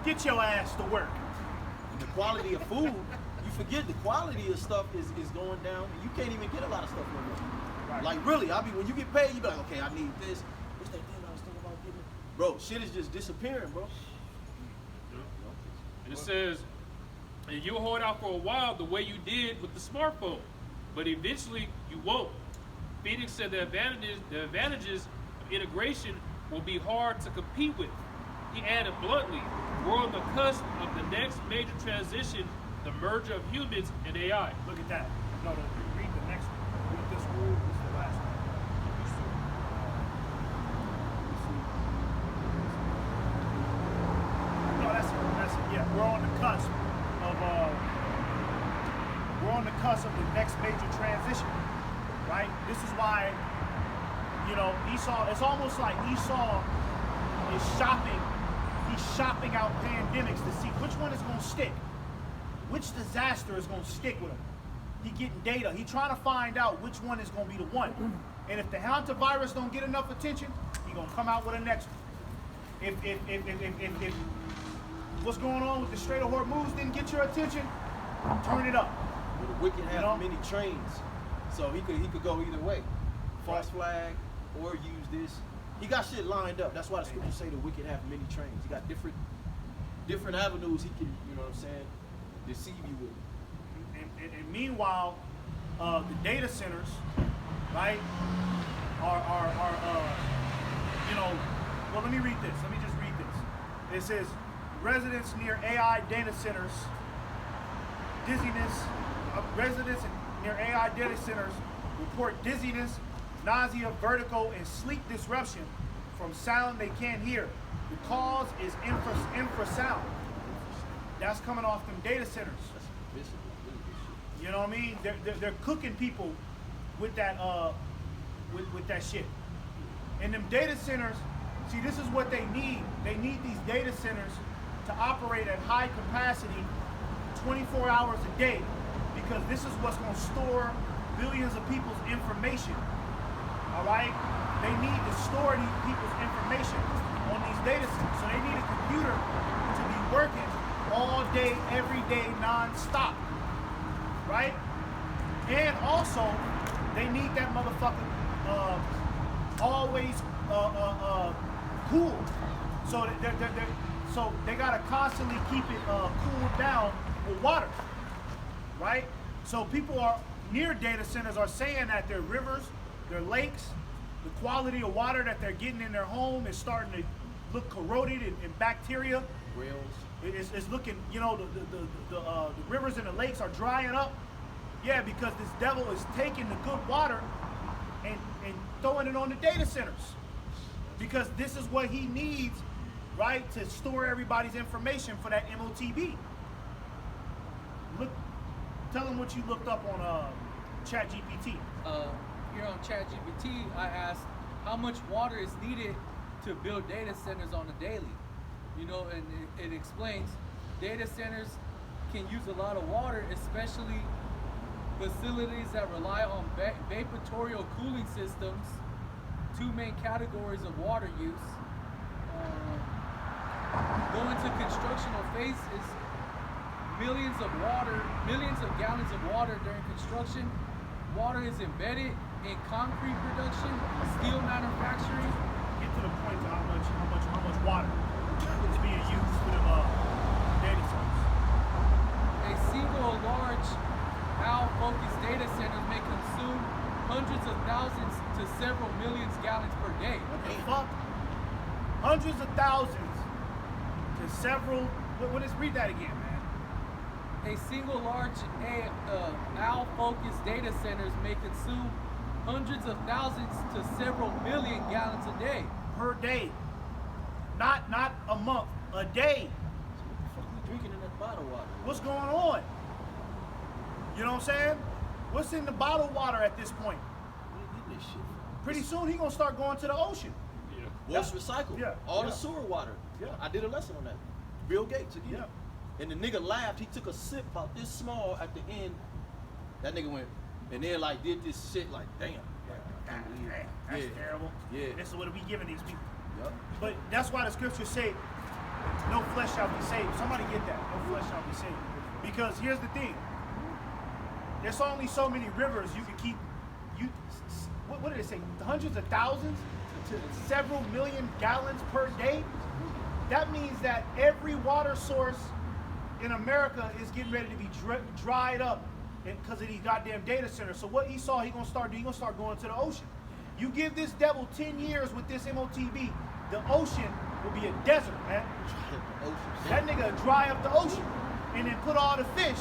Get your ass to work. And the quality of food, you forget the quality of stuff is going down. You can't even get a lot of stuff no more. Right. Like really, when you get paid, you be like, okay, I need this. What's that thing I was thinking about getting? Bro, shit is just disappearing, bro. And it says, and you'll hold out for a while the way you did with the smartphone, but eventually you won't. Phoenix said the advantages of integration will be hard to compete with. He added bluntly, we're on the cusp of the next major transition, the merger of humans and AI. Look at that. No, read the next one. Read this rule. This is the last one. No, that's it. Yeah, we're on the cusp of the next major transition, right? This is why, you know, Esau. It's almost like Esau is shopping. He's shopping out pandemics to see which one is going to stick, which disaster is going to stick with him. He getting data. He trying to find out which one is going to be the one. And if the hantavirus don't get enough attention, he gonna come out with a next one. If what's going on with the Strait of Hormuz didn't get your attention, turn it up. Well, the wicked have many trains, so he could go either way. False flag or use this. He got shit lined up. That's why the scriptures say the wicked have many trains. He got different avenues he can, you know what I'm saying, deceive you with. And meanwhile, the data centers, right, are you know, well, let me read this. Let me just read this. It says, residents near AI data centers, residents near AI data centers report dizziness, nausea, vertigo, and sleep disruption from sound they can't hear. The cause is infrasound. That's coming off them data centers. You know what I mean? They're cooking people with that with that shit. And them data centers, see, this is what they need. They need these data centers to operate at high capacity 24 hours a day, because this is what's going to store billions of people's information. All right? They need to store these people's information on these data centers. So they need a computer to be working all day, every day, non-stop. Right? And also, they need that motherfucker always cool. So they gotta constantly keep it cooled down with water. Right? So people are near data centers are saying that their rivers, their lakes, the quality of water that they're getting in their home is starting to look corroded and bacteria. It's looking, you know, the rivers and the lakes are drying up. Yeah, because this devil is taking the good water and throwing it on the data centers. Because this is what he needs, right, to store everybody's information for that MOTB. Look, tell them what you looked up on ChatGPT. Here on ChatGPT, I asked how much water is needed to build data centers on a daily. You know, and it explains data centers can use a lot of water, especially facilities that rely on vaporatorial cooling systems. Two main categories of water use. go into constructional phases, millions of gallons of water during construction. Water is embedded in concrete production, steel manufacturing. Get to the point to how much water is being used for them data centers. A single large owl-focused data center may consume hundreds of thousands to several millions gallons per day. What the fuck? Hundreds of thousands to several. What is? Read that again, man. A single large owl-focused data centers may consume hundreds of thousands to several million gallons a day. Per day. Not a month. A day. What the fuck we drinking in that bottled water? What's going on? You know what I'm saying? What's in the bottled water at this point? Where you getting this shit from? Pretty soon he gonna start going to the ocean. Yeah. Well, it's recycled. Yeah. All Yeah. the sewer water. Yeah. I did a lesson on that. Bill Gates again. Yeah. And the nigga laughed. He took a sip about this small at the end. That nigga went, and then like did this shit like, damn. Like, I can't believe it. That's Yeah. terrible. Yeah. This is what we giving these people. Yup. But that's why the scriptures say, no flesh shall be saved. Somebody get that. No flesh shall be saved. Because here's the thing. There's only so many rivers you can keep. What did it say? Hundreds of thousands to several million gallons per day? That means that every water source in America is getting ready to be dried up because of these goddamn data centers. So what Esau he gonna start doing? He gonna start going to the ocean. You give this devil 10 years with this MOTB, the ocean will be a desert, man. That nigga dry up the ocean and then put all the fish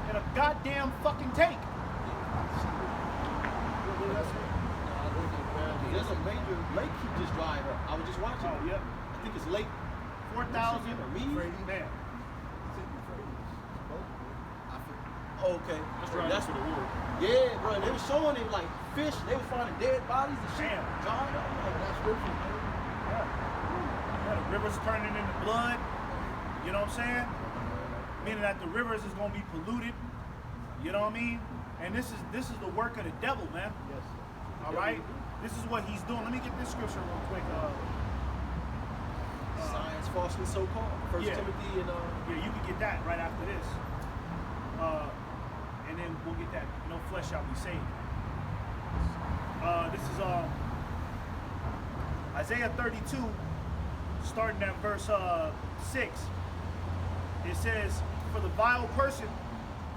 in a goddamn fucking tank. There's a major lake he just dried up. I was just watching. Oh, it. yeah. I think it's Lake 4,000 Reed? man. Oh, okay. That's right. That's for the war. Yeah, bro. They were showing it like fish. They were finding dead bodies and shit. Damn. Dried up. Like, that's scripture. Yeah, the river's turning into blood. You know what I'm saying? Meaning that the rivers is gonna be polluted. You know what I mean? And this is the work of the devil, man. Yes. All right. This is what he's doing. Let me get this scripture real quick. Science falsely so called. First Yeah. Timothy and Yeah, you can get that right after this. And then we'll get that. No flesh shall be saved. This is Isaiah 32, starting at verse 6. It says, "For the vile person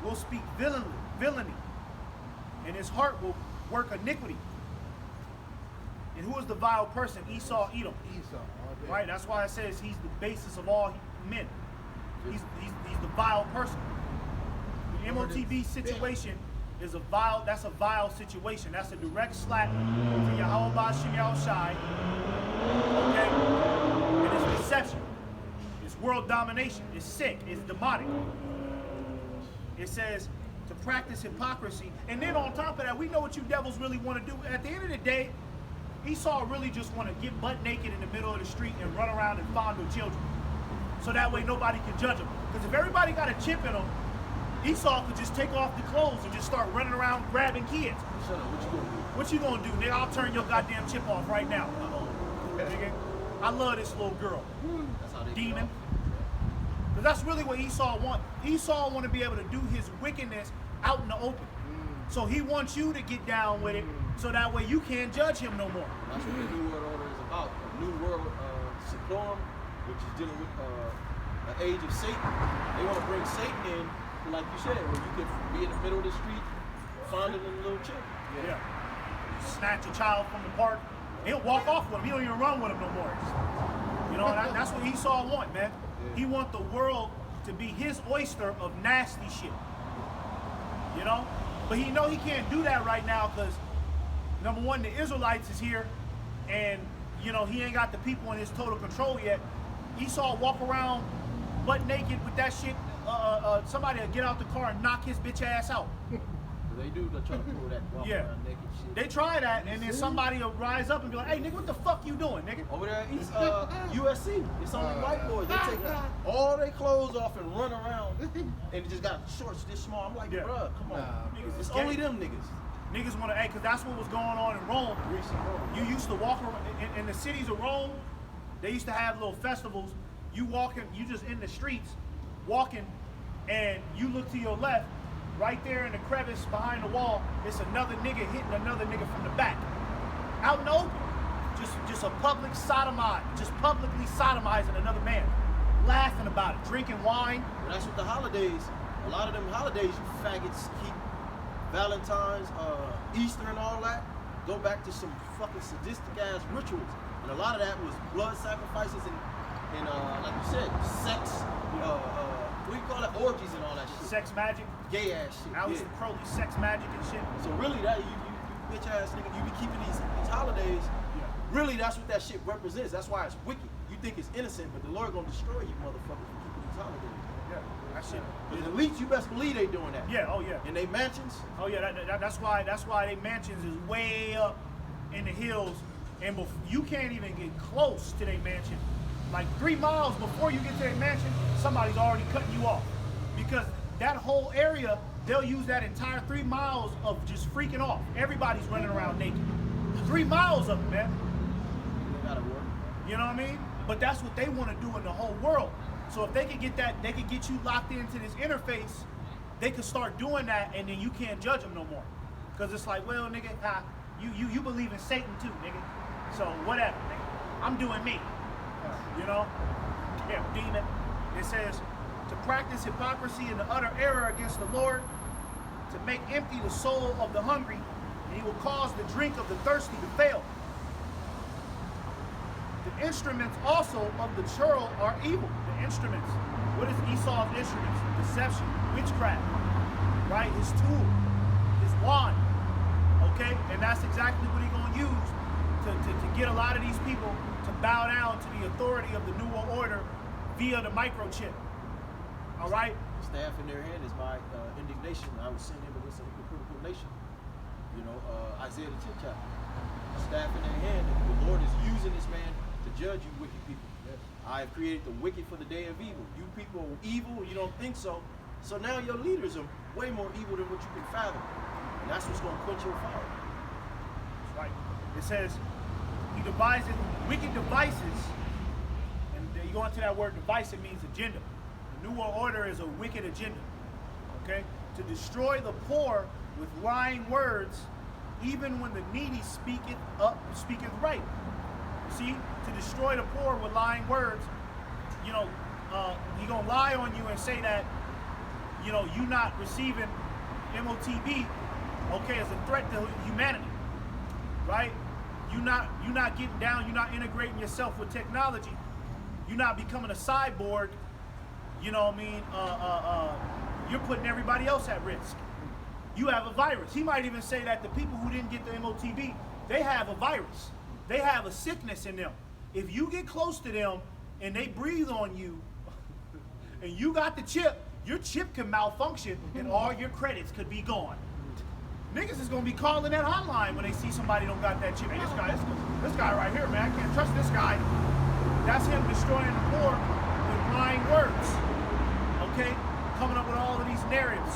will speak villainy, and his heart will work iniquity." And who is the vile person? Esau, Edom. Esau. All day. Right? That's why it says he's the basis of all men. He's the vile person. The MOTB situation is a vile situation. That's a direct slap to Yahweh Ba'Shem Yahushai. Okay? And it's deception. It's world domination. It's sick. It's demonic. It says to practice hypocrisy. And then on top of that, we know what you devils really want to do. At the end of the day, Esau really just want to get butt naked in the middle of the street and run around and fondle children. So that way nobody can judge him. Because if everybody got a chip in them, Esau could just take off the clothes and just start running around grabbing kids. shut up. What you gonna do? What you gonna do, nigga? I'll turn your goddamn chip off right now. Nigga, I love this little girl. That's how they Demon. get off. Because that's really what Esau wants. Esau want to be able to do his wickedness out in the open. So he wants you to get down with it, so that way you can't judge him no more. That's what the New World Order is about. A New World Supplorum, which is dealing with the age of Satan. They want to bring Satan in, like you said, where you could be in the middle of the street, finding a little chick. Yeah. Snatch a child from the park. He'll walk off with him. He don't even run with him no more. You know, that's what Esau want, man. He want the world to be his oyster of nasty shit. You know? But he know he can't do that right now because, number one, the Israelites is here, and, you know, he ain't got the people in his total control yet. Esau walk around butt naked with that shit. Somebody will get out the car and knock his bitch ass out. They do try to pull that walk Yeah. around naked shit. They try that, and then somebody will rise up and be like, "Hey, nigga, what the fuck you doing, nigga?" Over there at East USC, it's only white boys. They take all their clothes off and run around, and just got shorts this small. I'm like, Yeah. bruh, come on. Niggas It's is only gay. them niggas. Niggas want to, hey, because that's what was going on in Rome. Greasy Rome. You used to walk around in the cities of Rome. They used to have little festivals, You walking, you just in the streets, walking, and you look to your left, right there in the crevice behind the wall, it's another nigga hitting another nigga from the back. Out in the open. Just a public sodomize, just publicly sodomizing another man. Laughing about it, drinking wine. Well, that's what the holidays, a lot of them holidays you faggots keep, Valentine's, Easter and all that, go back to some fucking sadistic ass rituals. And a lot of that was blood sacrifices and like you said, sex, what do you call it, orgies and all that shit. Sex magic. Gay ass shit. Alistair Crowley, sex magic and shit. So really that, you bitch ass nigga, you be keeping these holidays, really that's what that shit represents. That's why it's wicked. You think it's innocent, but the Lord gonna destroy you motherfuckers for keeping these holidays. Yeah, that shit. The elites, you best believe they doing that. Yeah, oh yeah. In they mansions. Oh yeah, that's why they mansions is way up in the hills, and you can't even get close to their mansion. Like 3 miles before you get to their mansion, somebody's already cutting you off, because that whole area, they'll use that entire 3 miles of just freaking off. Everybody's running around naked. 3 miles of it, man. They gotta work. You know what I mean? But that's what they want to do in the whole world. So if they could get that, they could get you locked into this interface, they could start doing that, and then you can't judge them no more. Because it's like, well, nigga, you believe in Satan too, nigga. So whatever, nigga. I'm doing me. You know? Yeah, demon. It says, to practice hypocrisy and the utter error against the Lord, to make empty the soul of the hungry, and he will cause the drink of the thirsty to fail. The instruments also of the churl are evil. The instruments. What is Esau's instruments? Deception, witchcraft, right? His tool, his wand. Okay? And that's exactly what he's going to use to get a lot of these people to bow down to the authority of the New World Order via the microchip. All right? The staff in their hand is my indignation. I will send him against a hypocritical nation. You know, Isaiah the 10th chapter. Staff in their hand, the Lord is using this man to judge you wicked people. Yes. I have created the wicked for the day of evil. You people are evil, you don't think so. So now your leaders are way more evil than what you can fathom. And that's what's going to quench your fire. That's right. It says, he devises wicked devices, and you go into that word device, it means agenda. The New World Order is a wicked agenda, okay? To destroy the poor with lying words, even when the needy speaketh right. See, to destroy the poor with lying words, you know, he gonna lie on you and say that, you know, you not receiving MOTB, okay, as a threat to humanity, right? You not getting down, you're not integrating yourself with technology, you're not becoming a cyborg, you know what I mean? You're putting everybody else at risk. You have a virus. He might even say that the people who didn't get the MOTB, they have a virus. They have a sickness in them. If you get close to them and they breathe on you and you got the chip, your chip can malfunction and all your credits could be gone. Niggas is gonna be calling that hotline when they see somebody don't got that chip. Hey, this guy right here, man, I can't trust this guy. That's him destroying the poor with lying words. Okay? Coming up with all of these narratives.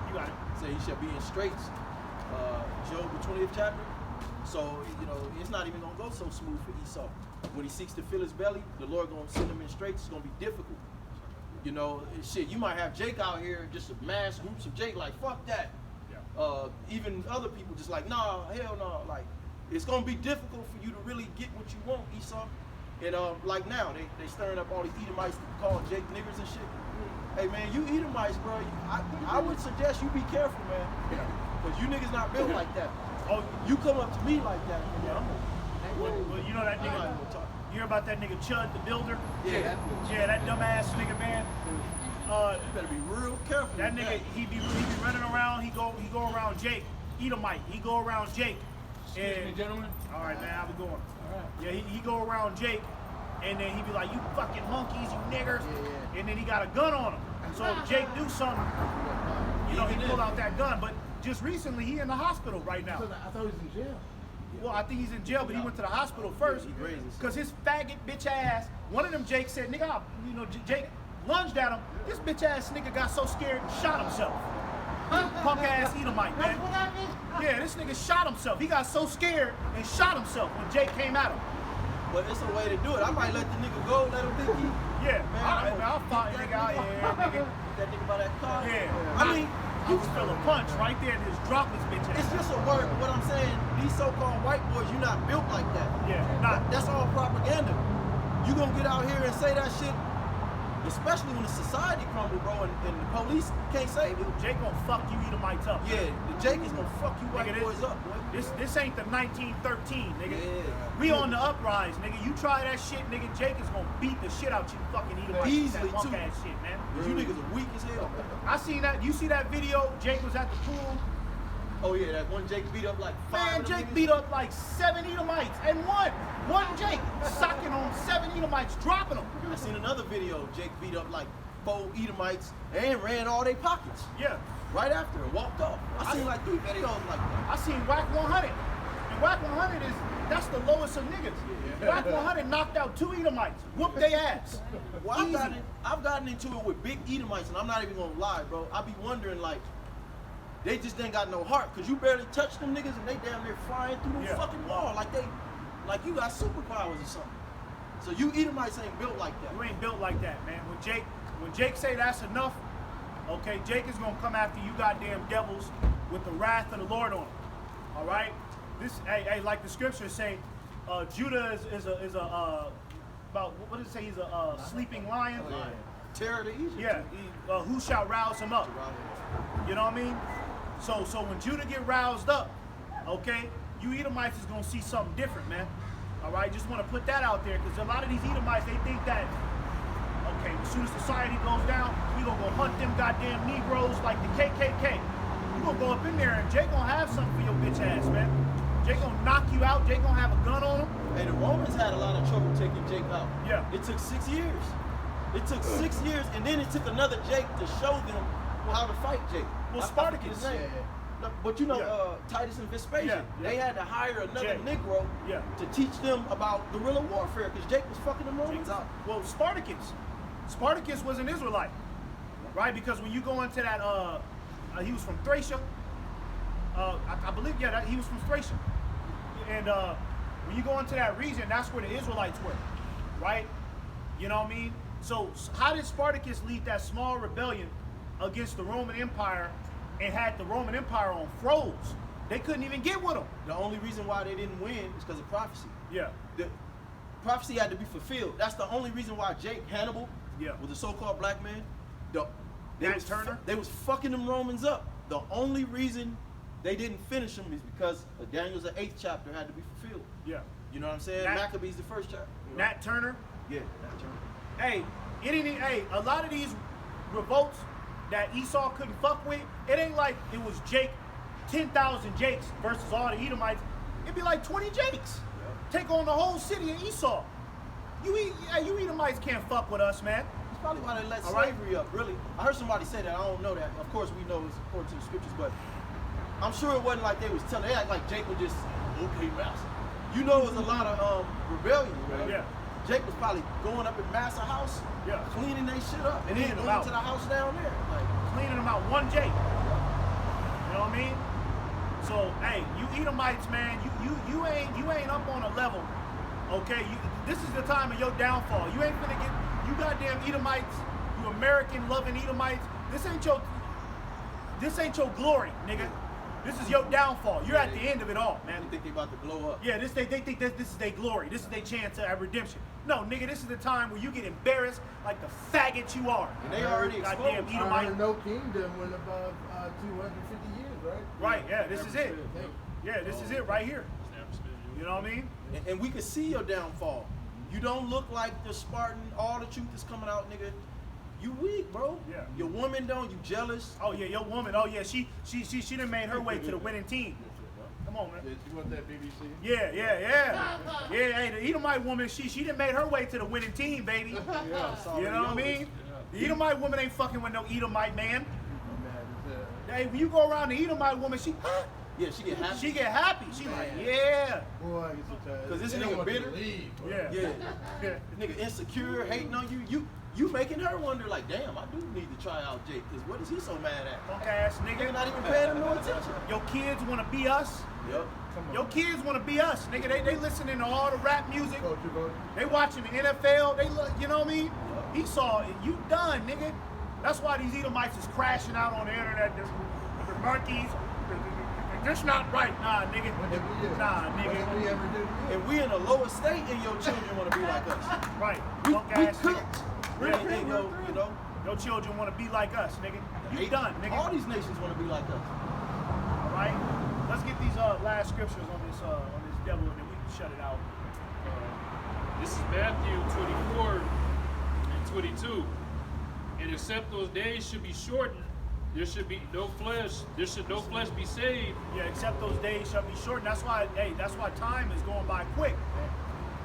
You got it. Say he shall be in straits. Job the 20th chapter. So, you know, it's not even gonna go so smooth for Esau. When he seeks to fill his belly, the Lord gonna send him in straits. It's gonna be difficult. You know, shit, you might have Jake out here, just a mass groups of Jake, like, fuck that. Yeah. Even other people just like, nah, hell no. Like, it's gonna be difficult for you to really get what you want, Esau. And like now, they stirring up all these Edomites to call Jake niggers and shit. Hey man, you Edomites, bro, I would suggest you be careful, man. Because you niggas not built like that. Oh, you come up to me like that, man. Well, you know that nigga, you hear about that nigga Chud the Builder? Yeah. Yeah, that dumbass nigga, man. You better be real careful. That nigga, he be running around, he go around Jake, Edomite, he go around Jake. Excuse me, gentlemen. All right, man, how we going? All right. Yeah, he go around Jake, and then he be like, you fucking monkeys, you niggers. Yeah. And then he got a gun on him. So if Jake do something, you know, he pull out that gun. But just recently, he in the hospital right now. I thought he was in jail. Well, I think he's in jail, but he went to the hospital first. Because his faggot bitch ass, one of them Jake said, nigga, you know, Jake lunged at him. This bitch ass nigga got so scared and shot himself. Punk ass Edomite, man. Yeah, this nigga shot himself. He got so scared and shot himself when Jake came at him. But it's a way to do it. I might let the nigga go, let him think he. Yeah, Man, I'll fight that nigga out here, nigga. That nigga by that car. Yeah. I mean, I was feel a punch right there and just drop his bitch ass. it's just a word. What I'm saying, these so-called white boys, you're not built like that. Yeah, not. That's all propaganda. You gonna get out here and say that shit, especially when the society crumble, bro, and the police can't save you. Jake gonna fuck you Edomites up. Yeah, the Jake is gonna fuck you white Nigga, boys up, boy. This ain't the 1913, nigga. Yeah. We on the uprise, nigga. You try that shit, nigga. Jake is gonna beat the shit out you fucking Edomites. Easily, that punk too. ass shit, man. You niggas are weak as hell. I seen that. You see that video? Jake was at the pool. Oh yeah, that one Jake beat up like 5 Man, of them Jake niggas. beat up like 7 Edomites and one Jake socking on 7 Edomites, dropping them. I seen another video. Jake beat up like 4 Edomites and ran all their pockets Yeah. right after and walked off. I seen like 3 videos like that. I seen Whack 100. And Whack 100 that's the lowest of niggas. Whack 100 knocked out 2 Edomites, whooped their ass. Well, Easy. I've gotten into it with big Edomites, and I'm not even gonna lie, bro. I be wondering like, they just ain't got no heart, cause you barely touch them niggas and they damn near flying through the Yeah. fucking wall like you got superpowers or something. So you Edomites ain't built like that. You ain't built like that, man. When Jake say that's enough, okay, Jake is gonna come after you goddamn devils with the wrath of the Lord on him. All right? Hey, like the scriptures say, Judah is a about what does it say? He's a sleeping lion. Oh, yeah. Terror to Egypt. Yeah. Who shall rouse him up? You know what I mean? So when Judah get roused up, okay, you Edomites is gonna see something different, man. All right, just want to put that out there because a lot of these Edomites they think that, okay, as soon as society goes down, we gonna go hunt them goddamn Negroes like the KKK. You gonna go up in there and Jay gonna have something for your bitch ass, man. Jay gonna knock you out. Jay gonna have a gun on him. And the Romans had a lot of trouble taking Jake out. Yeah. It took 6 years. It took 6 years, and then it took another Jake to show them how to fight Jake. Well, I forget Spartacus. his name. Yeah. No, but you know, Yeah. Titus and Vespasian, Yeah. they had to hire another Jake. Negro Yeah. to teach them about guerrilla warfare because Jake was fucking them Romans up. Well, Spartacus was an Israelite, right? Because when you go into that, he was from Thracia. I believe, yeah, he was from Thracia. And when you go into that region, that's where the Israelites were, right? You know what I mean? So how did Spartacus lead that small rebellion against the Roman Empire and had the Roman Empire on froze? They couldn't even get with them. The only reason why they didn't win is because of prophecy. Yeah. The prophecy had to be fulfilled. That's the only reason why Hannibal, Yeah. was a so-called black man. Nat Turner? They was fucking them Romans up. The only reason they didn't finish them is because Daniel's 8th chapter had to be fulfilled. Yeah. You know what I'm saying? Maccabees the 1st chapter. You know? Nat Turner. Yeah, Nat Turner. Hey, a lot of these revolts that Esau couldn't fuck with, it ain't like it was 10,000 Jakes versus all the Edomites. It'd be like 20 Jakes. Take on the whole city of Esau. You Edomites can't fuck with us, man. That's probably why they let All right. slavery up, really. I heard somebody say that. I don't know that. Of course, we know it's according to the scriptures, but I'm sure it wasn't like they was telling. They act like Jake was just, okay, master. You know, it was a lot of rebellion, right? Yeah. Jake was probably going up at Massa house, Yeah. cleaning their shit up, and then Cleaning them going out. to the house down there. Like, Cleaning them out one Jake. You know what I mean? So, hey, you Edomites, man, you ain't up on a level. Okay, this is the time of your downfall. You ain't finna get you goddamn Edomites, you American loving Edomites. This ain't your glory, nigga. This is your downfall. You're at the end of it all, man. they think they about to blow up. Yeah, they think this is their glory. This is their chance at redemption. No, nigga, this is the time where you get embarrassed like the faggot you are. And they already Goddamn exposed. Edomite. No kingdom went above 250 years, right? Right, yeah, this is it. Yeah, this is it right here. You know what I mean? And we can see your downfall. You don't look like the Spartan. All the truth is coming out, nigga. You weak, bro. Yeah. Your woman don't. You jealous. Oh yeah, your woman. Oh yeah, she done made her way to the winning team. Come on, man. You want that BBC? Yeah. Hey, the Edomite woman, she done made her way to the winning team, baby. Yeah, You know what I mean? The Edomite woman ain't fucking with no Edomite man. Hey, when you go around the Edomite woman, Yeah, she get happy. she get happy. She like, yeah. Boy, I get so tired. 'Cause this They don't nigga want you to bitter. leave, boy. Yeah. Yeah. Yeah. This nigga insecure, hating on you. You making her wonder like, damn, I do need to try out Jake, because what is he so mad at? Punk ass us, They're nigga. not even paying them no attention. Your kids want to be us. Yep. Your kids want to be us, nigga. They listening to all the rap music. Culture vote. They watching the NFL. They look, you know what I mean? Esau, you done, nigga. That's why these Edomites is crashing out on the internet. The monkeys. This not right, nah, nigga. What did we do? Nah, What did we nigga. ever do to you? If we in a lower state and your children want to be like us. Right. We Punk ass cooked. nigga. Really, Yeah, they go, you know. your children want to be like us, nigga. You They- done, nigga. All these nations want to be like us. All right. Let's get these last scriptures on this devil, and then we can shut it out. This is Matthew 24 and 22. And except those days should be shortened, there should be no flesh. There should no flesh be saved. Yeah, except those days shall be short. And that's why, that's why time is going by quick.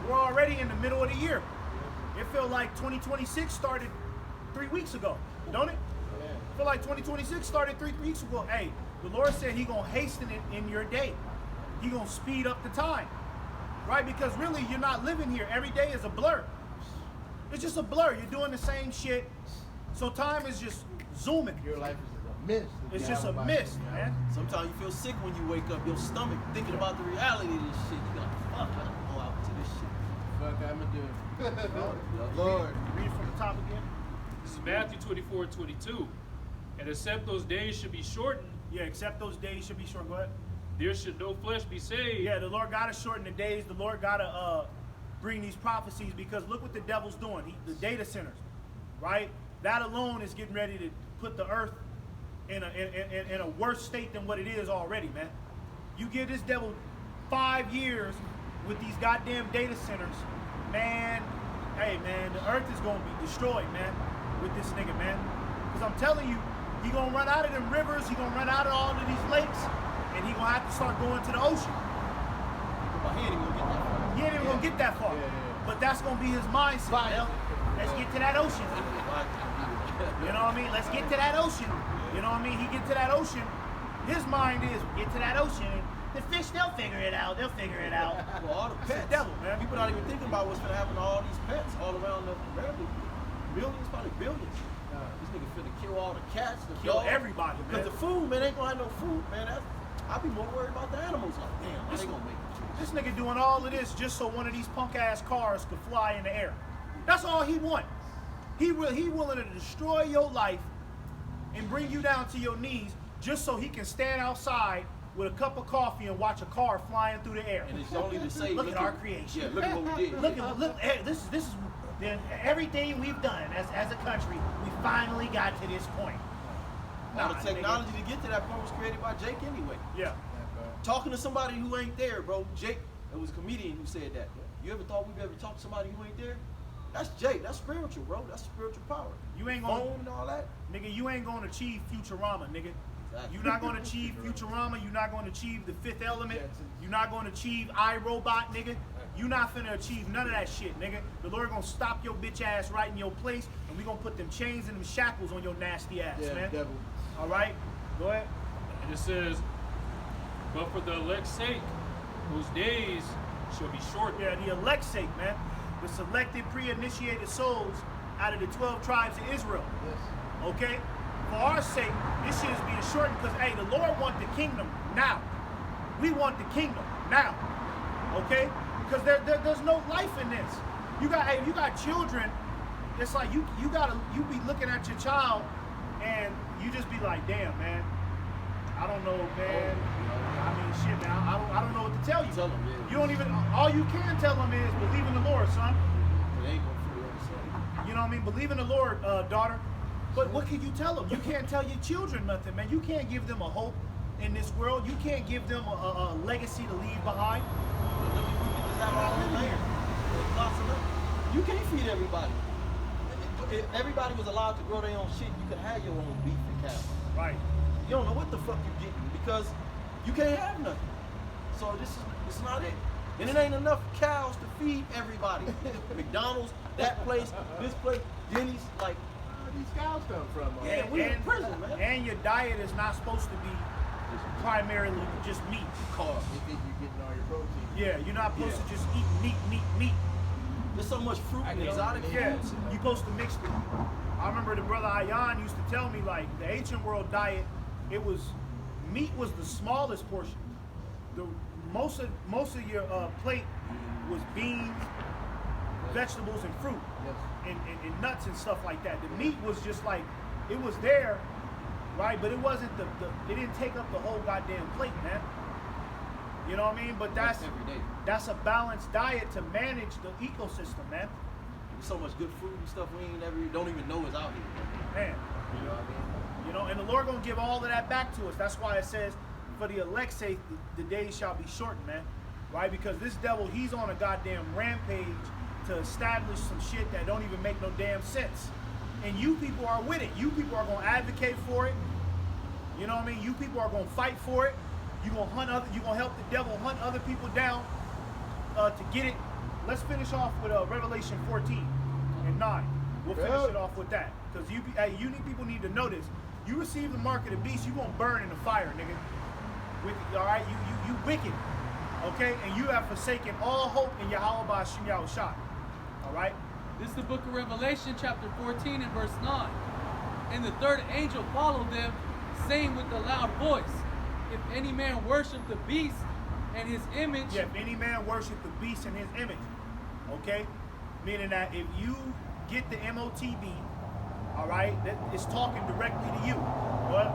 We're already in the middle of the year. It feel like 2026 started 3 weeks ago, don't it? I feel like 2026 started 3 weeks ago. Hey, the Lord said He gonna hasten it in your day. He gonna speed up the time, right? Because really, you're not living here. Every day is a blur. It's just a blur. You're doing the same shit. So time is just zooming. Your life is a mist. It's just a mist, man. Sometimes you feel sick when you wake up, your stomach thinking about the reality of this shit. You like, fuck, I gotta go out to this shit. Fuck, I'ma do it. Lord. Read it from the top again. This is Matthew 24 and 22. And except those days should be shortened, Yeah, except those days should be short. Go ahead. there should no flesh be saved. Yeah, the Lord gotta shorten the days. The Lord gotta bring these prophecies, because look what the devil's doing. The data centers, right? That alone is getting ready to put the earth in a worse state than what it is already, man. You give this devil 5 years with these goddamn data centers, man. Hey, man, the earth is gonna be destroyed, man, with this nigga, man. Because I'm telling you, he gonna run out of them rivers. He gonna run out of all of these lakes, and he gonna have to start going to the ocean. My hand ain't gonna get that far. He ain't even gonna get that far. Yeah, yeah. But that's gonna be his mindset. Well, let's get to that ocean. You know what I mean? Let's get to that ocean. You know what I mean? He get to that ocean. His mind is, get to that ocean. The fish, they'll figure it out. They'll figure it out. Well, all the It's the pets. devil, man. People not even thinking about what's gonna happen to all these pets all around the America. Millions, probably billions. This nigga finna kill all the cats, the Kill dogs. everybody, man. Because the food, man, ain't gonna have no food, man. I'd be more worried about the animals. Like, damn, how they gonna make it? This nigga doing all of this just so one of these punk ass cars could fly in the air. That's all he want. He willing to destroy your life and bring you down to your knees just so he can stand outside with a cup of coffee and watch a car flying through the air. And it's only to say, Look at our creation. Yeah, look at what we did. Look. Hey, this is then everything we've done as a country. We finally got to this point. All Nah, the technology to get to that point was created by Jake anyway. Yeah. Talking to somebody who ain't there, bro. Jake, it was a comedian who said that. You ever thought we'd ever talk to somebody who ain't there? That's Jake. That's spiritual, bro. That's spiritual power. You ain't gonna, Phone and all that. nigga. You ain't gonna achieve Futurama, nigga. Exactly. You're not gonna achieve Futurama. You're not gonna achieve the Fifth Element. You're not gonna achieve iRobot, nigga. You're not finna achieve none of that shit, nigga. The Lord gonna stop your bitch ass right in your place, and we gonna put them chains and them shackles on your nasty ass, Yeah, man. devil. All right, go ahead. And it says, but for the elect's sake, whose days shall be shortened. Yeah, the elect's sake, man. The selected, pre-initiated souls out of the 12 tribes of Israel. Yes. Okay? For our sake, this shit is being shortened because, hey, the Lord want the kingdom now. We want the kingdom now. Okay? Because there's no life in this. You got children. It's like you be looking at your child and you just be like, damn, man. I don't know, man. I mean, shit, man. I don't know what to tell you. Tell 'em, yeah. You don't even. All you can tell them is believe in the Lord, son. But they ain't gonna fully understand. You know what I mean? Believe in the Lord, daughter. But what can you tell them? You can't tell your children nothing, man. You can't give them a hope in this world. You can't give them a legacy to leave behind. But look at we can just have our own land. There's lots of land. You can't feed everybody. If everybody was allowed to grow their own shit, you could have your own beef and cattle. Right. You don't know what the fuck you're getting because you can't have nothing. So this is not it. And it ain't enough cows to feed everybody. McDonald's, that place, this place, Denny's, like, Where these cows come from? Yeah, we in prison, man. And your diet is not supposed to be primarily just meat. carbs. You think you're getting all your protein. Yeah, you're not supposed to just eat meat. There's so much fruit and exotic Yeah, foods. you're supposed to mix them. I remember the brother Ayan used to tell me, like, the ancient world diet it was meat was the smallest portion. The most of your plate was beans, vegetables, and fruit, Yes. and nuts and stuff like that. The meat was just like it was there, right? But it wasn't it didn't take up the whole goddamn plate, man. You know what I mean? But that's every day. that's a balanced diet to manage the ecosystem, man. There's so much good food and stuff we don't even know is out here. Man, You know what I mean? you know, and the Lord gonna give all of that back to us. That's why it says, for the elect's sake, the days shall be shortened, man. Right? Because this devil, he's on a goddamn rampage to establish some shit that don't even make no damn sense. And you people are with it. You people are gonna advocate for it. You know what I mean? You people are gonna fight for it. You gonna help the devil hunt other people down to get it. Let's finish off with Revelation 14 and 9. We'll finish it off with that. Because people need to know this. You receive the mark of the beast, you gonna burn in the fire, nigga. Wicked, all right? You wicked, okay? And you have forsaken all hope in Yahweh Ba'Shem Yahushua, all right? This is the book of Revelation, chapter 14 and verse 9. And the third angel followed them, saying with a loud voice, if any man worship the beast and his image... Yeah, if any man worship the beast in his image, okay? Meaning that if you get the MOTB, all right, that is talking directly to you. What?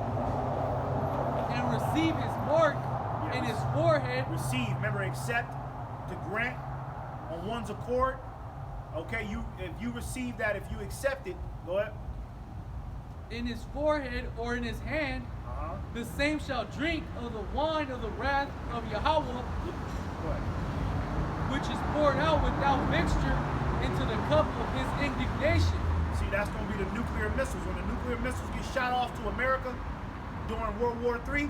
and receive his mark in his forehead. Receive, remember, accept, to grant on one's accord. Okay, if you receive that, if you accept it, go ahead. In his forehead or in his hand, the same shall drink of the wine of the wrath of Yahweh, Go ahead. which is poured out without mixture into the cup of his indignation. See, that's going to be the nuclear missiles. When the nuclear missiles get shot off to America during World War III,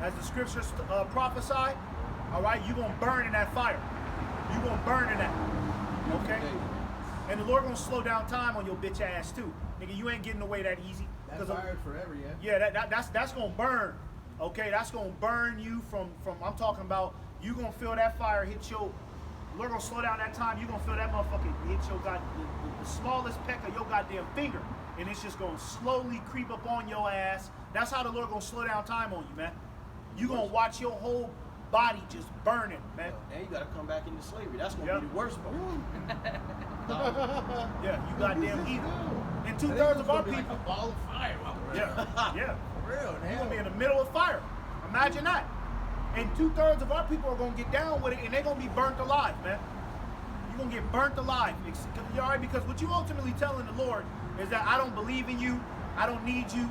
as the scriptures prophesy, all right, you're going to burn in that fire. You're going to burn in that. Okay? And the Lord going to slow down time on your bitch ass too. Nigga, you ain't getting away that easy. That fired forever, yeah. Yeah, that's going to burn. Okay? That's going to burn you from, I'm talking about, you going to feel that fire hit your, Lord going to slow down that time, you going to feel that motherfucker hit your the smallest peck of your goddamn finger. And it's just going to slowly creep up on your ass. That's how the Lord going to slow down time on you, man. You going to watch your whole body just burning, man. And you gotta come back into slavery. That's gonna be the worst part. Yeah, you goddamn evil. And 2/3 of our people. Like a ball of fire while we're Yeah. For real, You're gonna be in the middle of fire. Imagine that. And 2/3 of our people are gonna get down with it, and they're gonna be burnt alive, man. You're gonna get burnt alive. You all right? Because what you ultimately telling the Lord is that I don't believe in you. I don't need you.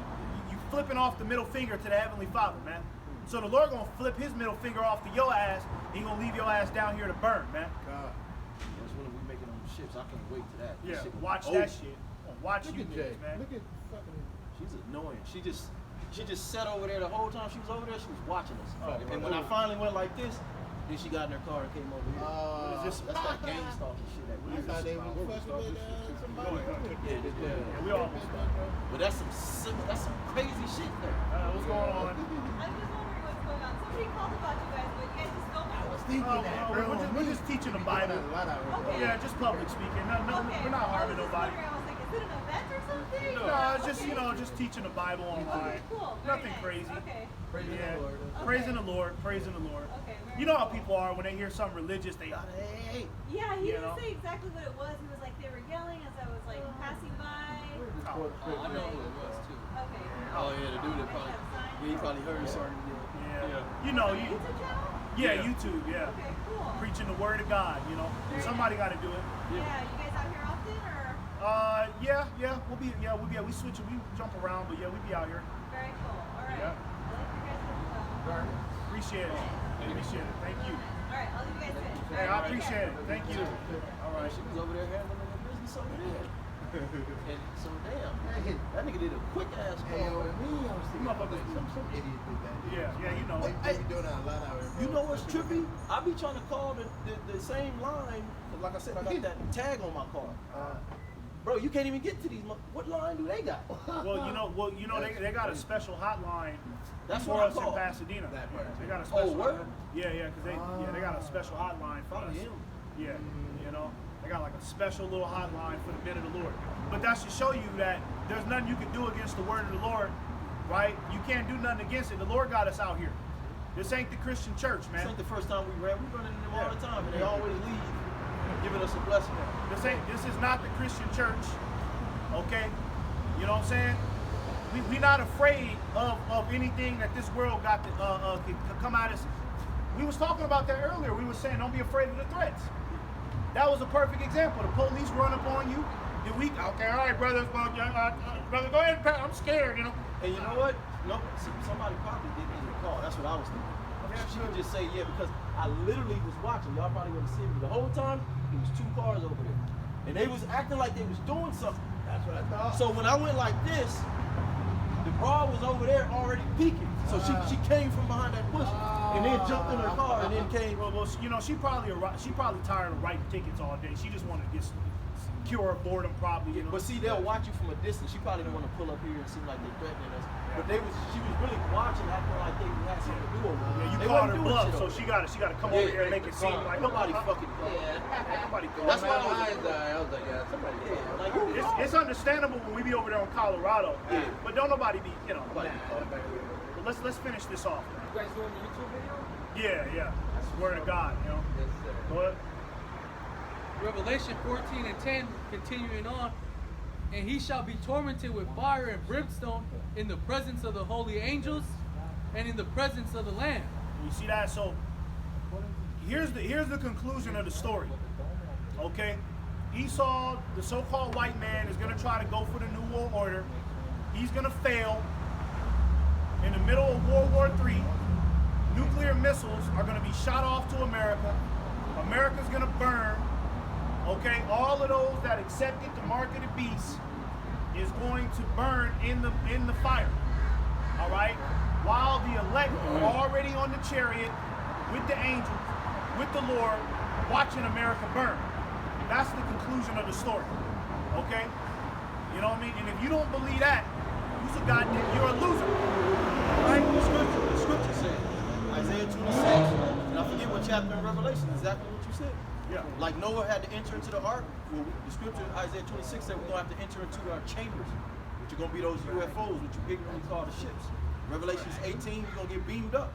You flipping off the middle finger to the Heavenly Father, man. So the Lord gonna flip his middle finger off to your ass, and he gonna leave your ass down here to burn, man. God. That's when we making them ships. I can't wait to that. Yeah, This shit watch gonna be that over. shit. Watch Look you at Jay. niggas, man. Look at fucking. She's annoying. She just sat over there the whole time she was over there. She was watching us. Oh, and when I finally went like this, then she got in her car and came over here. Is this- That's that gang stalking shit that we I thought they was about. fucking with somebody. Yeah, we all was But that's some crazy shit there. what's going on? I'm just wondering what's going on. Somebody called about you guys, but you guys just don't I was know. thinking that, bro. We're just teaching the Bible. Okay. Yeah, just public speaking. No, Okay. we're not harming I was just nobody. wondering, I was like, is it an event or something? No, it's just Okay. just teaching the Bible online. Okay, cool. Very Nothing nice. crazy. Okay. Praise Yeah, the Lord. praising the Lord, praising the Lord. Okay. Very You know how cool. people are when they hear something religious, they hey. Yeah, he You didn't know? say exactly what it was. He was like, they were yelling as I was like passing by. I know who it was too. Okay. Oh yeah, the dude that probably he probably heard something. Yeah. You know, YouTube channel? yeah, YouTube, yeah. Okay, cool. Preaching the word of God, you know. Somebody got to do it. Yeah, you guys out here often or? We switch it, we jump around, but yeah, we be out here. Very cool. All right. Yeah. I like your guys' info. Appreciate it. Appreciate it. Thank you. All right, I'll leave you guys in. Hey, I All right, take appreciate care. it. Thank you. All right. She was over there handling the business over there. And so damn, that nigga did a quick ass Hey, call. with me, I was thinking Motherfuckers. some idiot did that. Yeah, you know. They be doing that a lot out here, bro. You know what's trippy? I be trying to call the same line, 'cause like I said, I got that tag on my car. Bro, you can't even get to these. What line do they got? Well, you know, they got a special hotline That's for what I us in call. Pasadena. That part. They got a special. word? Yeah, because they got a special hotline for Probably us. him. Yeah, you know, they got like a special little hotline for the men of the Lord. But that should show you that there's nothing you can do against the word of the Lord right? You can't do nothing against it. The Lord got us out here. This ain't the Christian church, This man. ain't the first time we ran. We run into them all the time, and they Yeah. always leave, giving us a blessing. This is not the Christian church, okay? You know what I'm saying? We not afraid of anything that this world got to come at us. We was talking about that earlier. We was saying don't be afraid of the threats. That was a perfect example. The police run up on you. Okay, all right, brothers. Well, brother, go ahead. I'm scared, you know. And you know what? No, somebody probably didn't even call. That's what I was thinking. She would just say, yeah, because I literally was watching. Y'all probably would have seen me the whole time. There was 2 cars over there, and they was acting like they was doing something. That's what I thought. So when I went like this, the broad was over there already peeking. So she came from behind that bush and then jumped in her car and then came. Well, you know, she probably tired of writing tickets all day. She just wanted to get cure her boredom, probably. You know. But see, they'll watch you from a distance. She probably didn't want to pull up here and seem like they're threatening us. But she was really watching, acting like they had something to do over there. Yeah, you They called her wasn't doing bluff, shit so over she there. got to come over here and make it seem like nobody fucking. nobody. That's why I was. I was like, yeah, somebody. Yeah, like, It's understandable when we be over there in Colorado, Yeah. but don't nobody be, you know. Nobody. But let's finish this off. Man. You guys doing the YouTube video? Yeah. That's the word of God, you know. Yes, sir. Go ahead. Revelation 14 and 10, continuing on. And he shall be tormented with fire and brimstone in the presence of the holy angels and in the presence of the Lamb. You see that? So here's the conclusion of the story. Okay, Esau, the so-called white man, is gonna try to go for the New World Order. He's gonna fail. In the middle of World War III, nuclear missiles are gonna be shot off to America. America's gonna burn. Okay, all of those that accepted the mark of the beast is going to burn in the fire. All right, while the elect are already on the chariot with the angels, with the Lord, watching America burn. That's the conclusion of the story. Okay, you know what I mean? And if you don't believe that, you're a loser. Right? The scripture said, Isaiah 26, and I forget what chapter in Revelation, exactly what you said. Yeah. Like Noah had to enter into the ark. Well, the scripture, Isaiah 26 said we're going to have to enter into our chambers, which are going to be those UFOs, which you ignorantly call the ships. Revelations 18, we're going to get beamed up.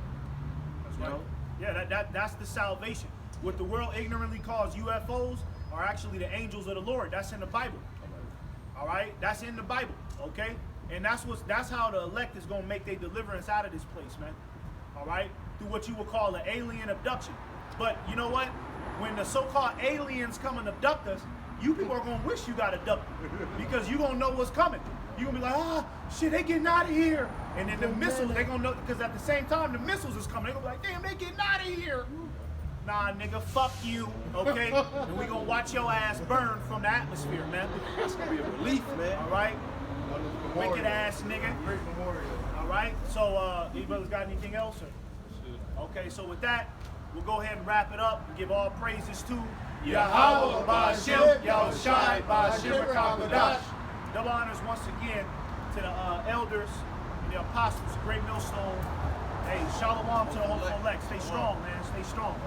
That's You right. know? Yeah, that's the salvation. What the world ignorantly calls UFOs are actually the angels of the Lord. That's in the Bible. All right, that's in the Bible. Okay, and that's how the elect is gonna make their deliverance out of this place, man. All right, through what you would call an alien abduction. But you know what? When the so-called aliens come and abduct us, you people are gonna wish you got abducted because you gonna know what's coming. You gonna be like, shit, they getting out of here. And then the missiles, they gonna know, because at the same time the missiles is coming. They gonna be like, damn, they getting out of here. Nah, nigga, fuck you, okay? And we gonna watch your ass burn from the atmosphere, man. That's going to be a relief, man. All right? Wicked ass nigga. Great memorial. All right? So, you brothers got anything else? Or? Okay, so with that, we'll go ahead and wrap it up and give all praises to Yahweh, Ba'ashem, Yahushai, Ba'ashem, Rakabodash. Double honors once again to the elders and the apostles, great millstone. Hey, shalom to the whole elect. Stay strong, man. Stay strong.